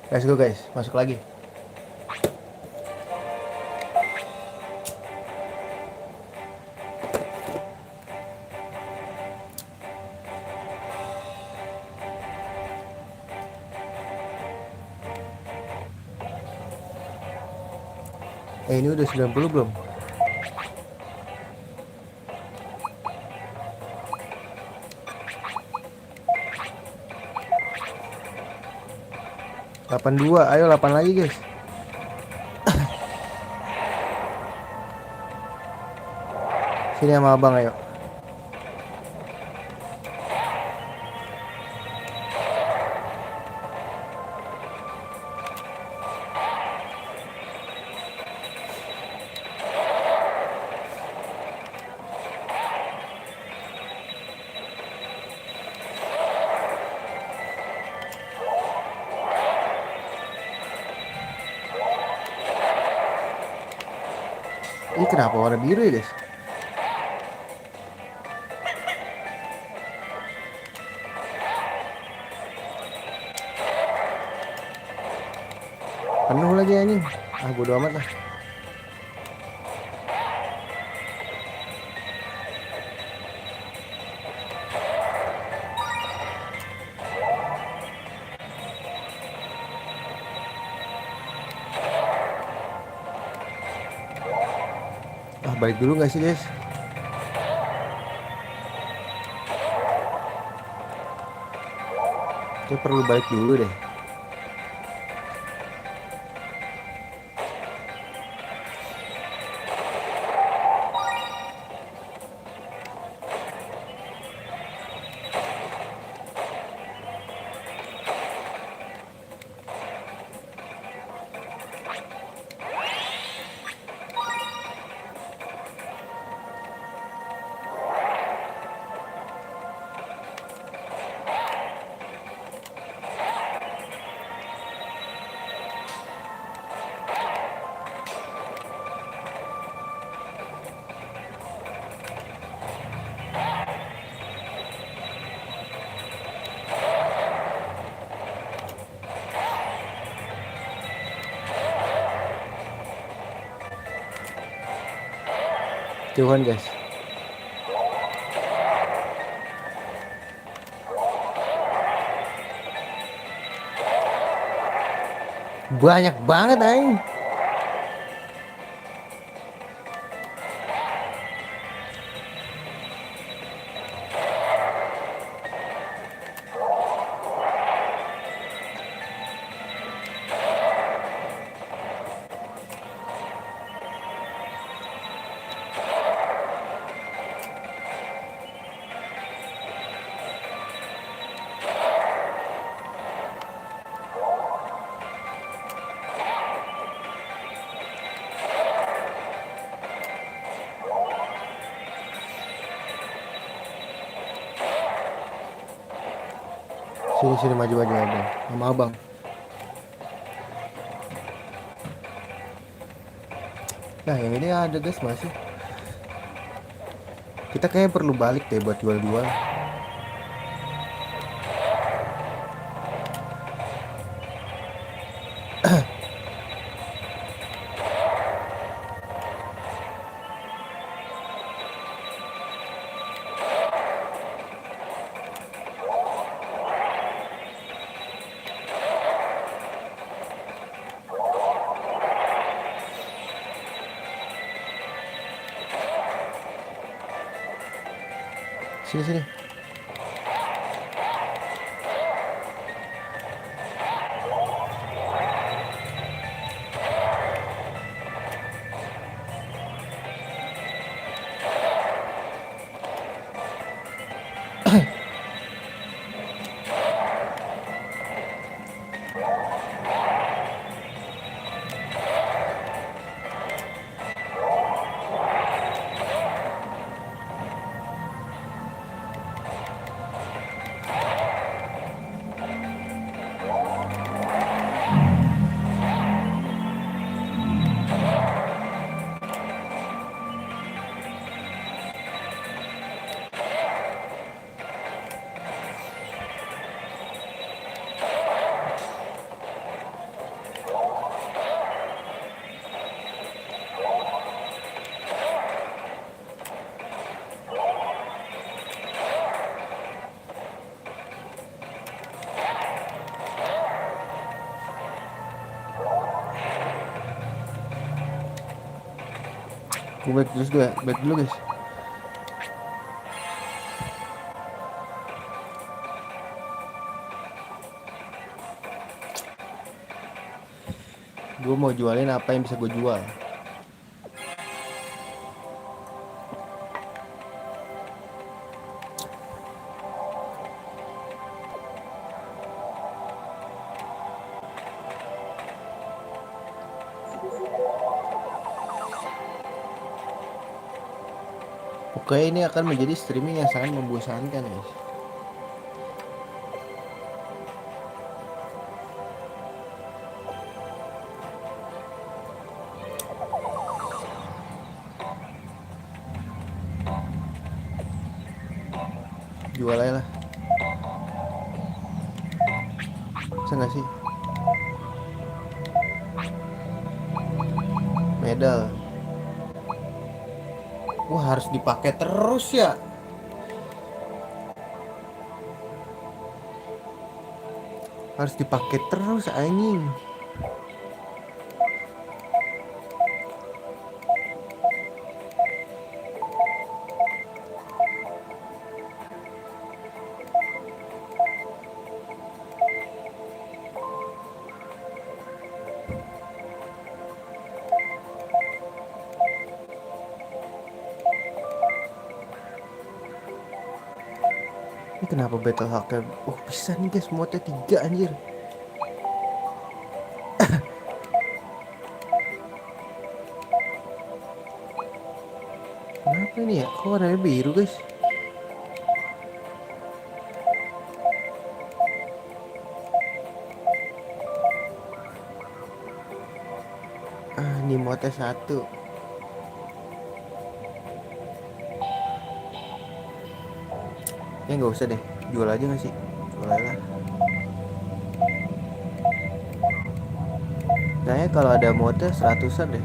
Let's go guys, masuk lagi. Ini udah 90 belum? ...82, ayo 8 lagi guys. Sini sama abang ayo. Ini kenapa warna biru ya guys? Penuh lagi anjing. Ah bodo amat lah. Ah balik dulu gak sih guys? Kita perlu balik dulu deh. Tuhan guys. Banyak banget aing. Sini maju abang, sama abang. Nah yang ini ada guys masih. Kita kayaknya perlu balik deh buat jual-jual. Sini. Gue back terus gue, back dulu guys. Gue mau jualin apa yang bisa gue jual. Oke, ini akan menjadi streaming yang sangat membosankan guys. Jual aja lah. Bisa gak sih? Medal. Wah, harus dipakai terus ya. Harus dipakai terus anjing. Ini kenapa battle hacker? Oh bisa nih guys, modnya 3 anjir. Kenapa ini ya? Kok warnanya biru guys? Ah, ini modnya 1. Ya nggak usah deh, jual aja gak sih? Jual aja lah. Kayaknya kalau ada modnya 100-an deh.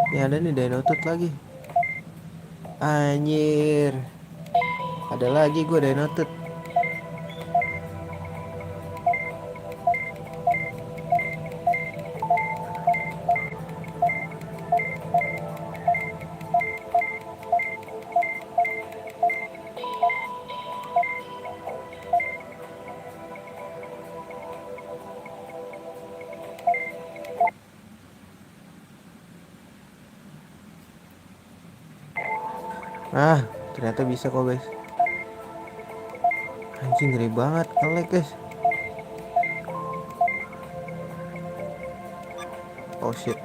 Ini ada nih Dinotot lagi. Anjir. Ada lagi gue Dinotot. Ah, ternyata bisa kok guys. Anjing ngeri banget, nge-lag guys. Oh shit.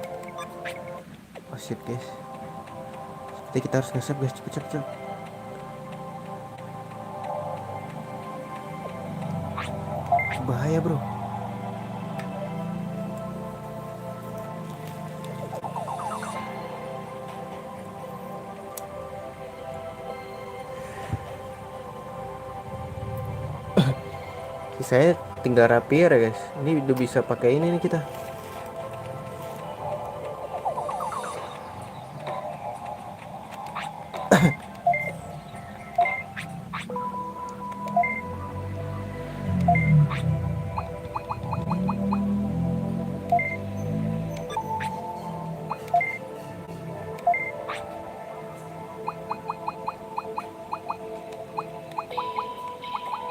Oh shit guys. Seperti kita harus nge-save guys, cepet. Bahaya bro. Saya tinggal rapier ya guys. Ini udah bisa pakai ini nih kita.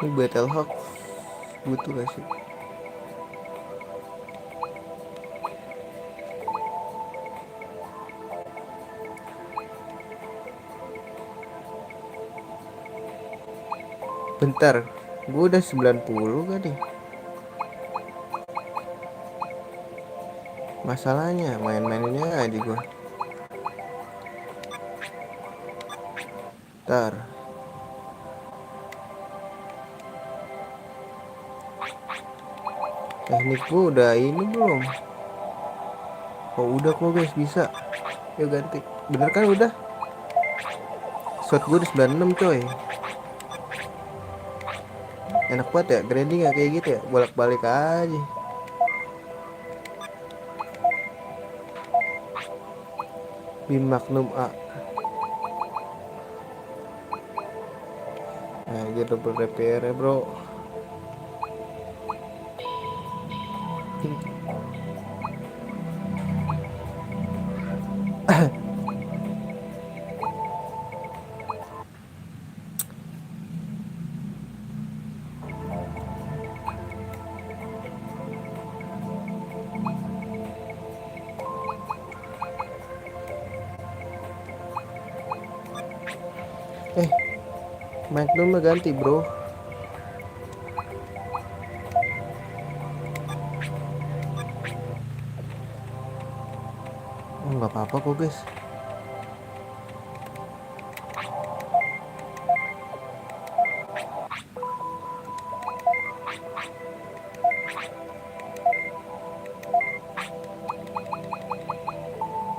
Ini Battle Hawk butuh gak sih? Bentar, gue udah 90 kan nih. Masalahnya main-mainnya aja gue. Ntar. Teknik gue udah ini belum? Oh udah kok guys, bisa. Yuk ganti. Bener kan udah? Shot gue udah 96 coy. Enak banget ya, grinding ya kayak gitu ya. Bolak-balik aja. Bim Magnum A. Nah, dia double repair ya bro. Magnum mah ganti bro. Oh, nggak apa-apa kok guys.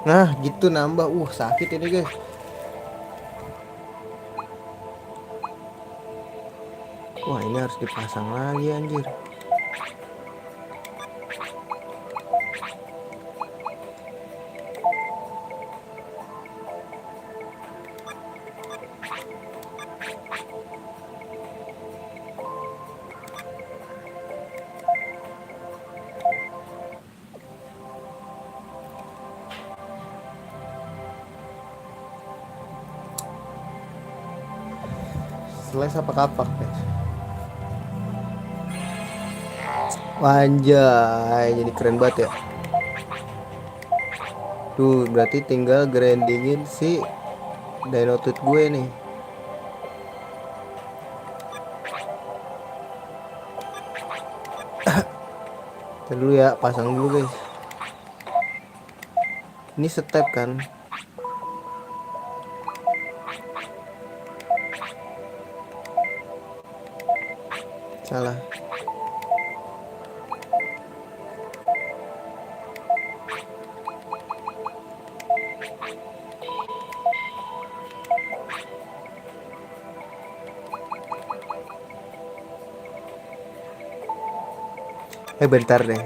Nah gitu nambah. Sakit ini guys. Wah ini harus dipasang lagi anjir. Slice apa kapak guys? Anjay, jadi keren banget ya. Tuh berarti tinggal grindingin si Dynotooth gue nih. Ntar dulu ya, pasang dulu guys. Ini step kan. Salah. Bentar deh.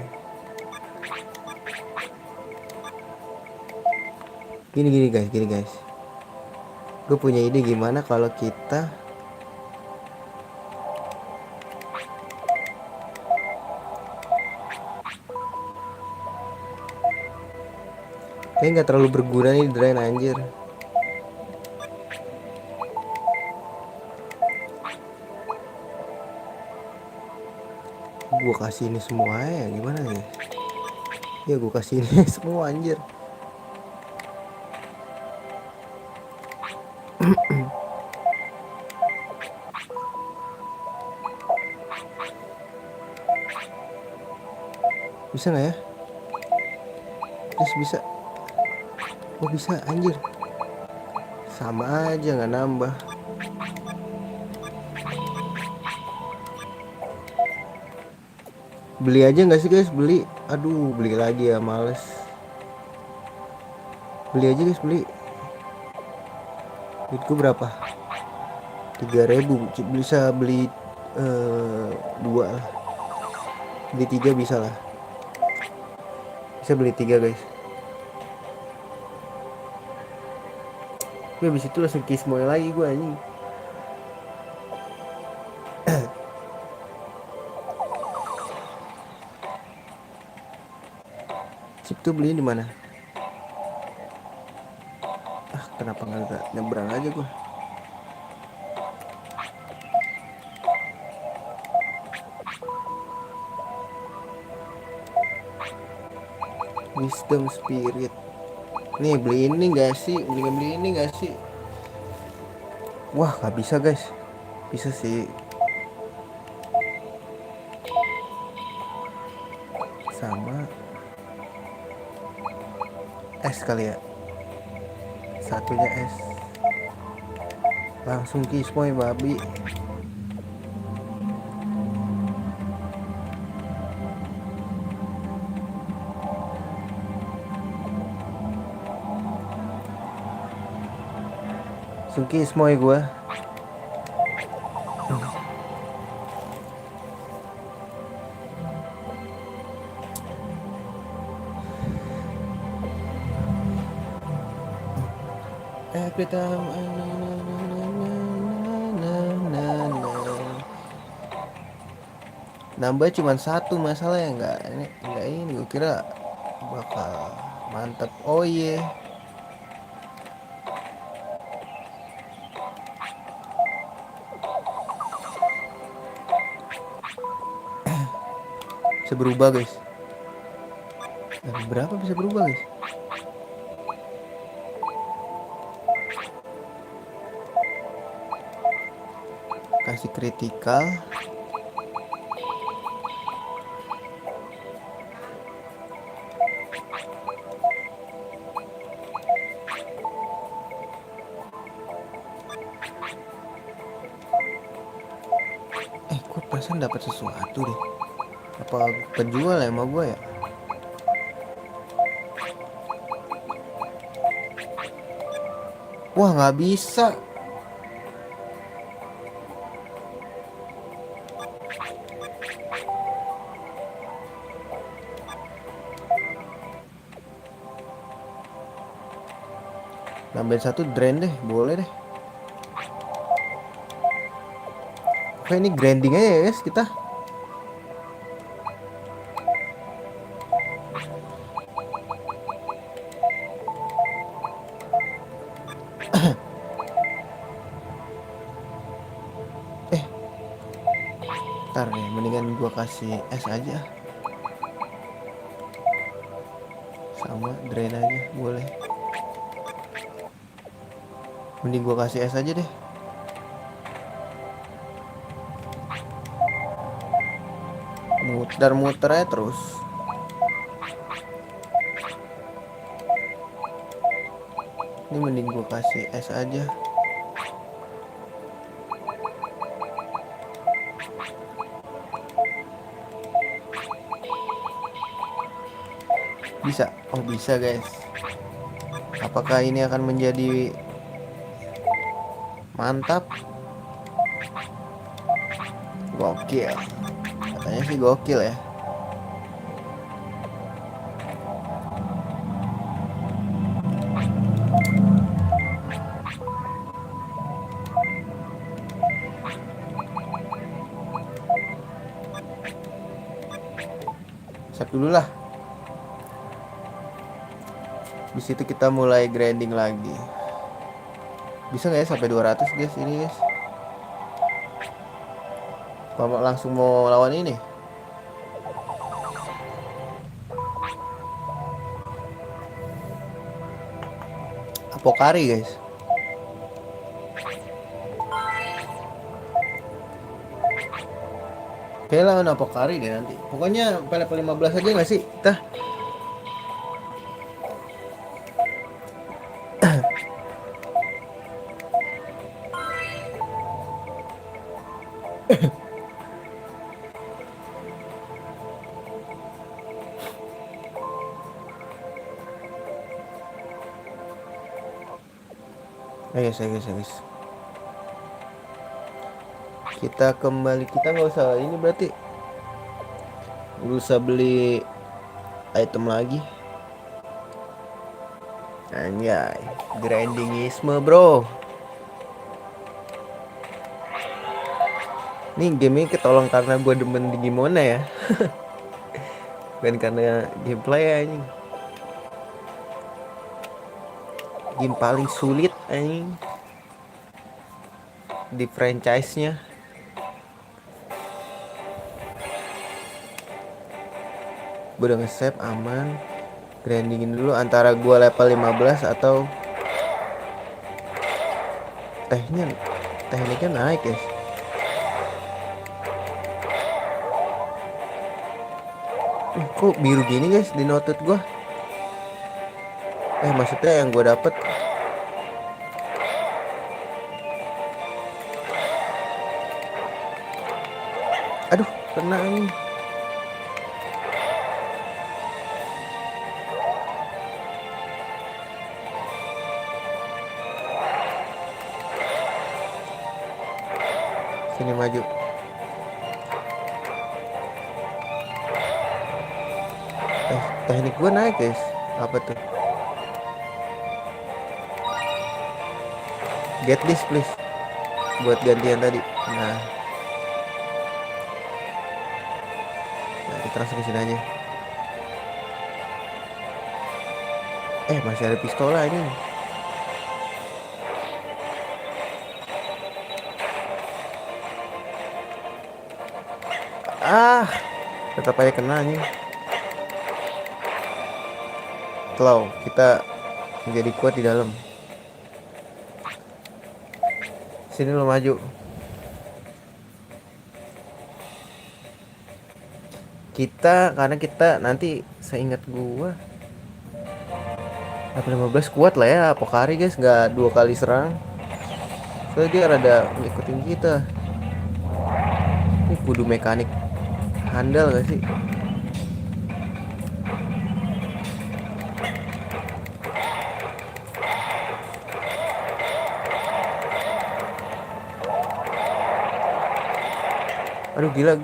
Gini guys. Gue punya ide gimana kalau kita kayaknya nggak terlalu berguna nih drain anjir. Gue kasih ini semua ya gimana nih? Ya gue kasih ini semua anjir. Bisa nggak ya? Terus bisa. Oh bisa anjir. Sama aja nggak nambah. Beli aja nggak sih guys? Beli. Aduh beli lagi ya, males. Beli aja guys, beli. Duitku berapa? 3.000. Bisa beli 2 lah. Beli 3 bisa lah. Bisa beli 3 guys. Gue habis itu langsung kismoy lagi gue anjing. Chip tuh belinya di mana? Kenapa nggak nyebrang aja gue? Wisdom Spirit. Nih beli ini gak sih? Beli ini gak sih? Wah gak bisa guys. Bisa sih. Sama es kali ya. Satunya es. Langsung kismoy babi. Kismoy gue. Every time Nambah cuma satu masalah ya, nggak ini gue kira bakal mantap. Oh iya, bisa berubah guys. Dan berapa bisa berubah guys? Kasih kritikal. Gue perasaan dapat sesuatu deh. Apa penjual ya sama gue ya? Wah nggak bisa. Nambahin satu drain deh, boleh deh. Oke ini grinding aja ya guys kita. Ntar deh, mendingan gua kasih es aja. Sama drain aja, boleh. Mending gua kasih es aja deh. Muter-muter aja terus. Ini mending gua kasih es aja. Bisa? Oh bisa guys. Apakah ini akan menjadi mantap? Gokil. Katanya sih gokil ya. Save dulu lah. Di situ kita mulai grinding lagi. Bisa nggak ya sampai 200 guys ini guys? Bapak langsung mau lawan ini. Apokari guys. Kayak lawan Apokari deh nanti. Pokoknya level 15 aja nggak sih kita? Ayo guys. Kita kembali, kita nggak usah ini berarti. Nggak usah beli item lagi. Anjay, grindingisme bro. Nih game ini ketolong karena gue demen di gimana ya. Bukan karena gameplay anjing. Game paling sulit anjing di franchise-nya. Gue udah nge-save aman. Grindingin dulu antara gue level 15 atau tekniknya naik guys. Kok biru gini guys di noted gue? Maksudnya yang gue dapet. Aduh, kena ini. Sini maju. Teknik gue naik guys. Apa tuh? Get this please. Buat gantian tadi. Nah. kita langsung ke sini aja. Masih ada pistola ini. Tetap aja kena nih. Slow, kita menjadi kuat di dalam. Sini lo maju. Karena kita nanti, seingat gua level 15 kuat lah ya Pokari guys, nggak 2 kali serang. Soalnya dia rada ngikutin kita. Ini kudu mekanik handal gak sih? Aduh, gila.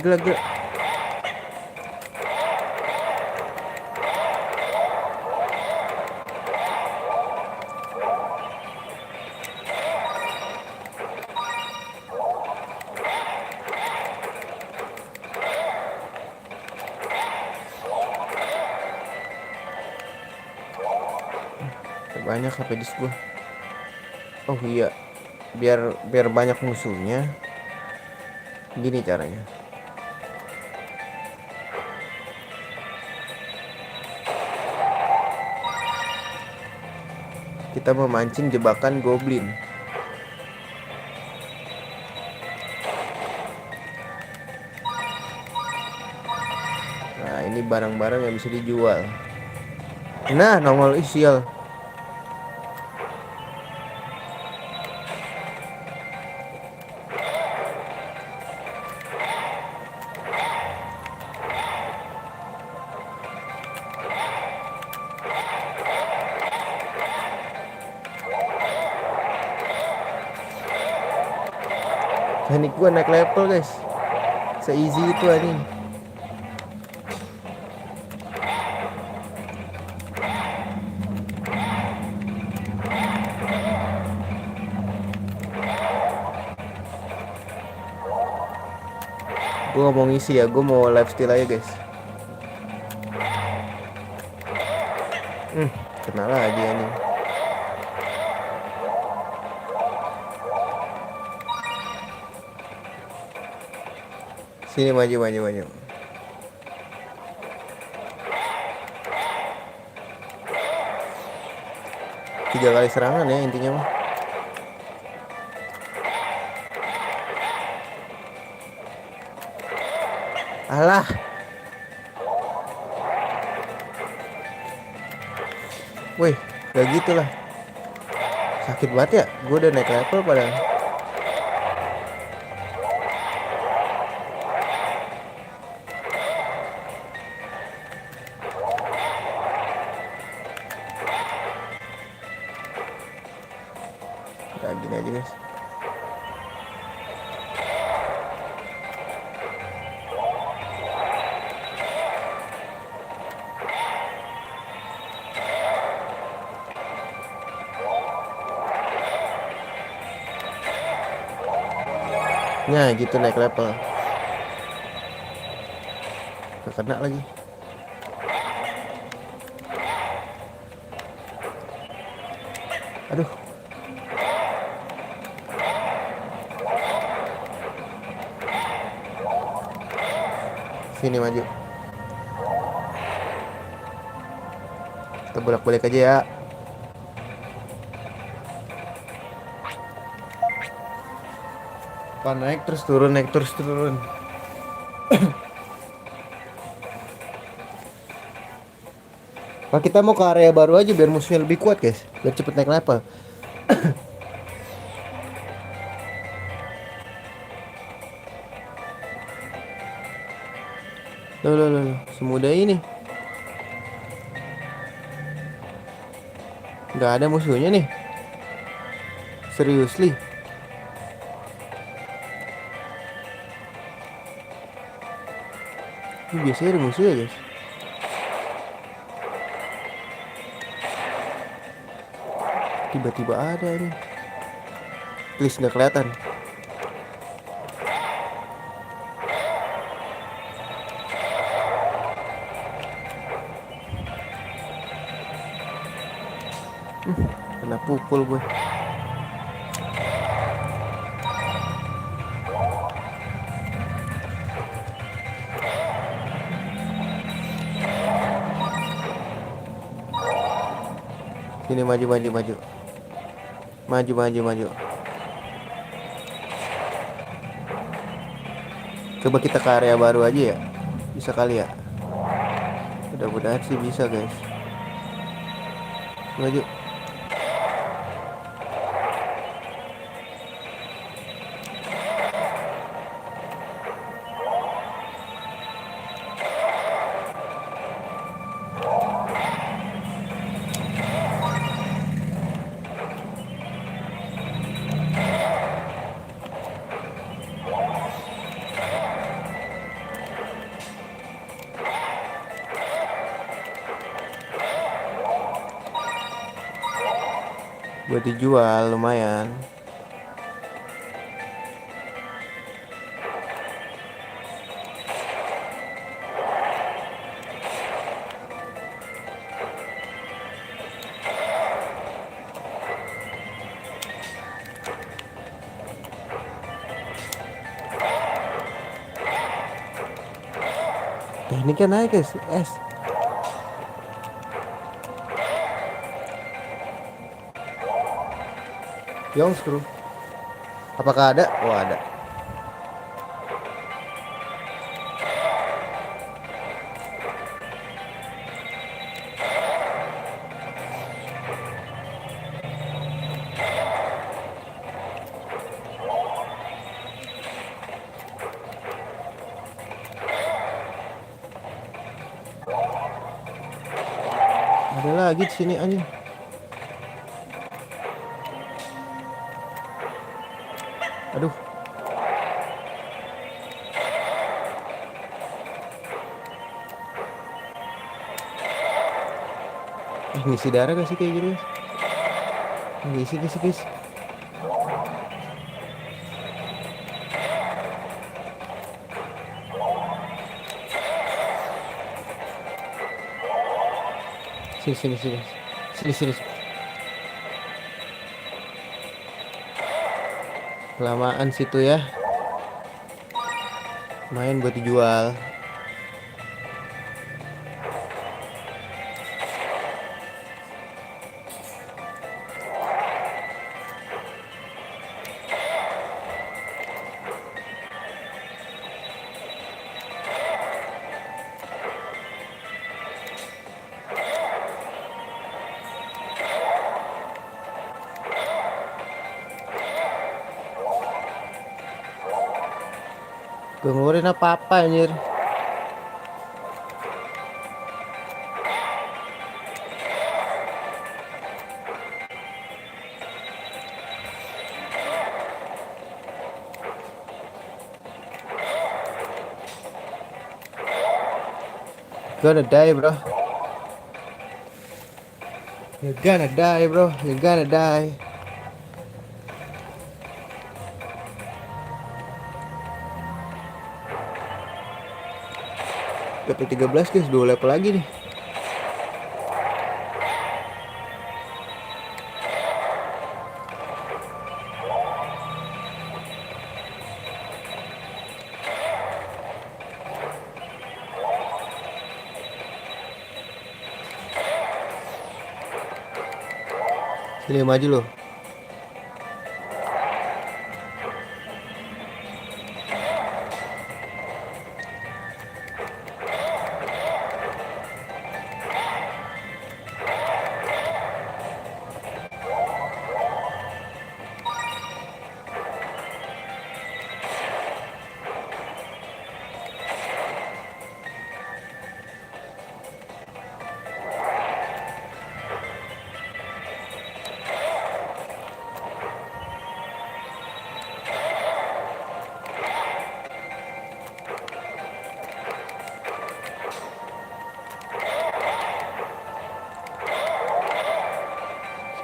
Banyak HP disk gua. Oh iya, biar banyak musuhnya. Gini caranya. Kita memancing jebakan goblin. Nah, ini barang-barang yang bisa dijual. Nah, nongol sial. Teknik gua naik level guys, se-easy itu anjing. Gua ngomong isi ya, gua mau lifestyle aja guys. Kenal lagi anjing. Sini maju. 3 kali serangan ya intinya mah. Alah. Wih, gak gitu lah. Sakit banget ya. Gue udah naik level padahal. Udah gini aja guys. Nah gitu naik level. Kena lagi. Aduh. Sini maju. Kita bolak-balik aja ya. Naik terus turun. Pak, kita mau ke area baru aja biar musuhnya lebih kuat guys, biar cepet naik level. Loh, semudah ini. Nggak ada musuhnya nih. Seriously. Ini biasanya ada musuh ya guys. Tiba-tiba ada nih. Please nggak kelihatan. Kena pukul gue. Sini maju maju maju. Maju maju maju. Coba kita ke area baru aja ya. Bisa kali ya. Mudah-mudahan sih bisa guys. Maju. Buat dijual lumayan. Tekniknya naik guys. Young screw. Apakah ada? Oh ada. Ada lagi di sini anjing. Aduh. Ngisi darah gak sih kayak gini? Ngisi guys. Sini. Kelamaan situ ya. Main buat dijual. Gue ngeluarin apa-apa anjir. Gonna die bro. You're gonna die bro. You're gonna die. Dapat 13 guys, 2 level lagi nih. Sini maju loh.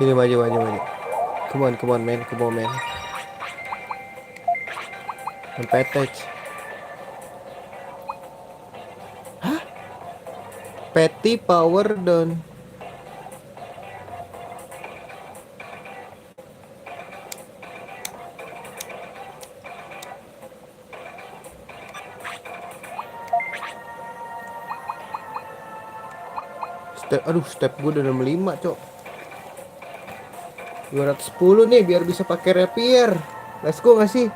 Sini maju. Come on man. Sampai attach. Hah? Petty power down. Step gue udah 65 cok. 210 nih biar bisa pakai rapier. Let's go gak sih?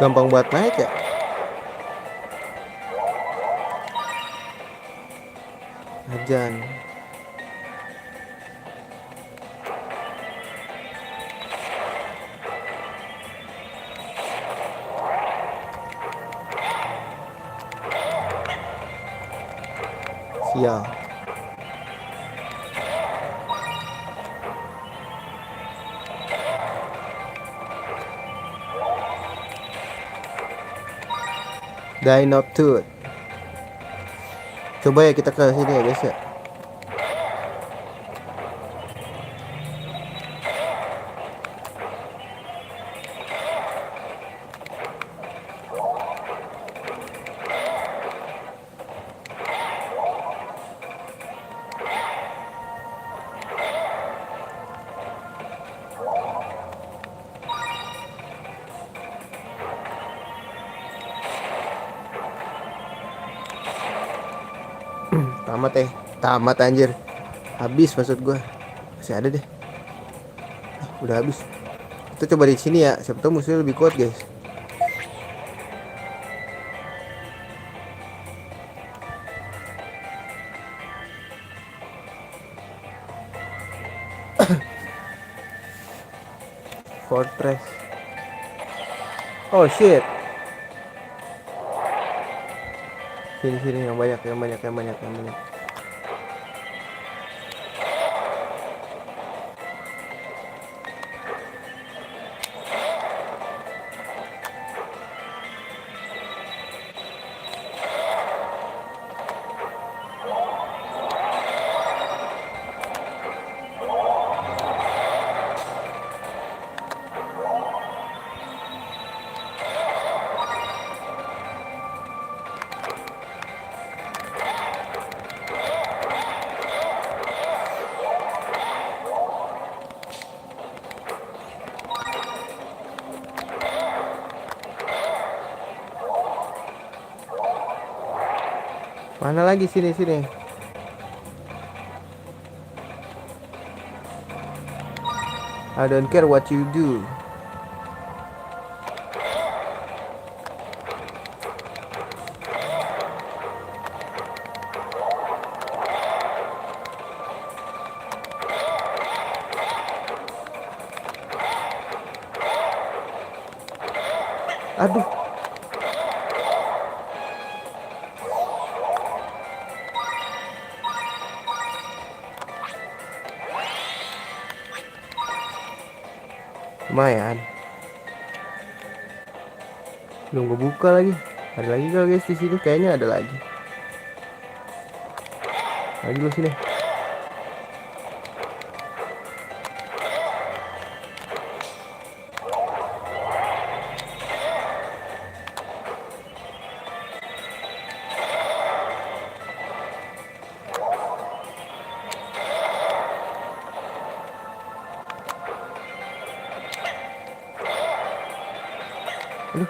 Gampang buat naik ya. Ajan. Sial. Dino Tooth. Coba ya kita ke sini ya guys ya. Tamat anjir. Habis maksud gue. Masih ada deh. Udah habis. Kita coba di sini ya. Siapa tahu musuhnya lebih kuat guys. Fortress. Oh shit. Sini yang banyak. Mana lagi sini. I don't care what you do. Aduh. Lumayan. Belum gue buka lagi. Ada lagi gak guys di sini? Kayaknya ada lagi. Lagi lu sini. Aduh.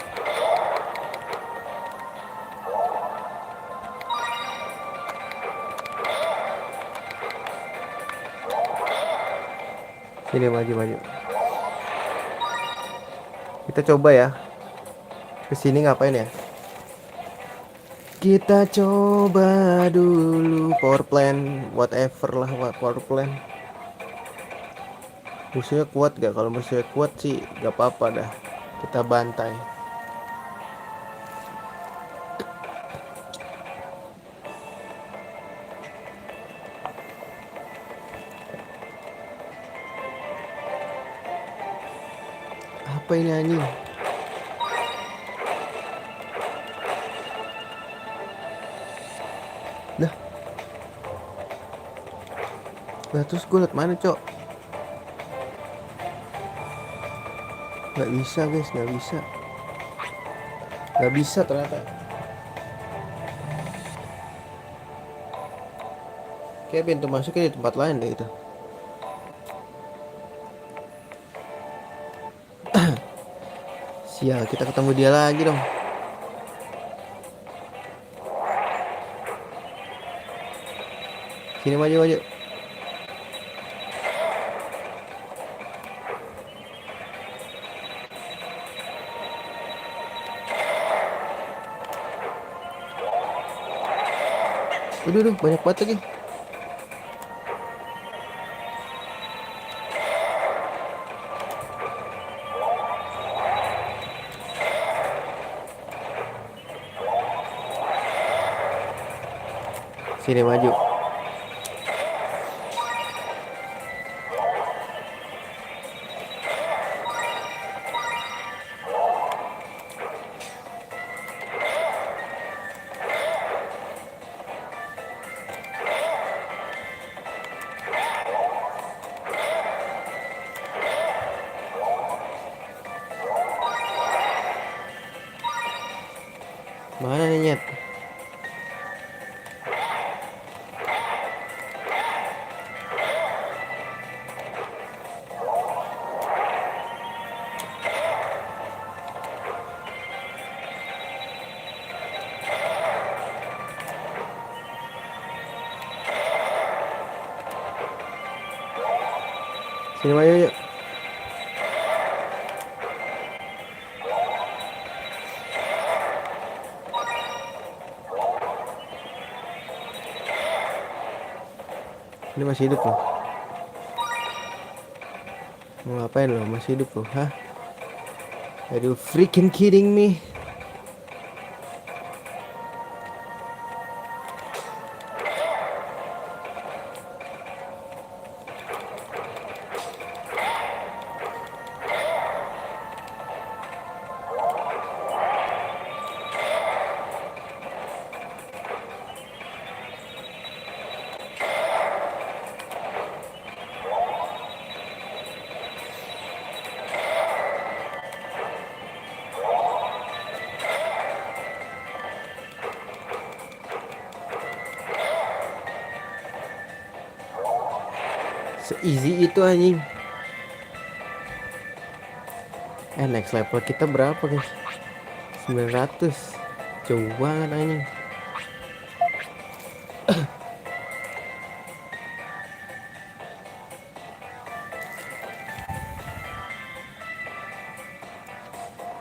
Sini maju. Kita coba ya. Kesini ngapain ya? Kita coba dulu power plant, whatever lah power plant. Musuhnya kuat gak? Kalau musuhnya kuat sih gak apa-apa dah. Kita bantai. Apa ini anjing? Dah. Nah terus gue liat mana cok, nggak bisa guys, nggak bisa ternyata. Kayak pintu masuknya di tempat lain deh itu. Sial, kita ketemu dia lagi dong. Sini maju maju. Aduh, banyak banget lagi. Sini maju. Mana nih nyet? Sini maju yuk. Ini masih hidup loh. Mau ngapain lo? Masih hidup loh, hah? Are you freaking kidding me? Se-easy itu anjing. Next level kita berapa guys? 900. Jauh banget anjing.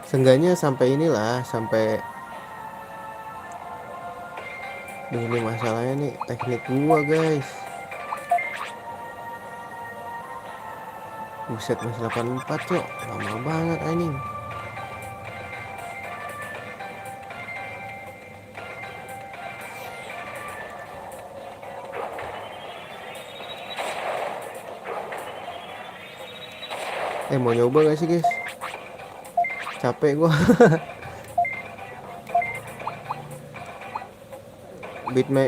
Seenggaknya sampai inilah, sampai ini masalahnya nih teknik gua guys. Buset, masih 84 cok, lama banget anjing. Mau nyoba gak sih guys? Capek gua.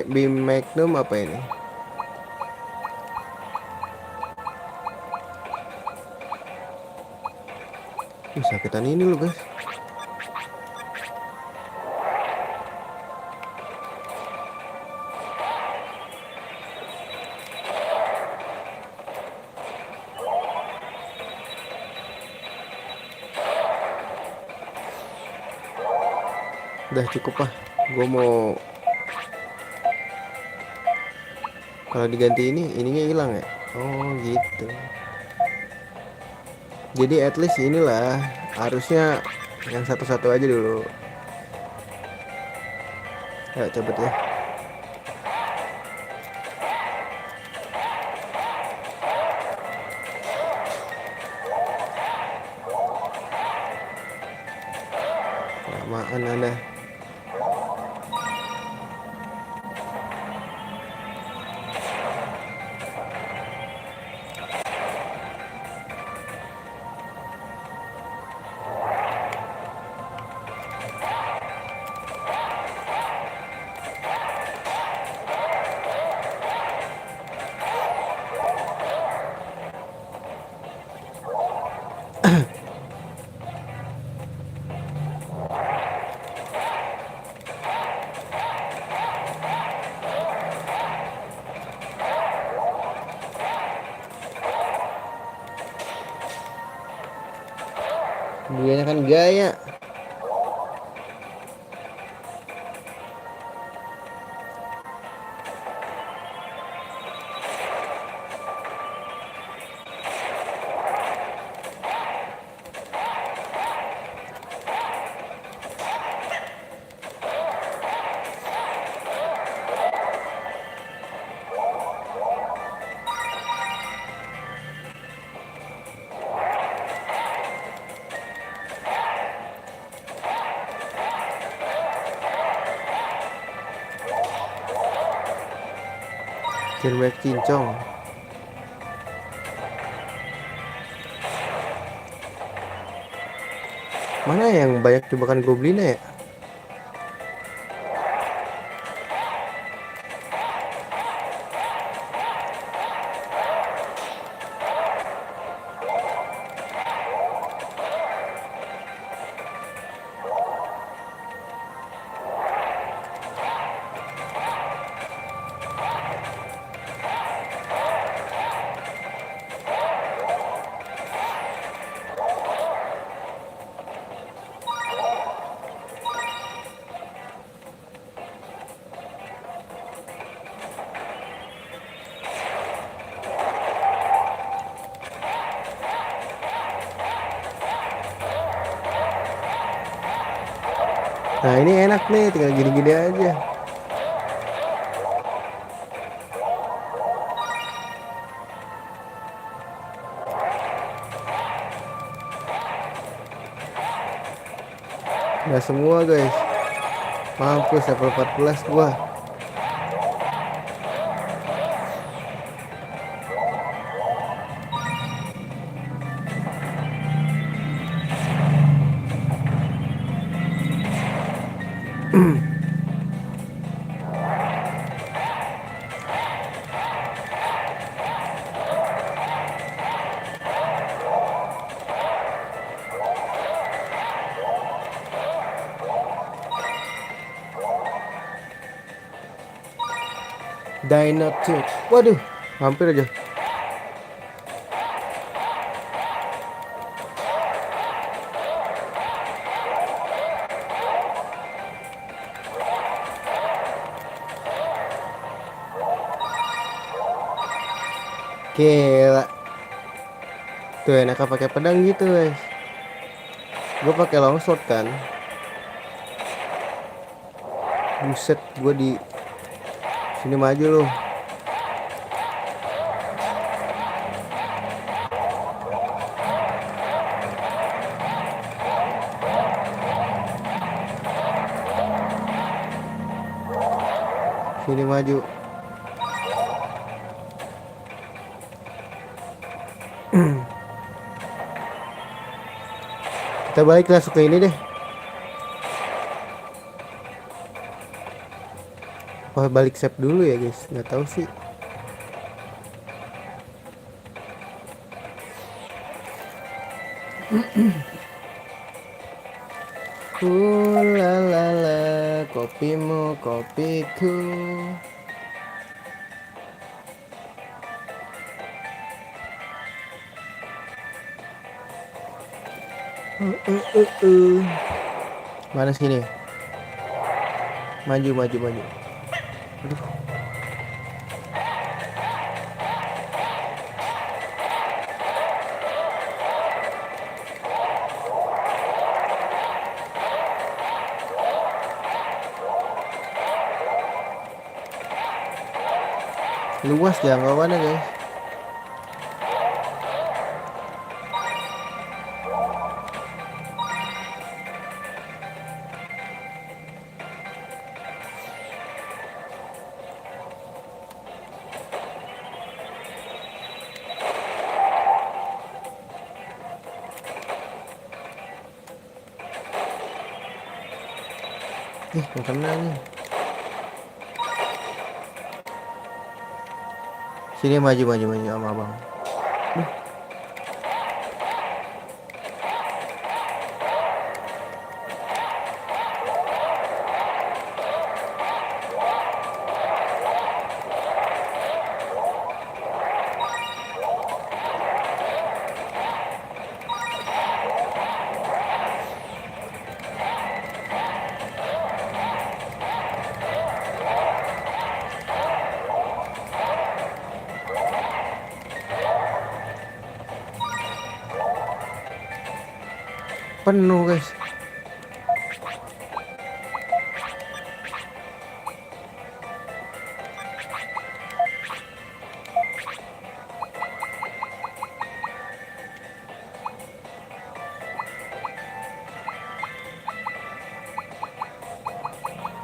Beam Magnum apa ini? Sakitan ini loh guys. Udah cukup lah. Gue mau, kalau diganti ininya hilang ya. Oh gitu. Jadi at least inilah, harusnya yang satu-satu aja dulu. Ayo cepet ya. Lamaan Anda. Guyanya kan gaya. Jangan banyak cincong. Mana yang banyak jebakan goblin ya? Nah ini enak nih, tinggal gini-gini aja. Udah semua guys. Mampus level 14 gua. Dino Tooth. Waduh, hampir aja. Gila. Tuh enak pakai pedang gitu guys. Gue pakai longsword kan. Buset, gue di sini maju loh. Sini maju. Kita balik langsung ke ini deh. Oh balik save dulu ya guys, nggak tahu sih. Lalala, kopimu kopiku. Mana sini? Maju maju maju. Aduh. Luas jangkauannya guys. Yang kena nih. Sini maju maju maju sama abang. Penuh guys.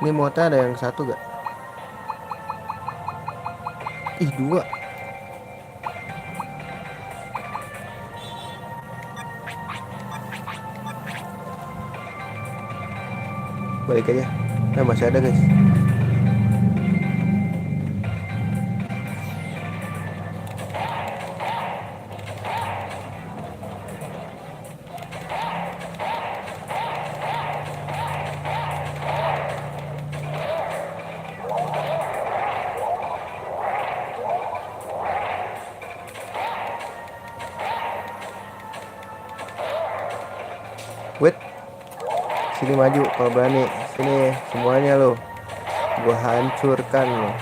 Ini motor ada yang satu gak? Ih, dua. Balik aja. Nah, masih ada guys. Wait, sini maju kalau berani. Sini semuanya lo, gua hancurkan lo.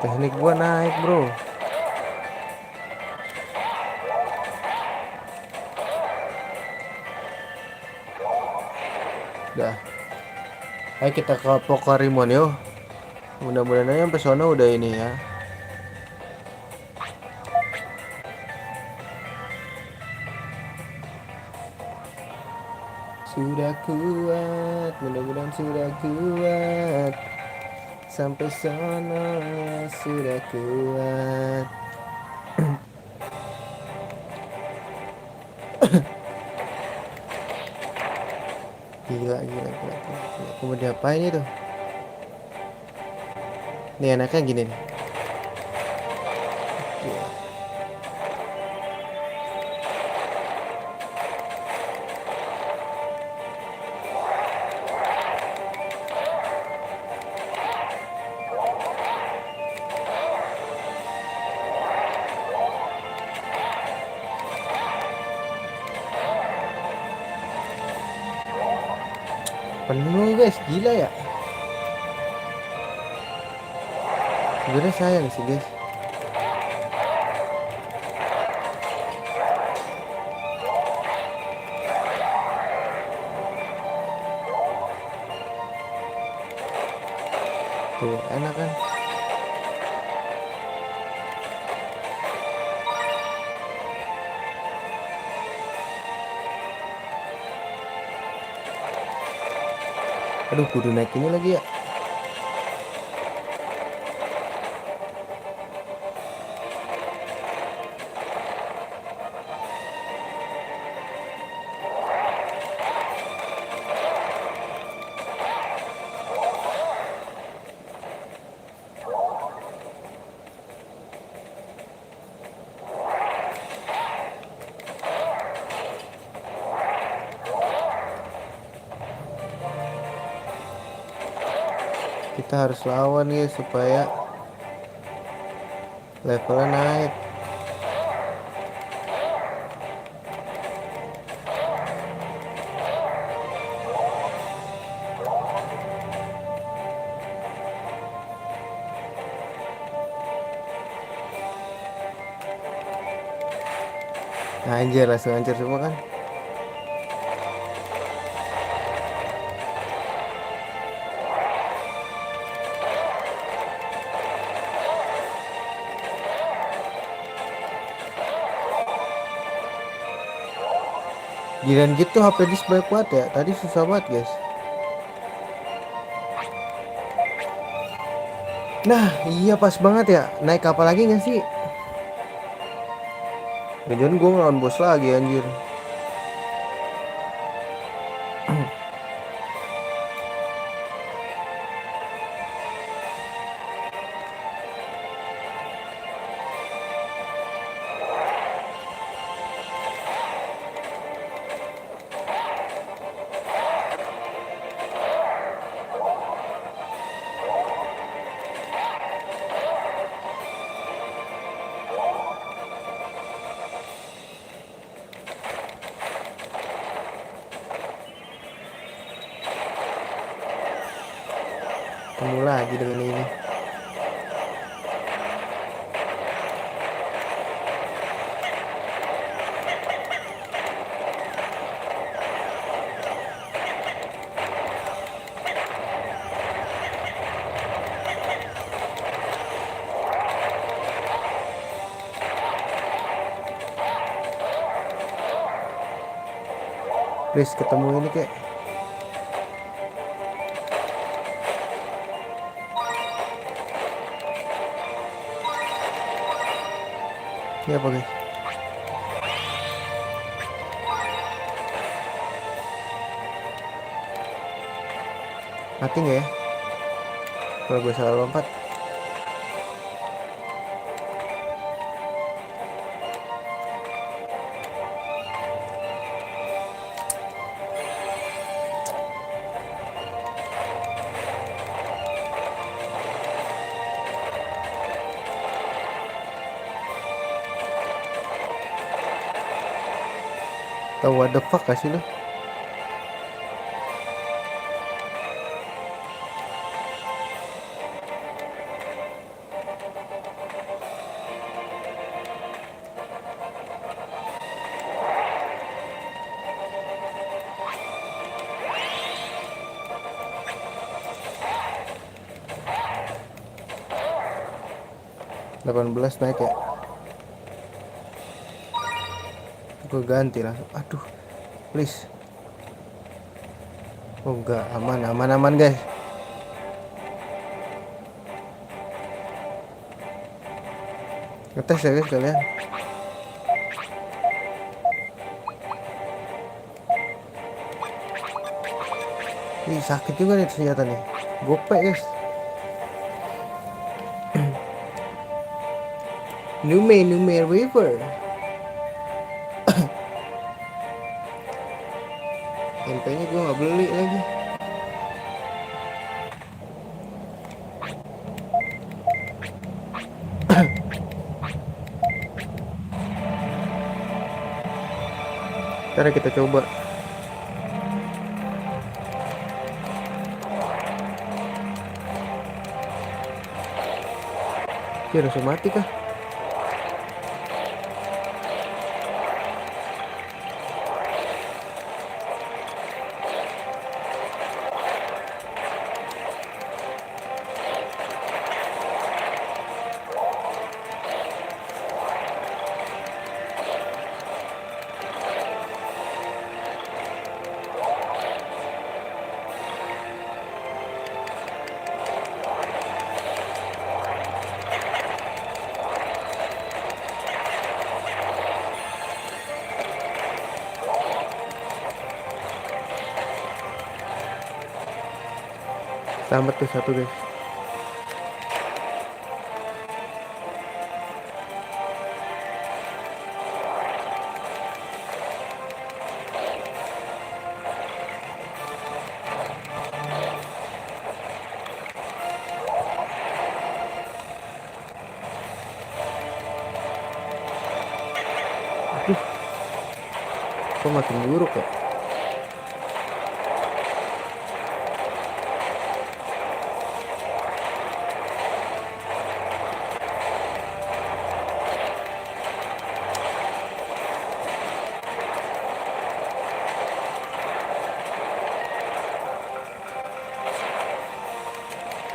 Teknik gua naik bro. Udah. Ayo kita ke Pokarimon yuk. Mudah-mudahan aja sampai sana udah ini ya. Sudah kuat, mudah-mudahan sudah kuat. Sampai sana sudah kuat. Gila. Aku mau diapain itu? Nih enaknya gini nih. Gila. Penuh guys, gila ya. Sebenarnya sayang sih guys. Tuh enak kan. Aduh, kudu naik ini lagi ya. Kita harus lawan guys supaya levelnya naik. Anjir, langsung hancur semua kan. Giliran gitu HP dis banyak banget ya. Tadi susah banget guys. Nah iya pas banget ya. Naik kapal lagi gak sih? Jangan gue ngelawan bos lagi anjir. Ketemu lagi dengan ini. Please ketemu ini kek. Ini apa guys? Mati nggak ya? Kalau gue salah lompat. Tahu what the fuck gak sih lu? (18) naik ya. Gue ganti lah. Aduh, please. Oh enggak, aman guys. Ngetes ya guys kalian. Ih, sakit juga nih senjata nih. Gopek guys. Nume River. MP-nya gue nggak beli lagi. Ntar kita coba. Dia langsung mati kah? Selamat tuh satu guys. Aduh, kok makin buruk ya?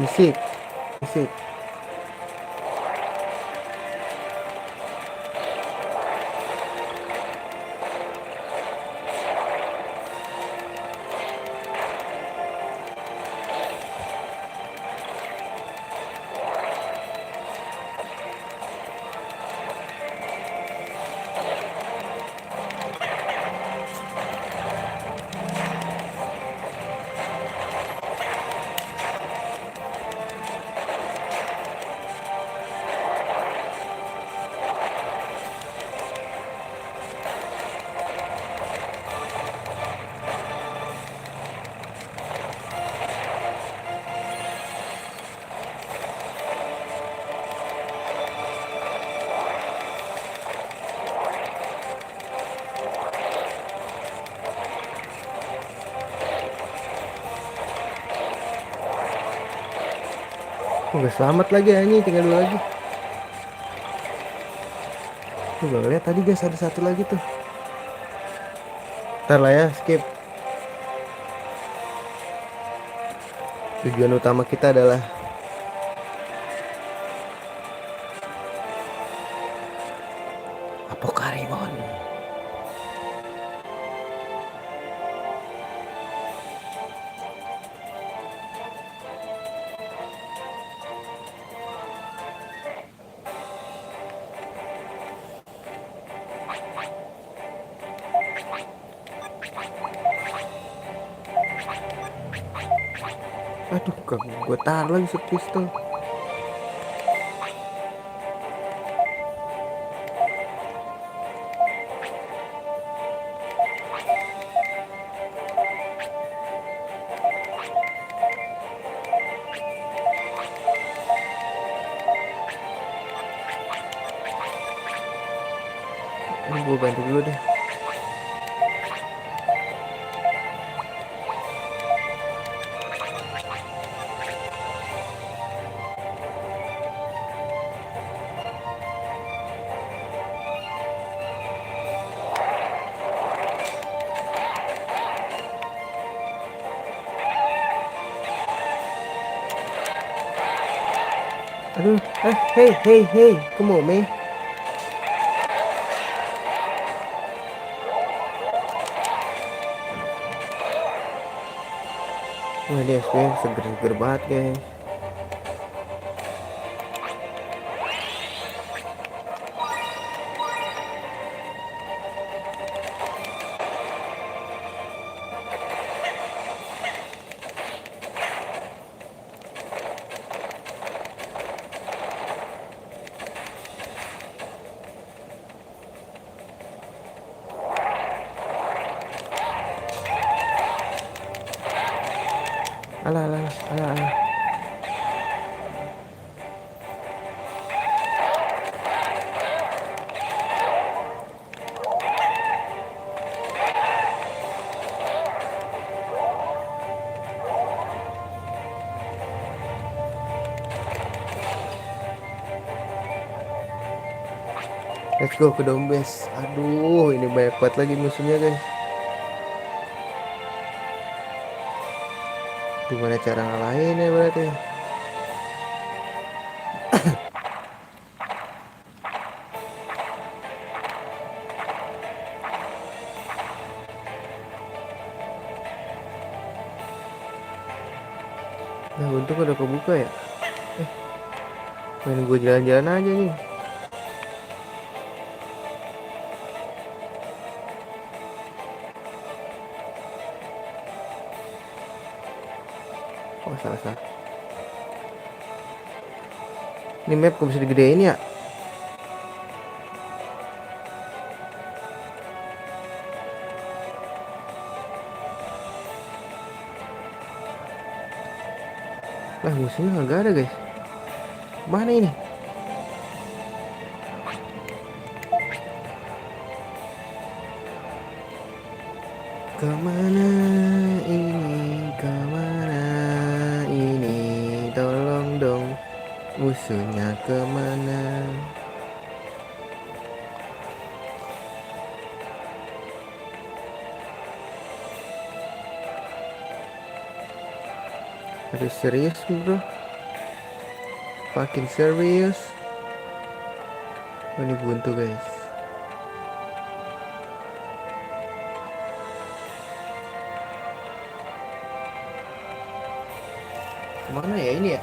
Fisik. Udah selamat lagi anjing, tinggal 2 lagi. Tuh gak lihat tadi guys, ada 1 lagi tuh. Ntar lah ya, skip. Tujuan utama kita adalah Apokarimon. Aduh, gue taruh lagi pistol. Ini gue bantu dulu deh. Aduh, hey, come on man. Wah, dia SP seger-seger banget guys. Alah. Let's go ke Dombes. Aduh, ini banyak banget lagi musuhnya guys. Gimana cara ngalahin ya berarti? Nah, untung udah kebuka ya. Main gue jalan-jalan aja nih. Oh, salah. Ini map kok bisa digedein ya? Lah, musuhnya nggak ada guys. Mana ini? Kemana ini? Tolong dong, musuhnya kemana? Aduh, serius bro? Fucking serius? Oh, ini buntu guys. Mana ya ini ya?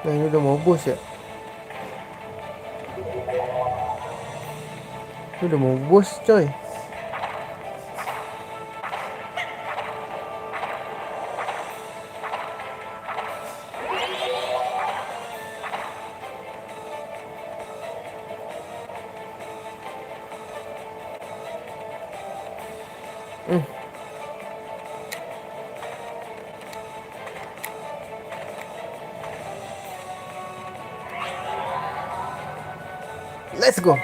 Nah, ini udah mau bos ya? Ini udah mau bos coy. Let's go.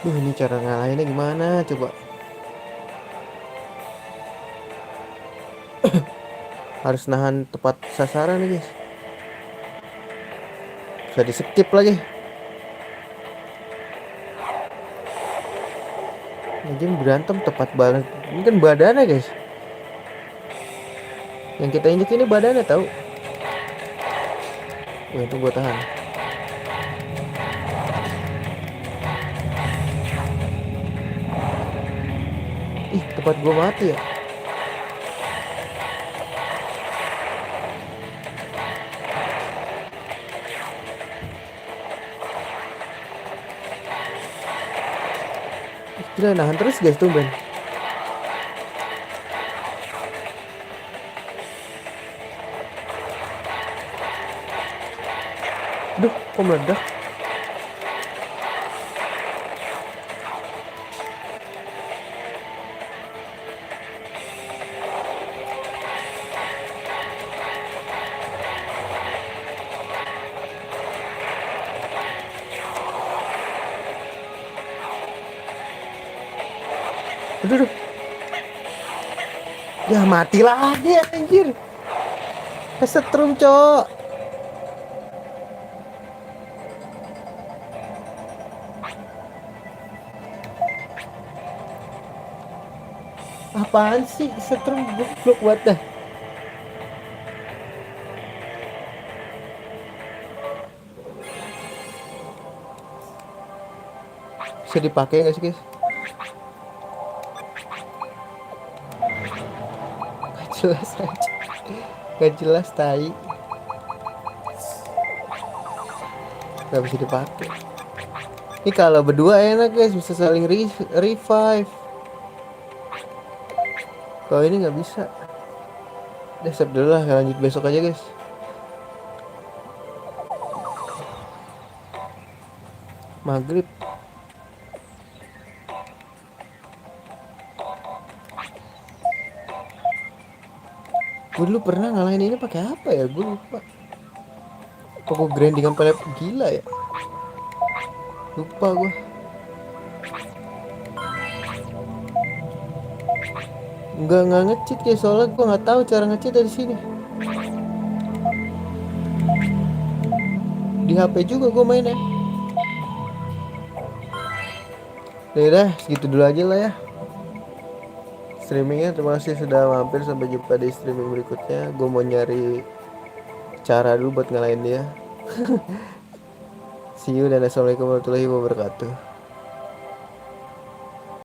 Duh, ini cara ngalahinnya gimana coba? Harus nahan tepat sasaran nih guys. Bisa di skip lagi. Ini berantem tepat banget. Ini kan badannya guys. Yang kita injek ini badannya tahu. Wah, itu gua tahan. Ih, tepat gua mati ya. Gila, nahan terus guys tuh Ben. Duh, kok meledak? Aduh. Ya mati lagi anjir. Kesetrum, cok. Apaan sih setrum goblok buat dah. Bisa dipakai nggak sih guys? Gak jelas aja. Gak jelas tai. Gak bisa dipakai. Ini kalau berdua enak guys, bisa saling revive. Kalau ini nggak bisa. Udah save dulu lah, lanjut besok aja guys. Maghrib. Gue dulu pernah ngalahin ini pakai apa ya? Gue lupa. Apa gue grindingan pada gila ya? Lupa gue. Nggak nge-cheat ya, soalnya gue nggak tahu cara nge-cheat dari sini. Di HP juga gue main ya. Udah, segitu dulu aja lah ya streamingnya. Terima kasih sudah mampir. Sampai jumpa di streaming berikutnya. Gue mau nyari cara dulu buat ngalahin dia. See you dan assalamualaikum warahmatullahi wabarakatuh.